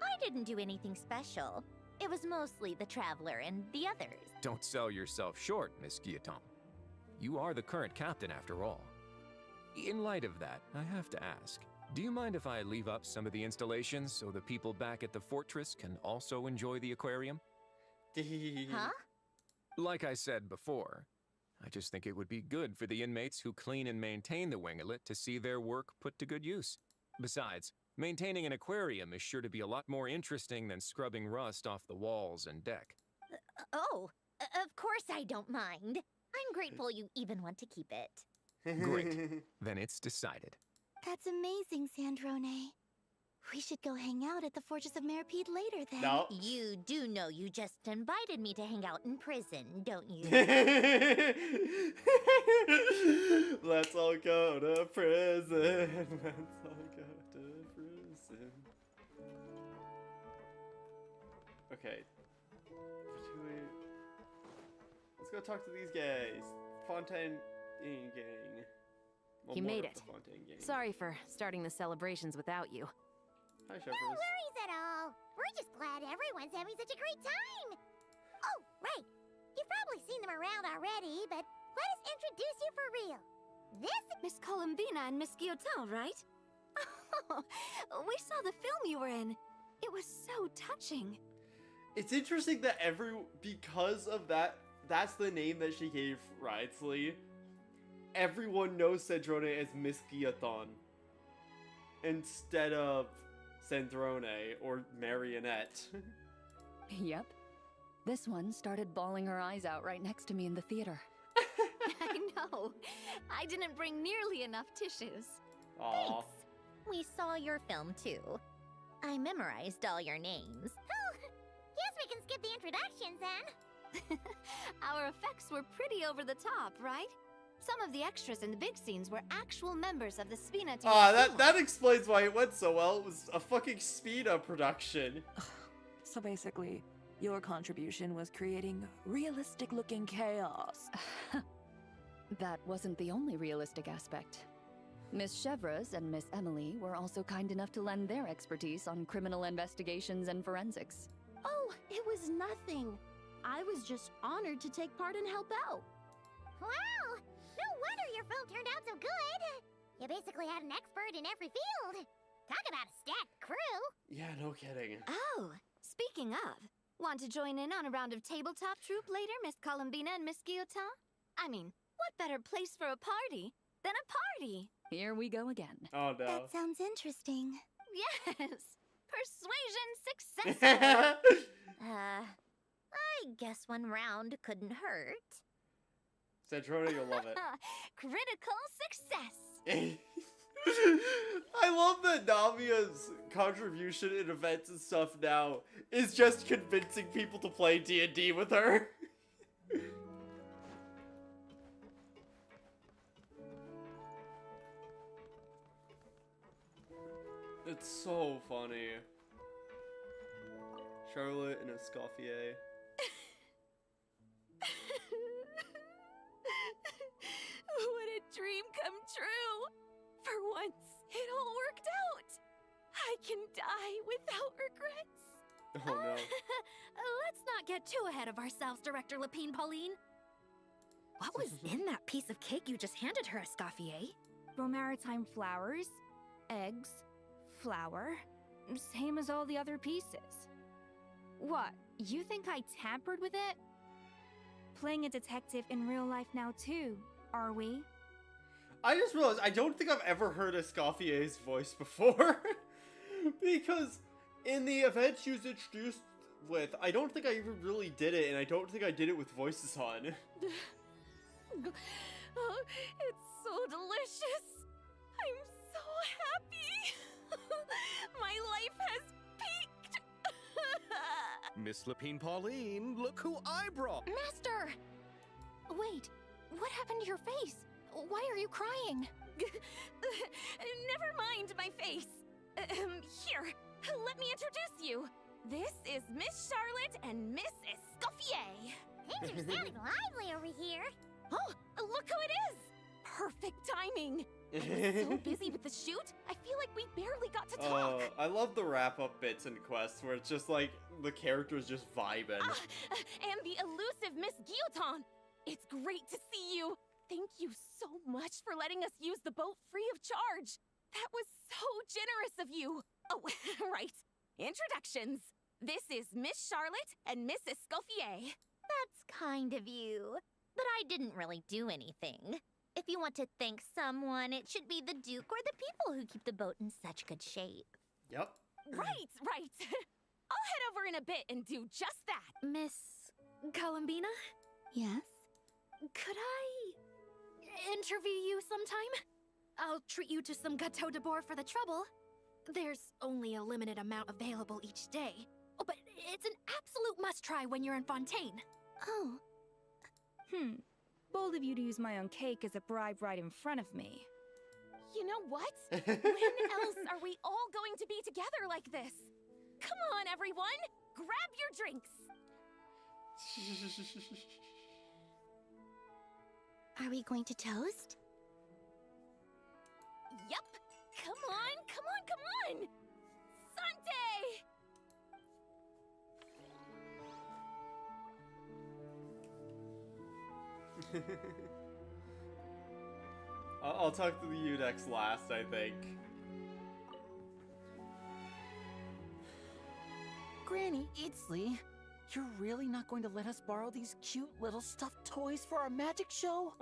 I didn't do anything special. It was mostly the Traveler and the others. Don't sell yourself short, Miss Guillotin. You are the current captain after all. In light of that, I have to ask, do you mind if I leave up some of the installations so the people back at the fortress can also enjoy the aquarium? Huh? Like I said before, I just think it would be good for the inmates who clean and maintain the winglet to see their work put to good use. Besides, maintaining an aquarium is sure to be a lot more interesting than scrubbing rust off the walls and deck. Of course I don't mind. I'm grateful you even want to keep it. Great. Then it's decided. That's amazing, Sandrone. We should go hang out at the Fortress of Meripede later then. No. You do know you just invited me to hang out in prison, don't you? Let's all go to prison. Let's all go to prison. Okay. Let's go talk to these guys. Fontaine gang. Well, You more made of it. the Fontaine gang. Sorry for starting the celebrations without you. Hi, No Shepherds. worries at all. We're just glad everyone's having such a great time. Oh, right. You've probably seen them around already, but let us introduce you for real. This Miss Columbina and Miss Guillotin, right? Oh, we saw the film you were in. It was so touching. It's interesting that because of that, that's the name that she gave Risley. Everyone knows Sandrone as Miss Guillotin instead of Sandrone or Marionette. Yep. This one started bawling her eyes out right next to me in the theater. I know. I didn't bring nearly enough tissues. Aw. Thanks. We saw your film too. I memorized all your names. Oh, guess we can skip the introductions then. Our effects were pretty over the top, right? Some of the extras in the big scenes were actual members of the Spina team. That explains why it went so well. It was a fucking Spina production. So basically, your contribution was creating realistic-looking chaos. That wasn't the only realistic aspect. Miss Chevres and Miss Emily were also kind enough to lend their expertise on criminal investigations and forensics. Oh, it was nothing. I was just honored to take part and help out. Wow! No wonder your film turned out so good. You basically had an expert in every field. Talk about a stacked crew. Yeah, no kidding. Oh, speaking of, want to join in on a round of tabletop troupe later, Miss Columbina and Miss Guillotin? I mean, what better place for a party than a party? Here we go again. Oh no. That sounds interesting. Yes! Persuasion successful! I guess one round couldn't hurt. Sandrone, you'll love it. Critical success! I love that Namia's contribution in events and stuff now is just convincing people to play D&D with her. It's so funny. Charlotte and Escoffier. What a dream come true! For once, it all worked out. I can die without regrets. Oh no. Let's not get too ahead of ourselves, Director Lapine Pauline. What was in that piece of cake you just handed her, Escoffier? Maritime flowers, eggs, flour, same as all the other pieces. What, you think I tampered with it? Playing a detective in real life now too, are we? I just realized I don't think I've ever heard Escoffier's voice before. Because in the event she was introduced with, I don't think I even really did it, and I don't think I did it with voices on. Oh, it's so delicious. I'm so happy. My life has peaked. Miss Lapine Pauline, look who I brought! Master! Wait, what happened to your face? Why are you crying? Never mind my face. Here, let me introduce you. This is Miss Charlotte and Miss Escoffier. Things are sounding lively over here. Oh, look who it is! Perfect timing. I was so busy with the shoot, I feel like we barely got to talk. I love the wrap-up bits and quests where it's just like the characters just vibing. And the elusive Miss Guillotin. It's great to see you. Thank you so much for letting us use the boat free of charge. That was so generous of you. Oh, right. Introductions. This is Miss Charlotte and Miss Escoffier. That's kind of you. But I didn't really do anything. If you want to thank someone, it should be the Duke or the people who keep the boat in such good shape. Yep. Right. I'll head over in a bit and do just that. Miss Columbina? Yes? Could I interview you sometime? I'll treat you to some gâteau de bord for the trouble. There's only a limited amount available each day. Oh, but it's an absolute must-try when you're in Fontaine. Oh. Bold of you to use my own cake as a bribe right in front of me. You know what? When else are we all going to be together like this? Come on, everyone! Grab your drinks! Are we going to toast? Yup! Come on! Sante! I'll talk to the Udex last, I think. Granny Eatsley, you're really not going to let us borrow these cute little stuffed toys for our magic show?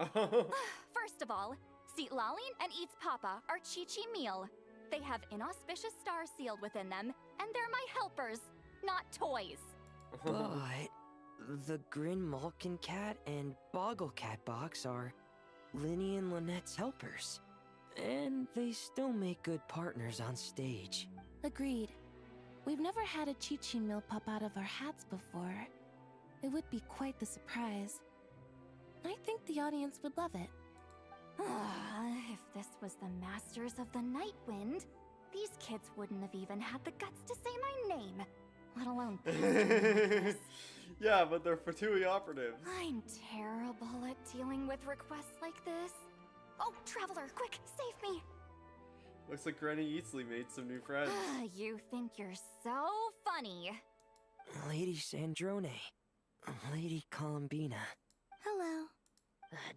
First of all, Seat Laline and Eats Papa are Chi-Chi meal. They have inauspicious stars sealed within them, and they're my helpers, not toys. But the Grin Malkin Cat and Boggle Cat box are Linny and Lynette's helpers. And they still make good partners on stage. Agreed. We've never had a Chi-Chi meal pop out of our hats before. It would be quite the surprise. I think the audience would love it. If this was the Masters of the Night Wind, these kids wouldn't have even had the guts to say my name, let alone Yeah, but they're Fatui operatives. I'm terrible at dealing with requests like this. Oh, Traveler, quick, save me! Looks like Granny Eatsley made some new friends. You think you're so funny. Lady Sandrone. Lady Columbina. Hello.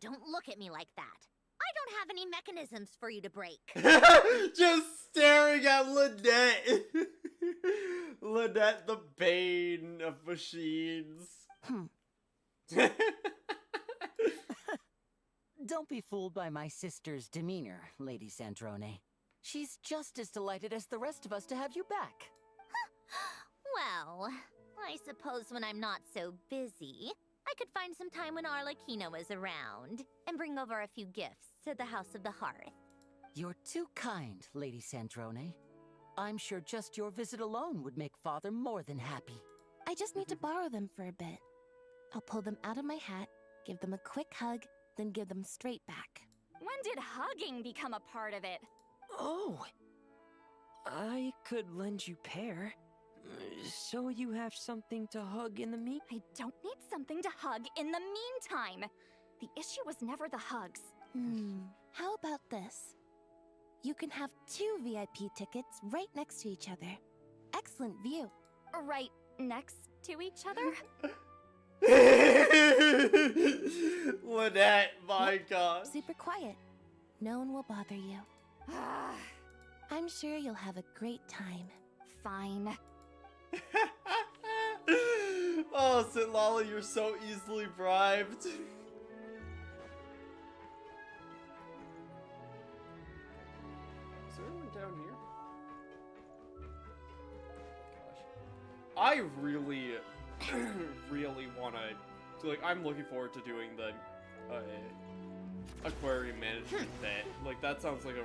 Don't look at me like that. I don't have any mechanisms for you to break. Just staring at Lynette. Lynette, the bane of machines. Don't be fooled by my sister's demeanor, Lady Sandrone. She's just as delighted as the rest of us to have you back. Well, I suppose when I'm not so busy, I could find some time when Arlecchino is around and bring over a few gifts to the House of the Hearth. You're too kind, Lady Sandrone. I'm sure just your visit alone would make Father more than happy. I just need to borrow them for a bit. I'll pull them out of my hat, give them a quick hug, then give them straight back. When did hugging become a part of it? Oh! I could lend you pair. So you have something to hug in the mean? I don't need something to hug in the meantime. The issue was never the hugs. How about this? you can have 2 VIP tickets right next to each other. Excellent view. Right next to each other? Lynette, my god. Super quiet. No one will bother you. I'm sure you'll have a great time. Fine. Oh, Lala, you're so easily bribed. Is there anyone down here? Gosh. I really, really wanna, like, I'm looking forward to doing the, aquarium management bit. Like, that sounds like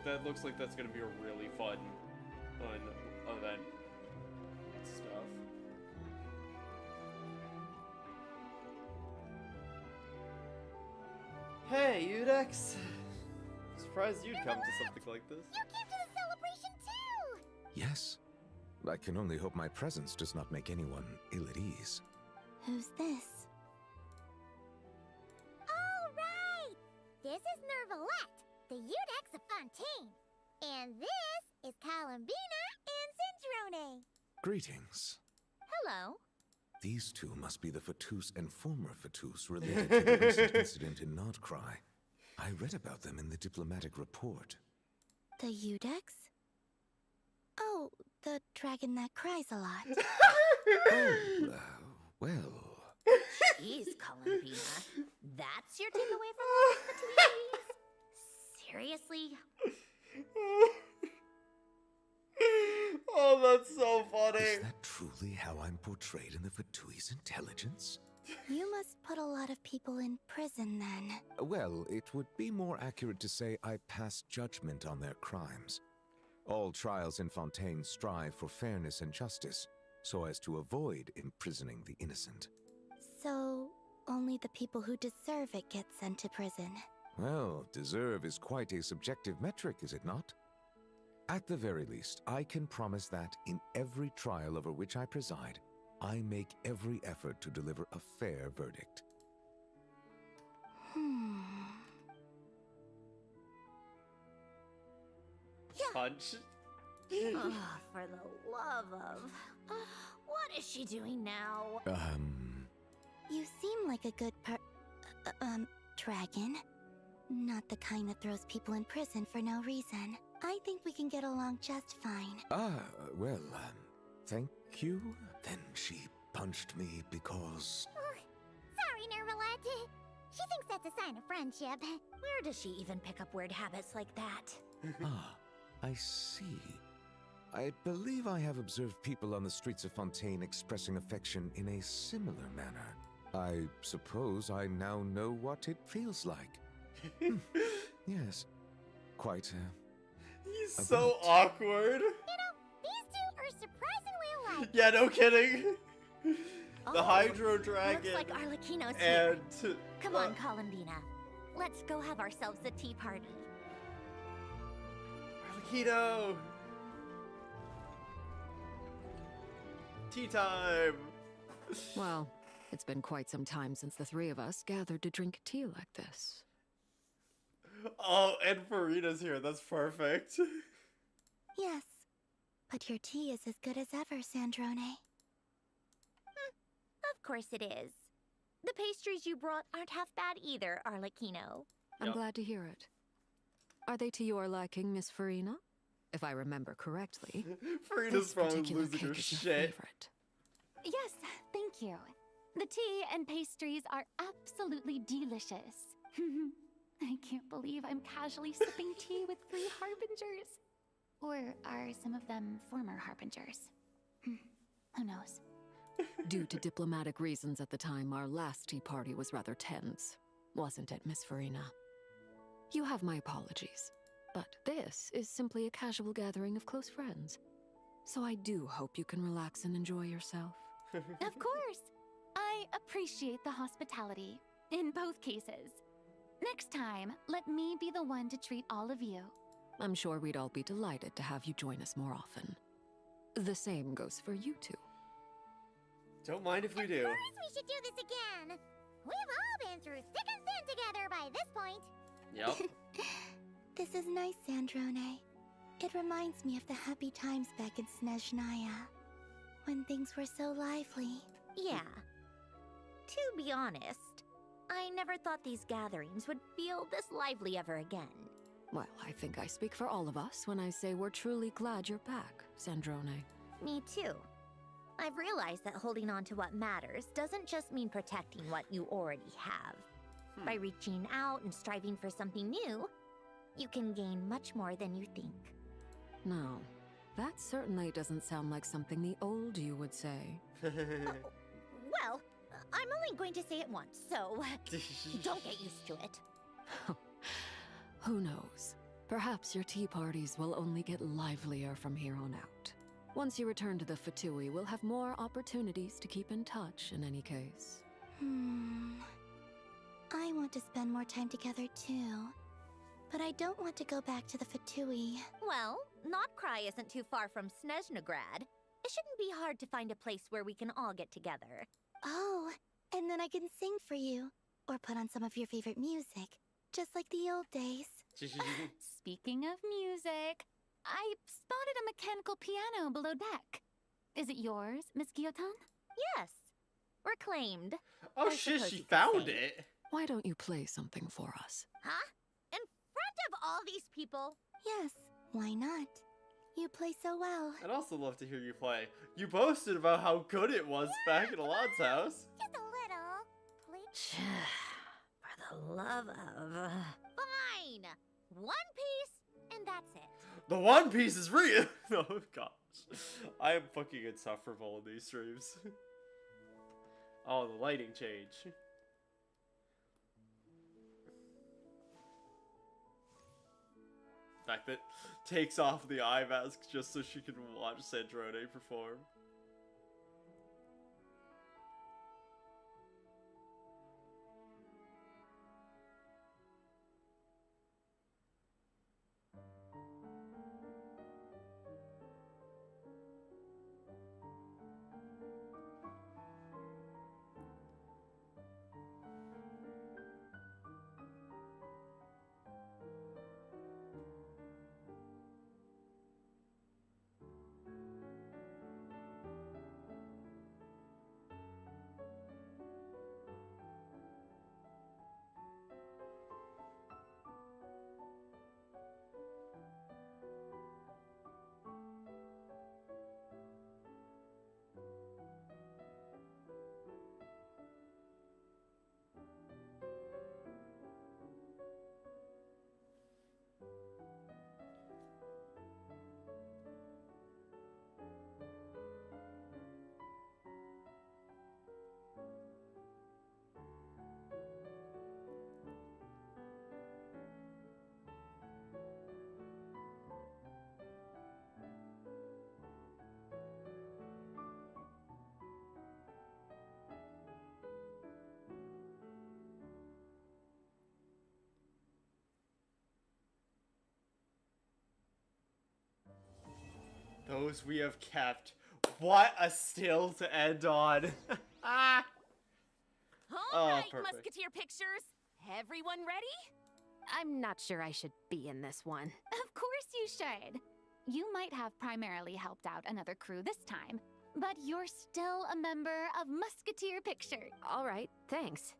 that looks like that's gonna be a really fun event. Stuff. Hey, Udex! Surprised you'd come to something like this. You came to the celebration too! Yes. I can only hope my presence does not make anyone ill at ease. Who's this? All right! This is Nervalette, the Udex of Fontaine. And this is Columbina and Sandrone. Greetings. Hello. These two must be the Fatus and former Fatus related to the recent incident in Nordcry. I read about them in the diplomatic report. The Udex? Oh, the dragon that cries a lot. Well... Jeez, Columbina. That's your takeaway from all the TVs? Seriously? Oh, that's so funny. Is that truly how I'm portrayed in the Fatui's intelligence? You must put a lot of people in prison then. Well, it would be more accurate to say I pass judgment on their crimes. All trials in Fontaine strive for fairness and justice, so as to avoid imprisoning the innocent. So, only the people who deserve it get sent to prison. Well, deserve is quite a subjective metric, is it not? At the very least, I can promise that in every trial over which I preside, I make every effort to deliver a fair verdict. Punch. Oh, for the love of... what is she doing now? You seem like a good dragon. Not the kind that throws people in prison for no reason. I think we can get along just fine. Well, thank you. Then she punched me because... Sorry, Nervalette. She thinks that's a sign of friendship. Where does she even pick up weird habits like that? I see. I believe I have observed people on the streets of Fontaine expressing affection in a similar manner. I suppose I now know what it feels like. Yes, quite He's so awkward. You know, these two are surprisingly alike. Yeah, no kidding. The Oh, Hydro Dragon. Looks like Arlecchino's and here. Come on, Columbina. Let's go have ourselves a tea party. Arlecchino. Tea time. Well, it's been quite some time since the three of us gathered to drink tea like this. Oh, and Farina's here. That's perfect. Yes, but your tea is as good as ever, Sandrone. Of course it is. The pastries you brought aren't half bad either, Arlecchino. I'm glad to hear it. Are they to your liking, Miss Farina? If I remember correctly. Farina's probably losing her shit. Yes, thank you. The tea and pastries are absolutely delicious. I can't believe I'm casually sipping tea with 3 harbingers. Or are some of them former harbingers? Who knows? Due to diplomatic reasons at the time, our last tea party was rather tense. Wasn't it, Miss Farina? You have my apologies. But this is simply a casual gathering of close friends. So I do hope you can relax and enjoy yourself. Of course! I appreciate the hospitality, in both cases. Next time, let me be the one to treat all of you. I'm sure we'd all be delighted to have you join us more often. The same goes for you two. Don't mind if we do. Of course we should do this again. We've all been through thick and thin together by this point. Yep. This is nice, Sandrone. It reminds me of the happy times back in Snezhnaya, when things were so lively. Yeah. To be honest, I never thought these gatherings would feel this lively ever again. Well, I think I speak for all of us when I say we're truly glad you're back, Sandrone. Me too. I've realized that holding on to what matters doesn't just mean protecting what you already have. By reaching out and striving for something new, you can gain much more than you think. No, that certainly doesn't sound like something the old you would say. Well, I'm only going to say it once, so don't get used to it. Who knows? Perhaps your tea parties will only get livelier from here on out. Once you return to the Fatui, we'll have more opportunities to keep in touch in any case. I want to spend more time together too. But I don't want to go back to the Fatui. Well, Notcry isn't too far from Snezhnograd. It shouldn't be hard to find a place where we can all get together. Oh, and then I can sing for you. Or put on some of your favorite music. Just like the old days. Speaking of music, I spotted a mechanical piano below deck. Is it yours, Miss Guillotin? Yes. Reclaimed. Oh shit, she found it. Why don't you play something for us? Huh? In front of all these people? Yes, why not? You play so well. I'd also love to hear you play. You boasted about how good it was back at Alad's house. Just a little, please. For the love of... Fine! One piece, and that's it. The One Piece is real! Oh gosh. I am fucking insufferable in these streams. Oh, the lighting change. The fact that takes off the eye mask just so she can watch Sandrone perform. Those we have kept. What a still to end on. All right, perfect. Musketeer Pictures. Everyone ready? I'm not sure I should be in this one. Of course you should. You might have primarily helped out another crew this time, but you're still a member of Musketeer Pictures. All right, thanks.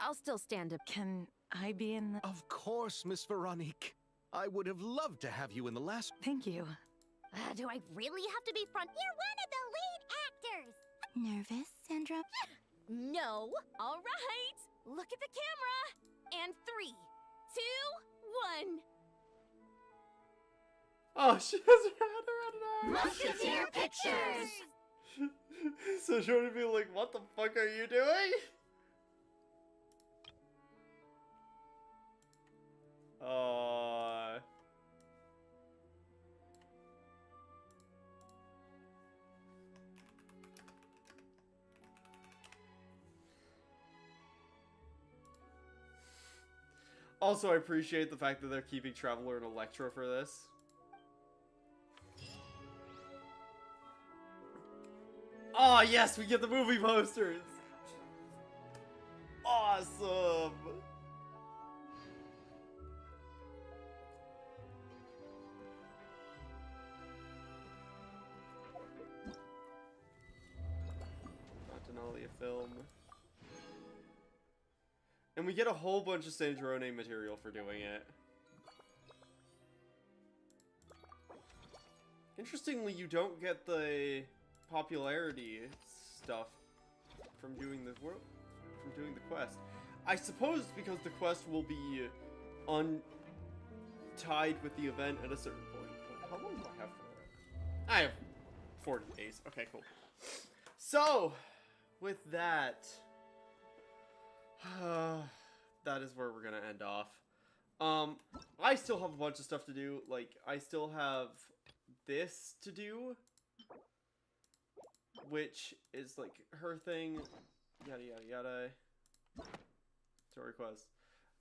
I'll still stand up. Can I be in the... Of course, Miss Veronique. I would have loved to have you in the last... Thank you. Do I really have to be front? You're one of the lead actors! Nervous, Sandra? No. All right. Look at the camera. And 3, 2, 1. Oh, she has her hand around her eyes. Musketeer Pictures! So she would be like, what the fuck are you doing? Also, I appreciate the fact that they're keeping Traveler and Electro for this. Oh yes, we get the movie posters! Awesome! film. And we get a whole bunch of Sandrone material for doing it. Interestingly, you don't get the popularity stuff from doing the quest. I suppose because the quest will be untied with the event at a certain point. How long do I have for it? I have 40 days. Okay, cool. So, with that, that is where we're gonna end off. I still have a bunch of stuff to do. Like, I still have this to do, which is like her thing, yada yada yada. Story quest.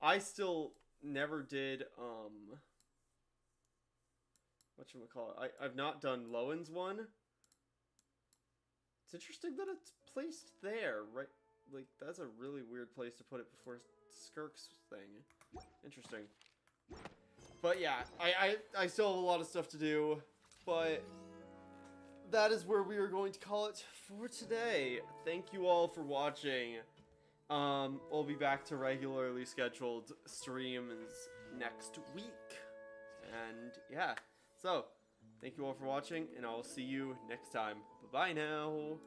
I still never did whatchamacallit. I've not done Lowen's one. It's interesting that it's placed there, right? Like, that's a really weird place to put it before Skirk's thing. Interesting. But yeah, I still have a lot of stuff to do, but that is where we are going to call it for today. Thank you all for watching. We'll be back to regularly scheduled streams next week. And yeah, so thank you all for watching, and I will see you next time. Bye-bye now.